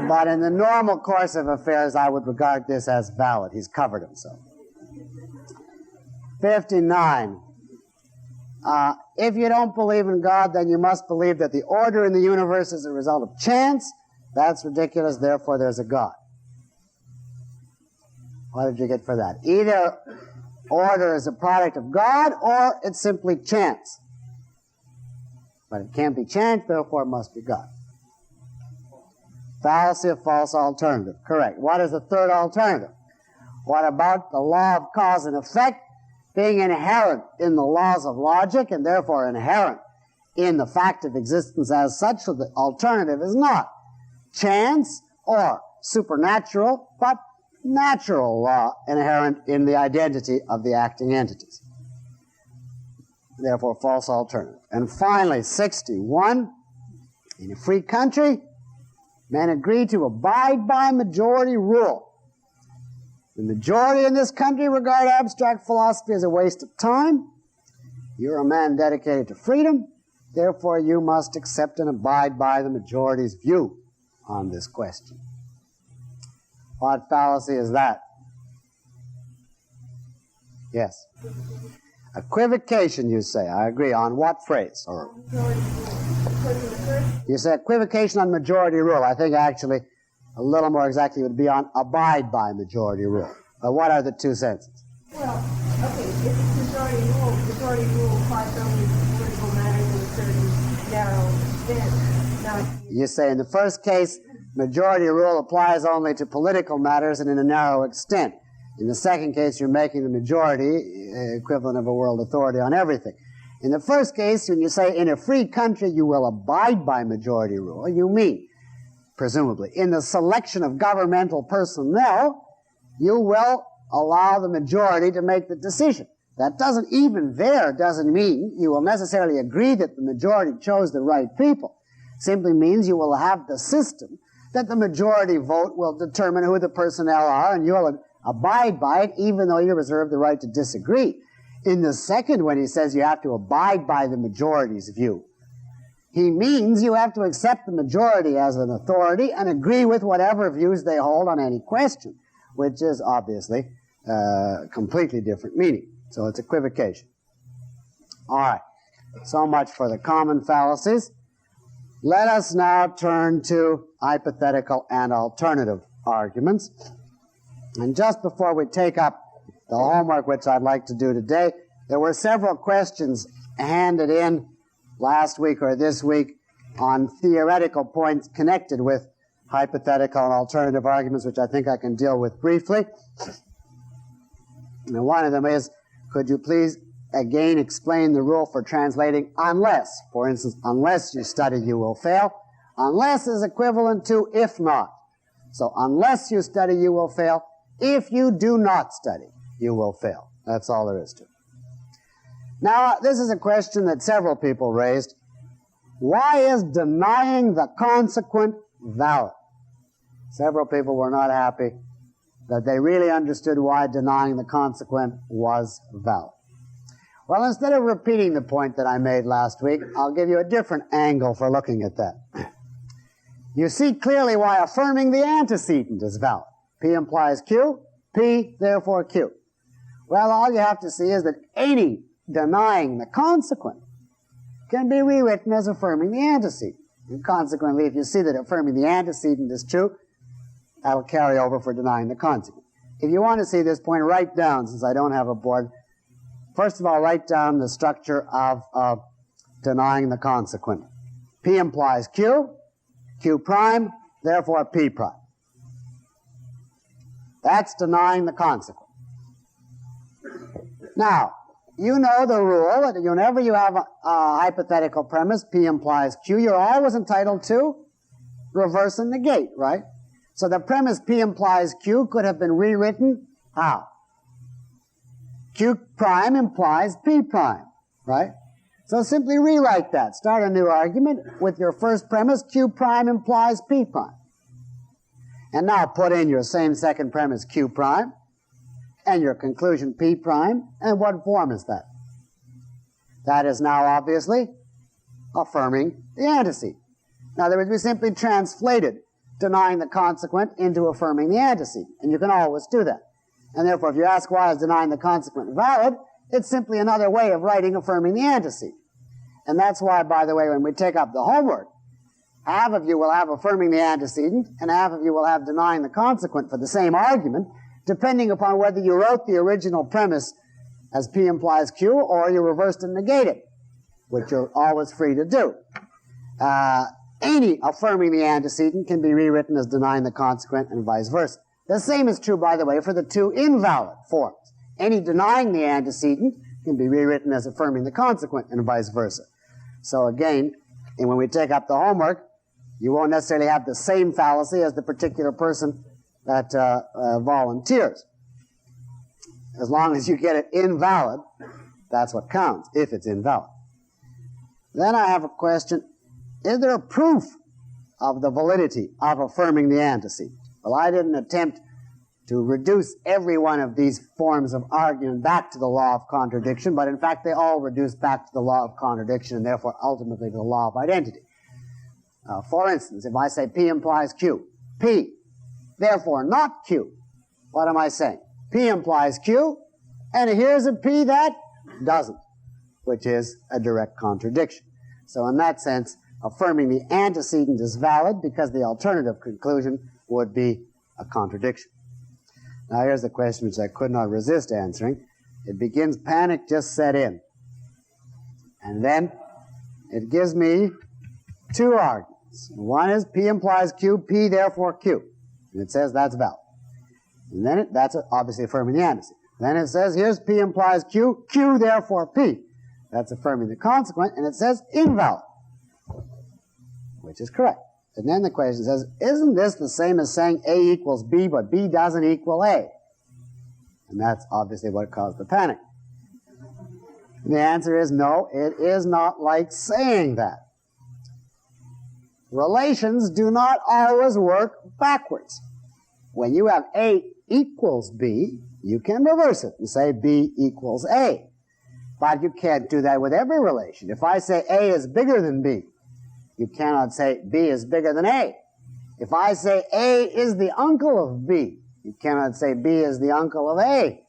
But in the normal course of affairs, I would regard this as valid. He's covered himself. 59. If you don't believe in God, then you must believe that the order in the universe is a result of chance. That's ridiculous, therefore there's a God. What did you get for that? Either order is a product of God, or it's simply chance. But it can't be chance, therefore it must be God. Fallacy of false alternative. Correct. What is the third alternative? What about the law of cause and effect being inherent in the laws of logic and therefore inherent in the fact of existence as such? So the alternative is not chance or supernatural, but natural law inherent in the identity of the acting entities. Therefore, false alternative. And finally, 61, in a free country, men agree to abide by majority rule. The majority in this country regard abstract philosophy as a waste of time. You're a man dedicated to freedom, therefore you must accept and abide by the majority's view on this question. What fallacy is that? Yes. Equivocation, you say. I agree. On what phrase? Or you say equivocation on majority rule. I think actually a little more exactly would be on abide by majority rule. But what are the two senses? Well, okay, if it's majority rule applies only to political matters in a certain narrow extent. Now, you say in the first case, majority rule applies only to political matters and in a narrow extent. In the second case, you're making the majority equivalent of a world authority on everything. In the first case, when you say in a free country you will abide by majority rule, you mean, presumably, in the selection of governmental personnel, you will allow the majority to make the decision. That doesn't mean you will necessarily agree that the majority chose the right people. It simply means you will have the system that the majority vote will determine who the personnel are, and you'll abide by it, even though you reserve the right to disagree. In the second, when he says you have to abide by the majority's view, he means you have to accept the majority as an authority and agree with whatever views they hold on any question, which is obviously a completely different meaning. So it's equivocation. All right. So much for the common fallacies. Let us now turn to hypothetical and alternative arguments. And just before we take up the homework, which I'd like to do today, there were several questions handed in last week or this week on theoretical points connected with hypothetical and alternative arguments, which I think I can deal with briefly. And one of them is, could you please again explain the rule for translating unless? For instance, unless you study, you will fail. Unless is equivalent to if not. So unless you study, you will fail. If you do not study, you will fail. That's all there is to it. Now, this is a question that several people raised. Why is denying the consequent valid? Several people were not happy that they really understood why denying the consequent was valid. Well, instead of repeating the point that I made last week, I'll give you a different angle for looking at that. You see clearly why affirming the antecedent is valid. P implies Q, P, therefore Q. Well, all you have to see is that any denying the consequent can be rewritten as affirming the antecedent. And consequently, if you see that affirming the antecedent is true, that'll carry over for denying the consequent. If you want to see this point, write down, since I don't have a board, first of all, write down the structure of denying the consequent. P implies Q, Q prime, therefore P prime. That's denying the consequent. Now, you know the rule that whenever you have a hypothetical premise, P implies Q, you're always entitled to reverse and negate, right? So the premise P implies Q could have been rewritten how? Q prime implies P prime, right? So simply rewrite that. Start a new argument with your first premise, Q prime implies P prime. And now put in your same second premise, Q prime, and your conclusion, P prime, and what form is that? That is now obviously affirming the antecedent. In other words, we simply translated denying the consequent into affirming the antecedent, and you can always do that. And therefore, if you ask why is denying the consequent valid, it's simply another way of writing affirming the antecedent. And that's why, by the way, when we take up the homework, half of you will have affirming the antecedent, and half of you will have denying the consequent for the same argument, depending upon whether you wrote the original premise as P implies Q or you reversed and negated, which you're always free to do. Any affirming the antecedent can be rewritten as denying the consequent and vice versa. The same is true, by the way, for the two invalid forms. Any denying the antecedent can be rewritten as affirming the consequent and vice versa. So again, and when we take up the homework, you won't necessarily have the same fallacy as the particular person that volunteers. As long as you get it invalid, that's what counts, if it's invalid. Then I have a question. Is there a proof of the validity of affirming the antecedent? Well, I didn't attempt to reduce every one of these forms of argument back to the law of contradiction, but in fact they all reduce back to the law of contradiction and therefore ultimately to the law of identity. For instance, if I say P implies Q, P, therefore not Q, what am I saying? P implies Q, and here's a P that doesn't, which is a direct contradiction. So in that sense, affirming the antecedent is valid because the alternative conclusion would be a contradiction. Now here's the question which I could not resist answering. It begins, panic just set in. And then it gives me two arguments. One is P implies Q, P therefore Q. And it says that's valid. And then that's obviously affirming the antecedent. Then it says here's P implies Q, Q therefore P. That's affirming the consequent, and it says invalid, which is correct. And then the question says, isn't this the same as saying A equals B, but B doesn't equal A? And that's obviously what caused the panic. And the answer is no, it is not like saying that. Relations do not always work backwards. When you have A equals B, you can reverse it and say B equals A. But you can't do that with every relation. If I say A is bigger than B, you cannot say B is bigger than A. If I say A is the uncle of B, you cannot say B is the uncle of A.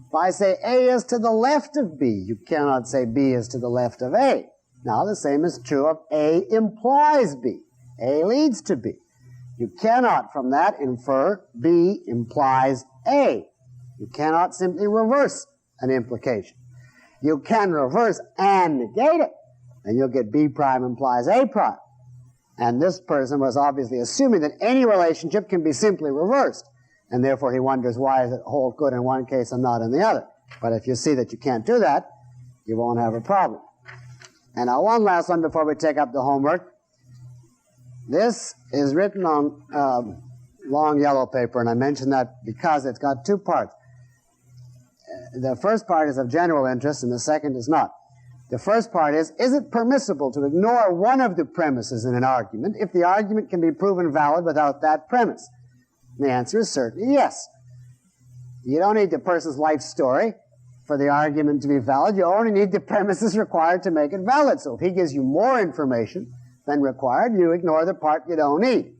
If I say A is to the left of B, you cannot say B is to the left of A. Now the same is true of A implies B. A leads to B. You cannot from that infer B implies A. You cannot simply reverse an implication. You can reverse and negate it, and you'll get B prime implies A prime. And this person was obviously assuming that any relationship can be simply reversed, and therefore he wonders why does it hold good in one case and not in the other. But if you see that you can't do that, you won't have a problem. And now one last one before we take up the homework. This is written on long yellow paper, and I mention that because it's got two parts. The first part is of general interest, and the second is not. The first part is it permissible to ignore one of the premises in an argument if the argument can be proven valid without that premise? The answer is certainly yes. You don't need the person's life story for the argument to be valid. You only need the premises required to make it valid. So if he gives you more information than required, you ignore the part you don't need.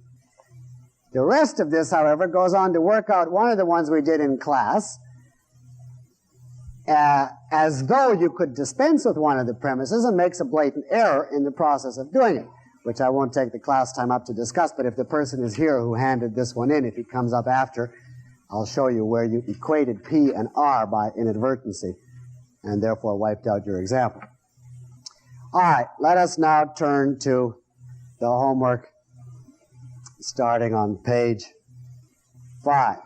The rest of this, however, goes on to work out one of the ones we did in class, as though you could dispense with one of the premises, and makes a blatant error in the process of doing it, which I won't take the class time up to discuss, but if the person is here who handed this one in, if he comes up after, I'll show you where you equated P and R by inadvertency, and therefore wiped out your example. All right, let us now turn to the homework starting on page 5.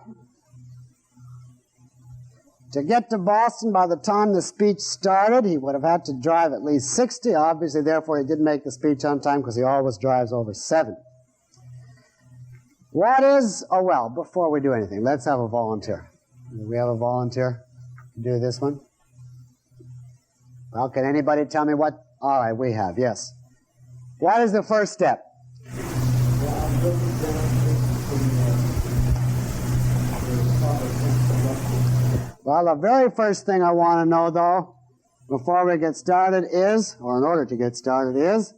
To get to Boston by the time the speech started, he would have had to drive at least 60. Obviously, therefore, he didn't make the speech on time because he always drives over 70. What is, oh well, before we do anything, let's have a volunteer. Do we have a volunteer to do this one? Well, can anybody tell me what? All right, we have, yes. What is the first step? Well, the very first thing I want to know, though, before we get started is, or in order to get started is,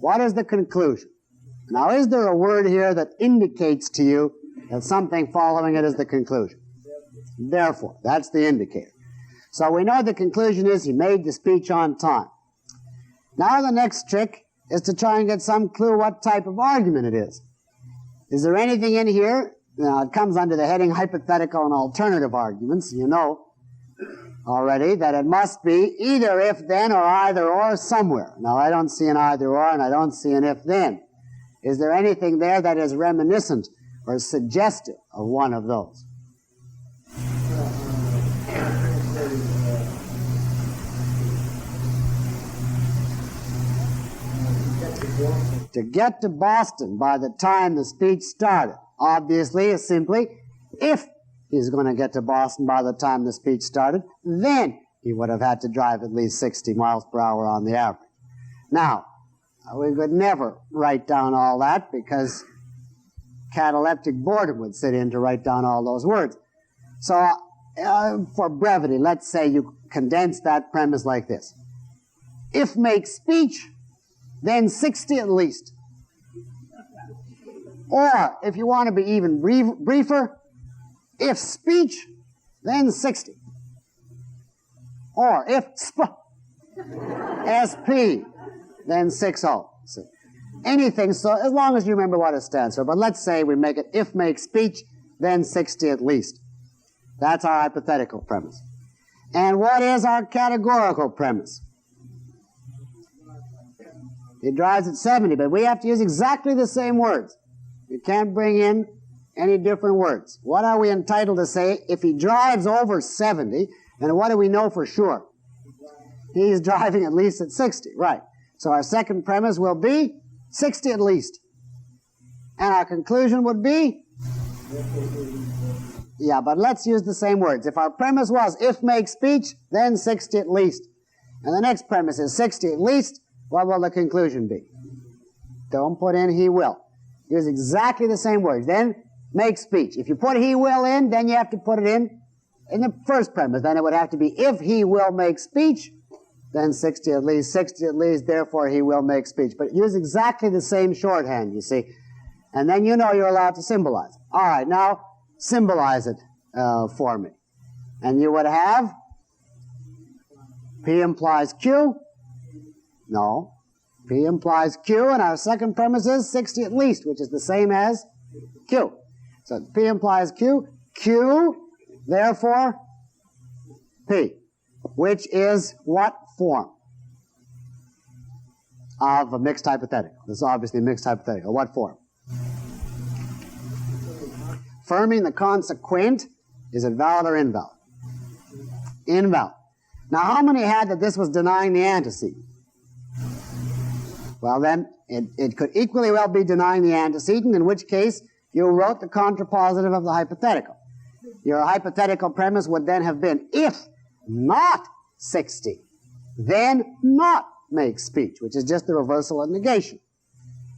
what is the conclusion? Now, is there a word here that indicates to you that something following it is the conclusion? Therefore, that's the indicator. So we know the conclusion is he made the speech on time. Now the next trick is to try and get some clue what type of argument it is. Is there anything in here? Now, it comes under the heading hypothetical and alternative arguments. You know already that it must be either if then or either or somewhere. Now, I don't see an either or and I don't see an if then. Is there anything there that is reminiscent or suggestive of one of those? To get to Boston by the time the speech started, obviously, is simply if he's going to get to Boston by the time the speech started, then he would have had to drive at least 60 miles per hour on the average. Now, we could never write down all that because cataleptic boredom would sit in to write down all those words. So, for brevity, let's say you condense that premise like this. If make speech, then 60 at least. Or, if you want to be even briefer, if speech, then 60. Or, if SP, then 60. So anything, so as long as you remember what it stands for. But let's say we make it if make speech, then 60 at least. That's our hypothetical premise. And what is our categorical premise? He drives at 70, but we have to use exactly the same words. You can't bring in any different words. What are we entitled to say if he drives over 70, and what do we know for sure? He's driving at least at 60, right. So our second premise will be 60 at least. And our conclusion would be? Yeah, but let's use the same words. If our premise was if make speech, then 60 at least. And the next premise is 60 at least, what will the conclusion be? Don't put in he will. Use exactly the same words. Then make speech. If you put he will in, then you have to put it in the first premise. Then it would have to be if he will make speech, then 60 at least, therefore he will make speech. But use exactly the same shorthand, you see. And then you know you're allowed to symbolize it. All right, now symbolize it for me. And you would have P implies Q. No. P implies Q, and our second premise is 60 at least, which is the same as Q. So P implies Q. Q, therefore, P, which is what form of a mixed hypothetical? This is obviously a mixed hypothetical. What form? Affirming the consequent, is it valid or invalid? Invalid. Now, how many had that this was denying the antecedent? Well, then, it could equally well be denying the antecedent, in which case you wrote the contrapositive of the hypothetical. Your hypothetical premise would then have been, if not 60, then not make speech, which is just the reversal of negation.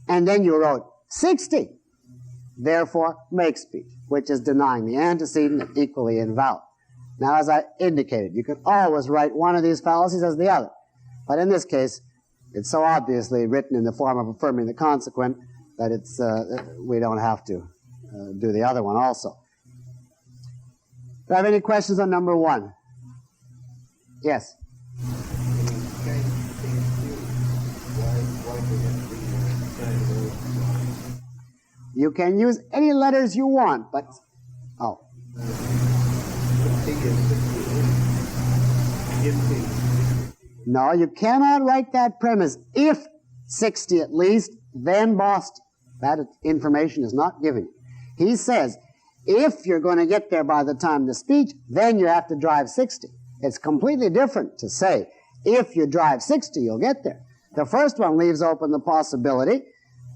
And then you wrote 60, therefore make speech, which is denying the antecedent and equally invalid. Now, as I indicated, you can always write one of these fallacies as the other. But in this case, it's so obviously written in the form of affirming the consequent that it's, we don't have to do the other one also. Do I have any questions on number 1? Yes? You can use any letters you want, but... Oh. No, you cannot write that premise. If 60 at least, then Boston. That information is not given you. He says, if you're going to get there by the time of the speech, then you have to drive 60. It's completely different to say, if you drive 60, you'll get there. The first one leaves open the possibility,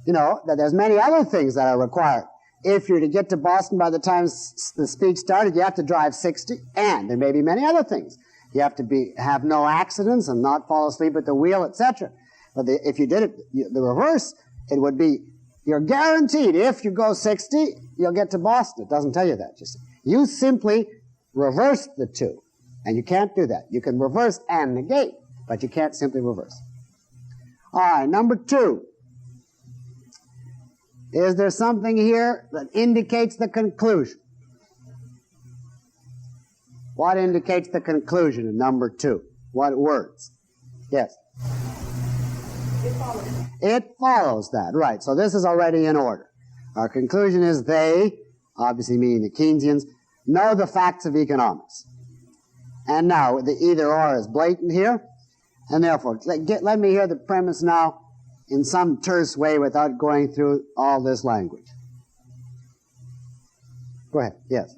you know, that there's many other things that are required. If you're to get to Boston by the time the speech started, you have to drive 60, and there may be many other things. You have to have no accidents and not fall asleep at the wheel, etc. But if you did it the reverse, it would be, you're guaranteed if you go 60, you'll get to Boston. It doesn't tell you that, you see. You simply reverse the two, and you can't do that. You can reverse and negate, but you can't simply reverse. All right, number 2. Is there something here that indicates the conclusion? What indicates the conclusion in number 2? What words? Yes? It follows. It follows that, right. So this is already in order. Our conclusion is they, obviously meaning the Keynesians, know the facts of economics. And now the either or is blatant here, and therefore, let me hear the premise now in some terse way without going through all this language. Go ahead, yes.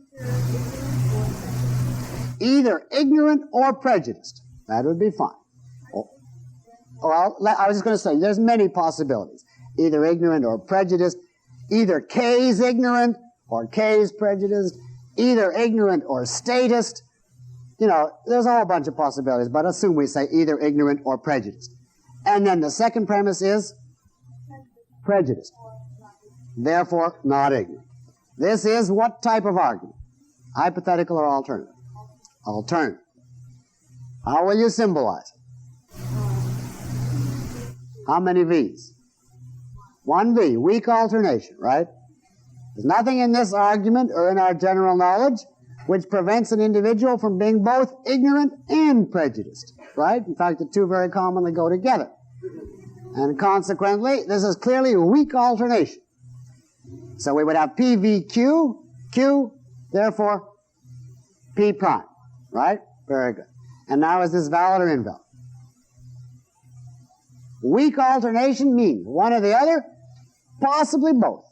Either ignorant or prejudiced. That would be fine. Well, I was just going to say, there's many possibilities. Either ignorant or prejudiced. Either K is ignorant or K is prejudiced. Either ignorant or statist. You know, there's a whole bunch of possibilities, but assume we say either ignorant or prejudiced. And then the second premise is prejudiced. Therefore, not ignorant. This is what type of argument? Hypothetical or alternative? Alternative. How will you symbolize it? How many V's? 1 V, weak alternation, right? There's nothing in this argument or in our general knowledge which prevents an individual from being both ignorant and prejudiced, right? In fact, the two very commonly go together. And consequently, this is clearly a weak alternation. So we would have P, V, Q, Q, therefore P prime, right? Very good. And now is this valid or invalid? Weak alternation means one or the other, possibly both.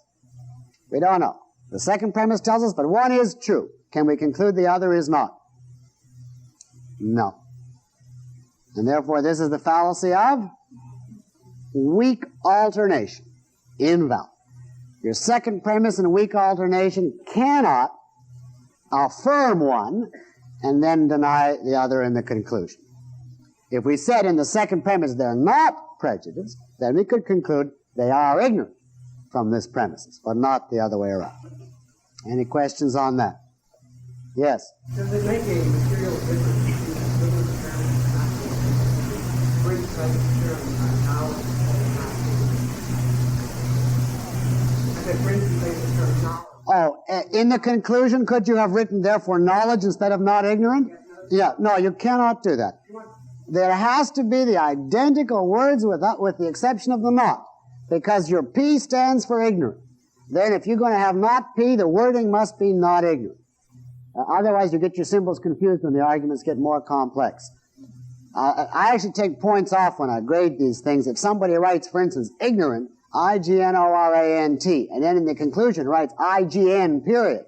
We don't know. The second premise tells us, but one is true. Can we conclude the other is not? No. And therefore, this is the fallacy of weak alternation. Invalid. Your second premise in weak alternation cannot affirm one and then deny the other in the conclusion. If we said in the second premise they're not prejudiced, then we could conclude they are ignorant from this premises, but not the other way around. Any questions on that? Yes? Does it make a material difference between the privileged term and not being free subject term knowledge and not being? I said, for instance, take the term knowledge. Oh, in the conclusion, could you have written, therefore, knowledge instead of not ignorant? Yeah, no, you cannot do that. There has to be the identical words with the exception of the not, because your P stands for ignorant. Then if you're going to have not P, the wording must be not ignorant. Otherwise, you get your symbols confused when the arguments get more complex. I actually take points off when I grade these things. If somebody writes, for instance, ignorant, I-G-N-O-R-A-N-T, and then in the conclusion writes I-G-N, period,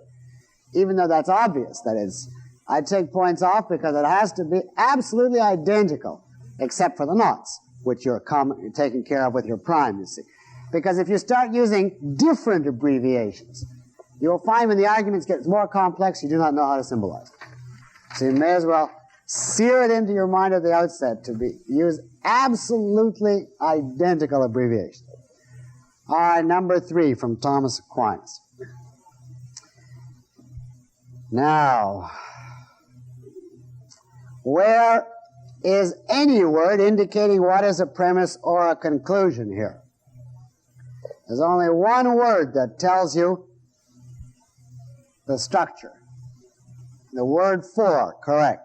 even though that's obvious that it's, I take points off because it has to be absolutely identical, except for the nots, which you're taking care of with your prime, you see. Because if you start using different abbreviations, you'll find when the arguments get more complex, you do not know how to symbolize. So you may as well sear it into your mind at the outset to use absolutely identical abbreviations. All right, number 3 from Thomas Aquinas. Now, where is any word indicating what is a premise or a conclusion here? There's only one word that tells you the structure. The word for, correct,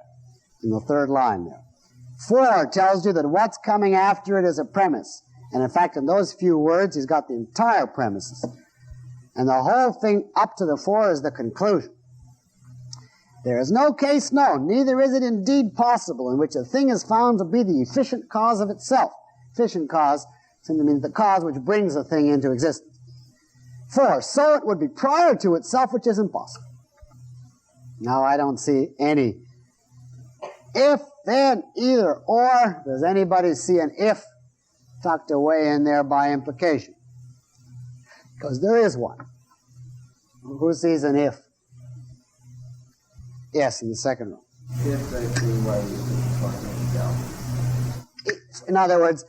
in the third line there. For tells you that what's coming after it is a premise. And in fact, in those few words, he's got the entire premises. And the whole thing up to the for is the conclusion. There is no case known, neither is it indeed possible, in which a thing is found to be the efficient cause of itself. Efficient cause simply means the cause which brings a thing into existence. For, so it would be prior to itself, which is impossible. Now I don't see any if, then, either, or. Does anybody see an if tucked away in there by implication? Because there is one. Who sees an if? Yes, in the second row. If they see why you can find itself. In other words,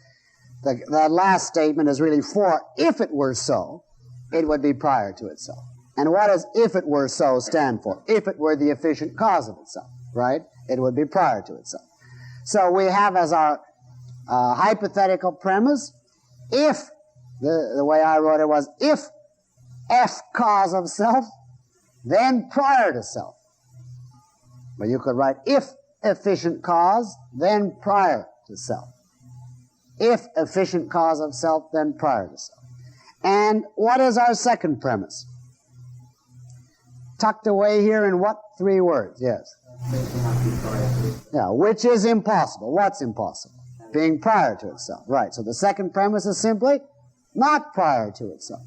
the last statement is really for. If it were so, it would be prior to itself. And what does if it were so stand for? If it were the efficient cause of itself, right? It would be prior to itself. So we have as our hypothetical premise, if, the way I wrote it was, if F cause of self, then prior to self. But you could write if efficient cause, then prior to self. If efficient cause of self, then prior to self. And what is our second premise? Tucked away here in what three words? Yes. Yeah, which is impossible. What's impossible? Being prior to itself. Right, so the second premise is simply not prior to itself.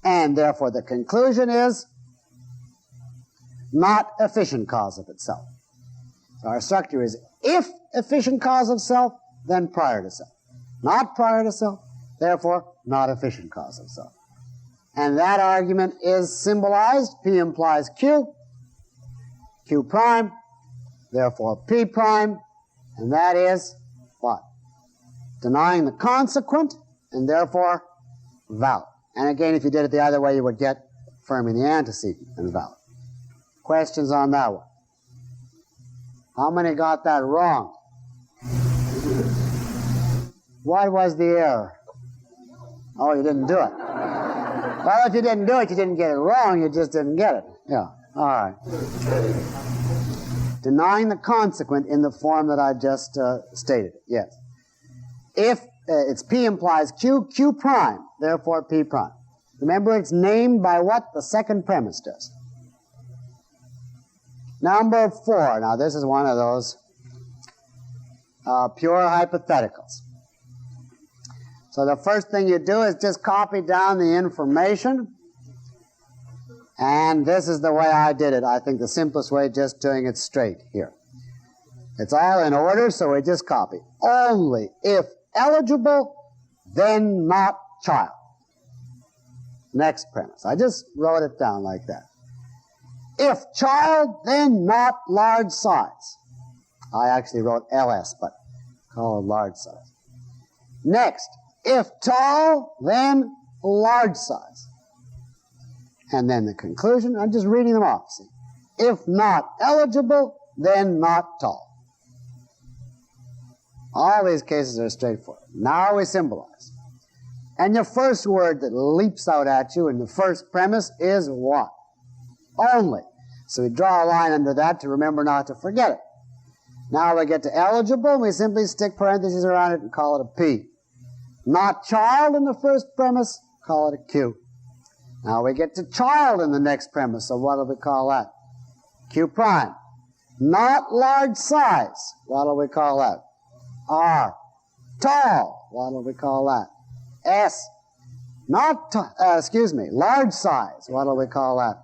And therefore the conclusion is not efficient cause of itself. So our structure is if efficient cause of self, then prior to self. Not prior to self, therefore not efficient cause of self. And that argument is symbolized. P implies Q, Q prime, therefore P prime, and that is what? Denying the consequent, and therefore valid. And again, if you did it the other way, you would get affirming the antecedent and valid. Questions on that one? How many got that wrong? What was the error? Oh, you didn't do it. Well, if you didn't do it, you didn't get it wrong, you just didn't get it. Yeah, all right. Denying the consequent in the form that I just stated, yes. If it's P implies Q, Q prime, therefore P prime. Remember, it's named by what the second premise does. Number 4. Now, this is one of those pure hypotheticals. So the first thing you do is just copy down the information. And this is the way I did it. I think the simplest way, just doing it straight here. It's all in order, so we just copy. Only if eligible, then not child. Next premise. I just wrote it down like that. If child, then not large size. I actually wrote LS, but call it large size. Next, if tall, then large size. And then the conclusion, I'm just reading them off. See? If not eligible, then not tall. All these cases are straightforward. Now we symbolize. And the first word that leaps out at you in the first premise is what? Only. So we draw a line under that to remember not to forget it. Now we get to eligible, and we simply stick parentheses around it and call it a P. Not child in the first premise, call it a Q. Now we get to child in the next premise, so what do we call that? Q prime. Not large size, what do we call that? R. Tall, what do we call that? S. Not, large size, what do we call that?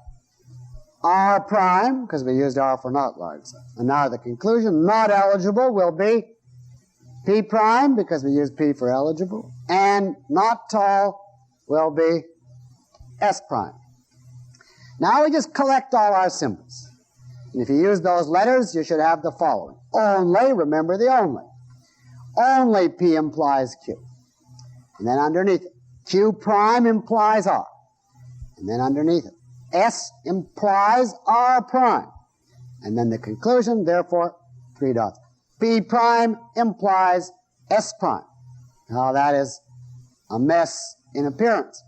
R prime, because we used R for not large size. And now the conclusion, not eligible, will be P prime, because we used P for eligible. And not tall will be S prime. Now we just collect all our symbols. And if you use those letters, you should have the following. Only, remember the only. Only P implies Q. And then underneath it, Q prime implies R. And then underneath it, S implies R prime. And then the conclusion, therefore, 3 dots. P prime implies S prime. Now that is a mess in appearance.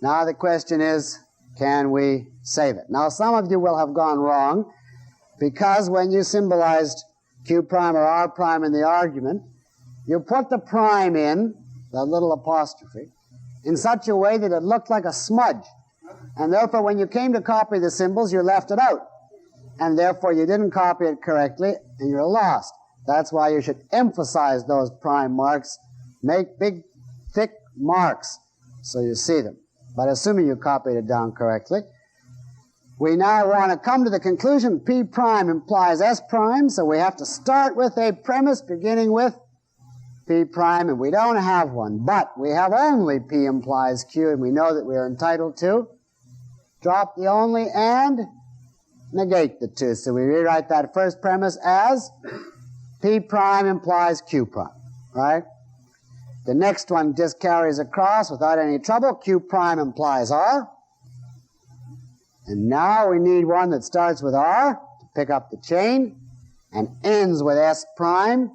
Now the question is, can we save it? Now some of you will have gone wrong, because when you symbolized Q prime or R prime in the argument, you put the prime in, the little apostrophe, in such a way that it looked like a smudge. And therefore, when you came to copy the symbols, you left it out. And therefore, you didn't copy it correctly, and you're lost. That's why you should emphasize those prime marks. Make big, thick marks so you see them. But assuming you copied it down correctly, we now want to come to the conclusion P prime implies S prime, so we have to start with a premise beginning with P prime, and we don't have one, but we have only P implies Q, and we know that we are entitled to drop the only and negate the two. So we rewrite that first premise as P prime implies Q prime, right? The next one just carries across without any trouble. Q prime implies R. And now we need one that starts with R to pick up the chain and ends with S prime.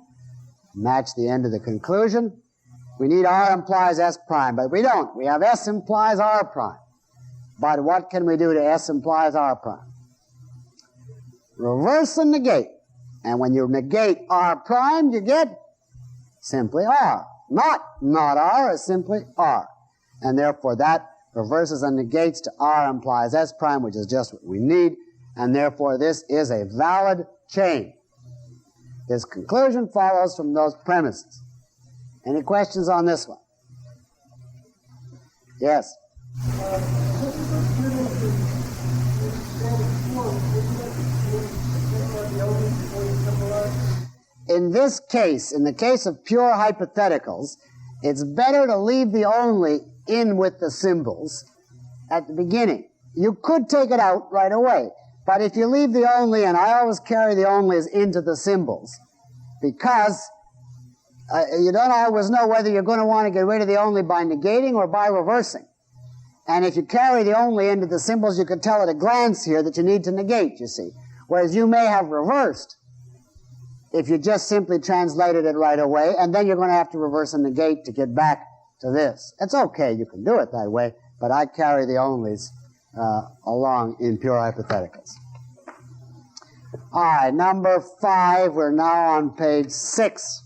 Match the end of the conclusion. We need R implies S prime, but we don't. We have S implies R prime. But what can we do to S implies R prime? Reverse and negate. And when you negate R prime, you get simply R. Not R, it's simply R. And therefore that reverses and negates to R implies S prime, which is just what we need. And therefore this is a valid chain. This conclusion follows from those premises. Any questions on this one? Yes? In this case, in the case of pure hypotheticals, it's better to leave the only in with the symbols at the beginning. You could take it out right away, but if you leave the only in, I always carry the onlys into the symbols, because you don't always know whether you're going to want to get rid of the only by negating or by reversing. And if you carry the only into the symbols, you can tell at a glance here that you need to negate, you see. Whereas you may have reversed if you just simply translated it right away, and then you're going to have to reverse and negate to get back to this. It's okay, you can do it that way, but I carry the onlys along in pure hypotheticals. All right, number 5, we're now on page 6.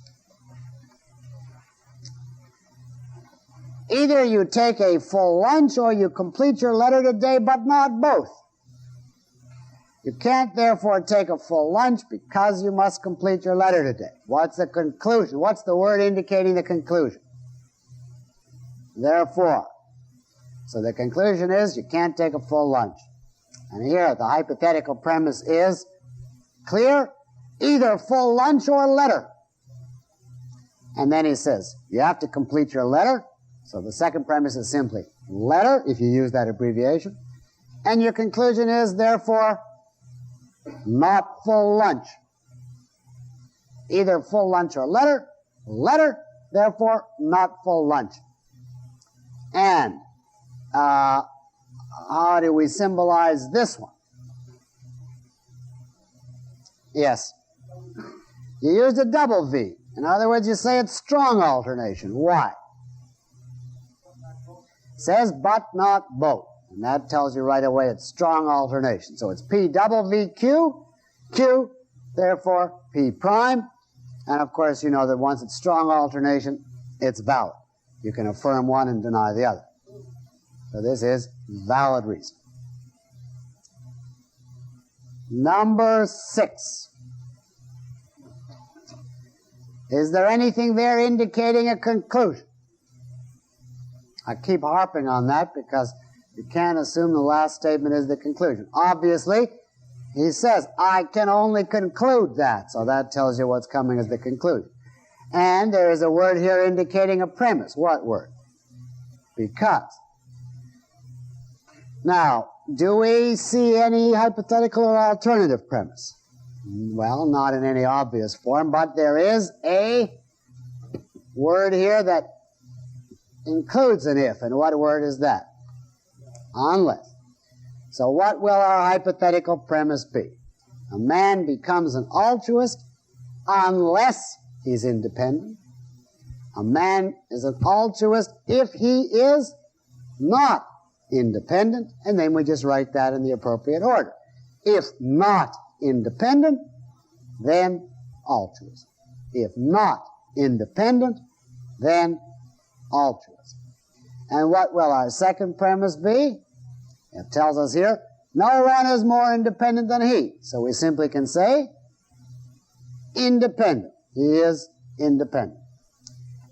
Either you take a full lunch or you complete your letter today, but not both. You can't therefore take a full lunch because you must complete your letter today. What's the conclusion? What's the word indicating the conclusion? Therefore. So the conclusion is you can't take a full lunch. And here the hypothetical premise is clear, either full lunch or letter. And then he says, you have to complete your letter. So the second premise is simply letter, if you use that abbreviation. And your conclusion is, therefore, not full lunch. Either full lunch or letter, therefore, not full lunch. And how do we symbolize this one? Yes. You used a double V. In other words, you say it's strong alternation. Why? It says, but not both. And that tells you right away it's strong alternation. So it's P double V Q, Q, therefore P prime. And of course, you know that once it's strong alternation, it's valid. You can affirm one and deny the other. So this is valid reason. Number 6. Is there anything there indicating a conclusion? I keep harping on that because you can't assume the last statement is the conclusion. Obviously, he says, I can only conclude that. So that tells you what's coming as the conclusion. And there is a word here indicating a premise. What word? Because. Now, do we see any hypothetical or alternative premise? Well, not in any obvious form, but there is a word here that includes an if. And what word is that? Unless. So what will our hypothetical premise be? A man becomes an altruist unless he's independent. A man is an altruist if he is not independent, and then we just write that in the appropriate order. If not independent, then altruism. If not independent, then altruism. And what will our second premise be? It tells us here, no one is more independent than he. So we simply can say, independent. He is independent.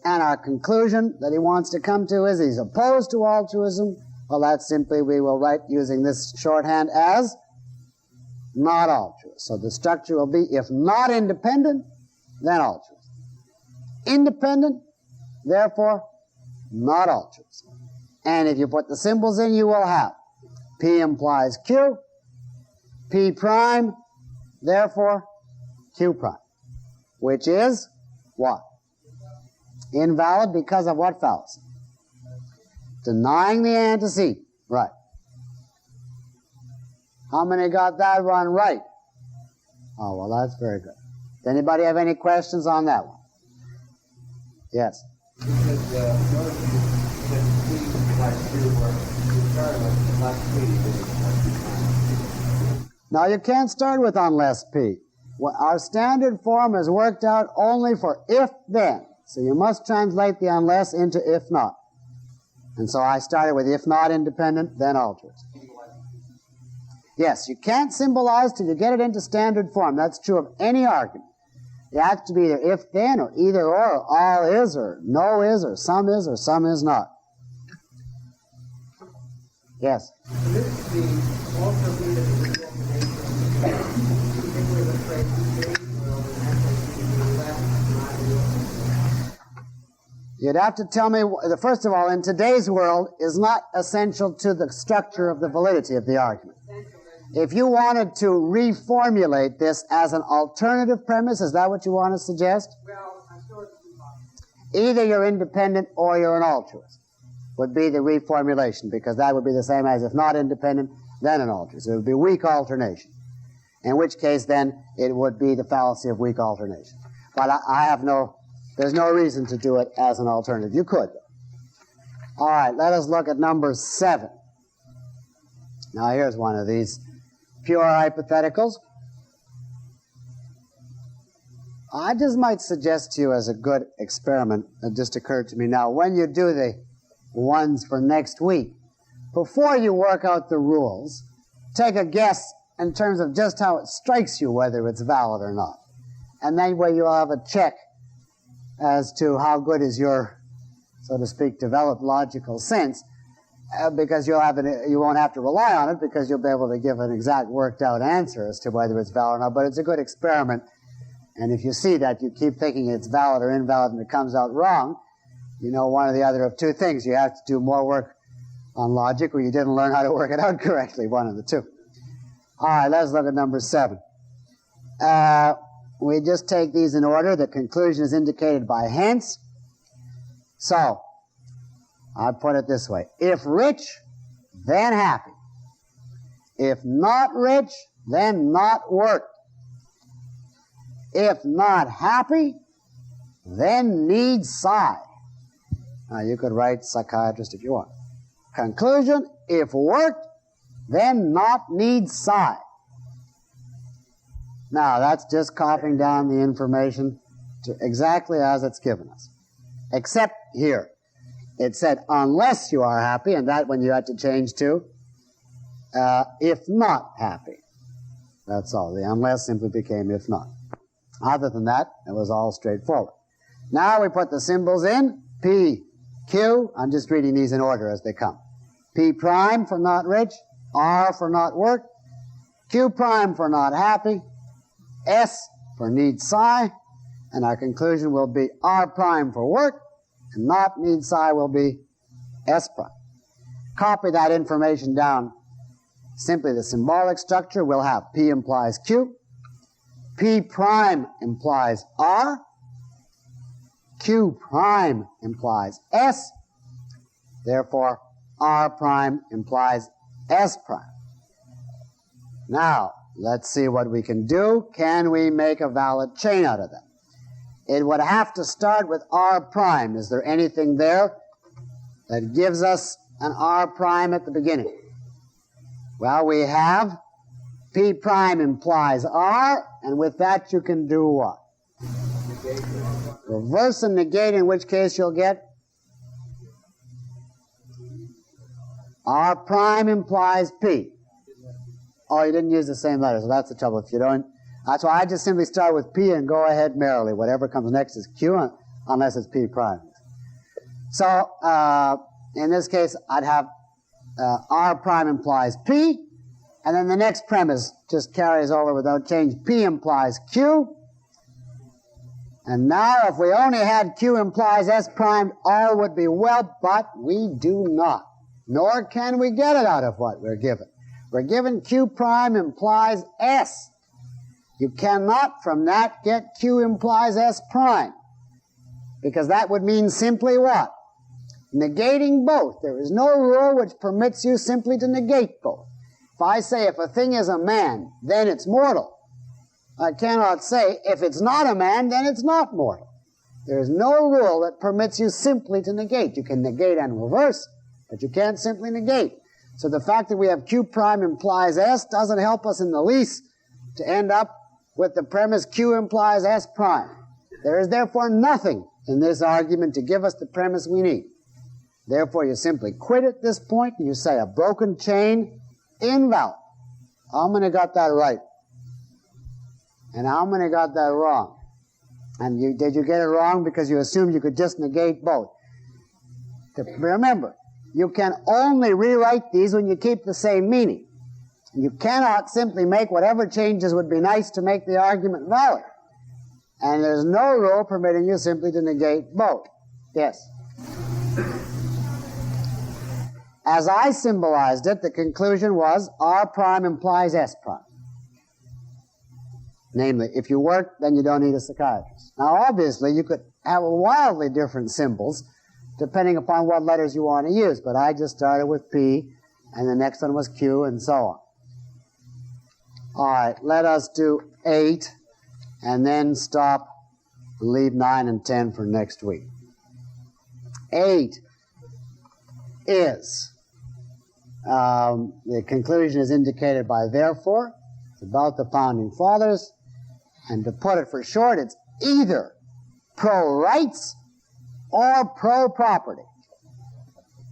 And our conclusion that he wants to come to is he's opposed to altruism. Well, that's simply, we will write using this shorthand as not altruist. So the structure will be, if not independent, then altruist. Independent, therefore, not altruist. And if you put the symbols in, you will have P implies Q, P prime, therefore Q prime, which is what? Invalid because of what fallacy? Denying the antecedent. Right. How many got that one right? Oh, well, that's very good. Does anybody have any questions on that one? Yes. Because notice you said P implies Q, where you started with unless P, Now, you can't start with unless P. Well, our standard form is worked out only for if-then. So you must translate the unless into if not. And so I started with if not independent, then altruist. Yes, you can't symbolize till you get it into standard form. That's true of any argument. It has to be either if-then or either or all is or no is or some is not. Yes? Could this also be the residual nature, particularly the phrase today's world and actually less, not real? You'd have to tell me, first of all, in today's world is not essential to the structure of the validity of the argument. If you wanted to reformulate this as an alternative premise, is that what you want to suggest? Well, I'm sure it's impossible. Either you're independent or you're an altruist would be the reformulation, because that would be the same as if not independent, then an altruist. It would be weak alternation, in which case then it would be the fallacy of weak alternation. But there's no reason to do it as an alternative. You could, though. All right, let us look at number 7. Now here's one of these pure hypotheticals. I just might suggest to you as a good experiment, it just occurred to me now, when you do the ones for next week, before you work out the rules, take a guess in terms of just how it strikes you whether it's valid or not. And then where you'll have a check as to how good is your, so to speak, developed logical sense, because you won't have to rely on it, because you'll be able to give an exact worked out answer as to whether it's valid or not. But it's a good experiment, and if you see that you keep thinking it's valid or invalid and it comes out wrong, you know one or the other of two things. You have to do more work on logic, or you didn't learn how to work it out correctly, one of the two. All right, let's look at number 7. We just take these in order. The conclusion is indicated by hence. So, I put it this way. If rich, then happy. If not rich, then not worked. If not happy, then need sigh. Now, you could write psychiatrist if you want. Conclusion, if worked, then not need sigh. Now, that's just copying down the information to exactly as it's given us. Except here. It said, unless you are happy, and that one you had to change to, if not happy. That's all. The unless simply became if not. Other than that, it was all straightforward. Now we put the symbols in. P, Q. I'm just reading these in order as they come. P prime for not rich. R for not worked. Q prime for not happy. S for need sigh. And our conclusion will be R prime for work. And not need sigh will be S prime. Copy that information down. Simply the symbolic structure will have P implies Q. P prime implies R. Q prime implies S. Therefore, R prime implies S prime. Now, let's see what we can do. Can we make a valid chain out of that? It would have to start with R prime. Is there anything there that gives us an R prime at the beginning? Well, we have P prime implies R, and with that you can do what? Reverse and negate, in which case you'll get R prime implies P. Oh, you didn't use the same letter, so that's the trouble. If you don't, that's why I just simply start with P and go ahead merrily. Whatever comes next is Q, unless it's P prime. So, in this case, I'd have R prime implies P, and then the next premise just carries over without change. P implies Q. And now, if we only had Q implies S prime, all would be well, but we do not. Nor can we get it out of what we're given. We're given Q prime implies S. You cannot from that get Q implies S prime, because that would mean simply what? Negating both. There is no rule which permits you simply to negate both. If I say if a thing is a man, then it's mortal, I cannot say if it's not a man, then it's not mortal. There is no rule that permits you simply to negate. You can negate and reverse, but you can't simply negate. So the fact that we have Q prime implies S doesn't help us in the least to end up with the premise Q implies S prime. There is therefore nothing in this argument to give us the premise we need. Therefore, you simply quit at this point and you say a broken chain, invalid. How many got that right? And how many got that wrong? And did you get it wrong because you assumed you could just negate both? Remember, you can only rewrite these when you keep the same meaning. You cannot simply make whatever changes would be nice to make the argument valid. And there's no rule permitting you simply to negate both. Yes? As I symbolized it, the conclusion was R prime implies S prime. Namely, if you work, then you don't need a psychiatrist. Now, obviously, you could have wildly different symbols depending upon what letters you want to use, but I just started with P, and the next one was Q, and so on. All right, let us do 8, and then stop, leave 9 and 10 for next week. 8 is, the conclusion is indicated by therefore. It's about the Founding Fathers. And to put it for short, it's either pro-rights or pro-property.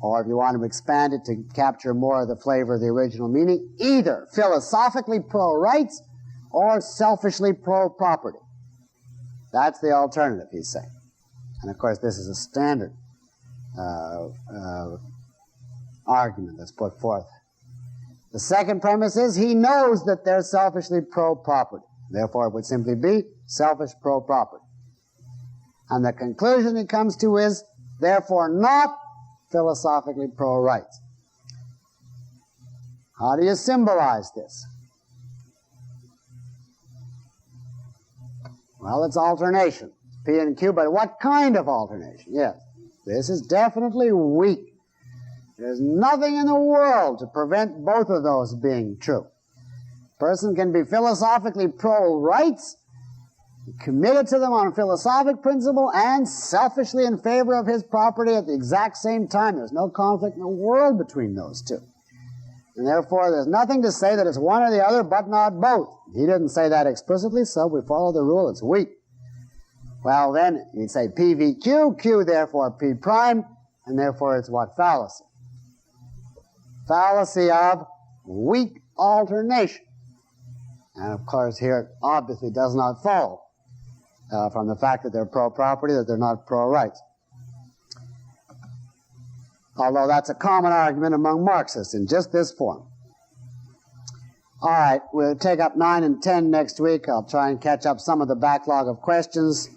Or if you want to expand it to capture more of the flavor of the original meaning, either philosophically pro-rights or selfishly pro-property. That's the alternative, he's saying. And of course, this is a standard argument that's put forth. The second premise is he knows that they're selfishly pro-property. Therefore, it would simply be selfish pro-property. And the conclusion he comes to is, therefore, not philosophically pro-rights. How do you symbolize this? Well, it's alternation. P and Q, but what kind of alternation? Yes, this is definitely weak. There's nothing in the world to prevent both of those being true. A person can be philosophically pro-rights, committed to them on a philosophic principle, and selfishly in favor of his property at the exact same time. There's no conflict in the world between those two. And therefore, there's nothing to say that it's one or the other, but not both. He didn't say that explicitly, so we follow the rule. It's weak. Well, then, you'd say P v Q, Q therefore P prime, and therefore it's what? Fallacy. Fallacy of weak alternation. And of course, here it obviously does not follow from the fact that they're pro-property that they're not pro-rights. Although that's a common argument among Marxists in just this form. All right, we'll take up 9 and 10 next week. I'll try and catch up some of the backlog of questions,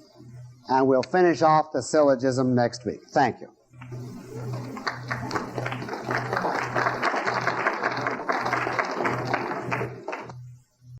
and we'll finish off the syllogism next week. Thank you.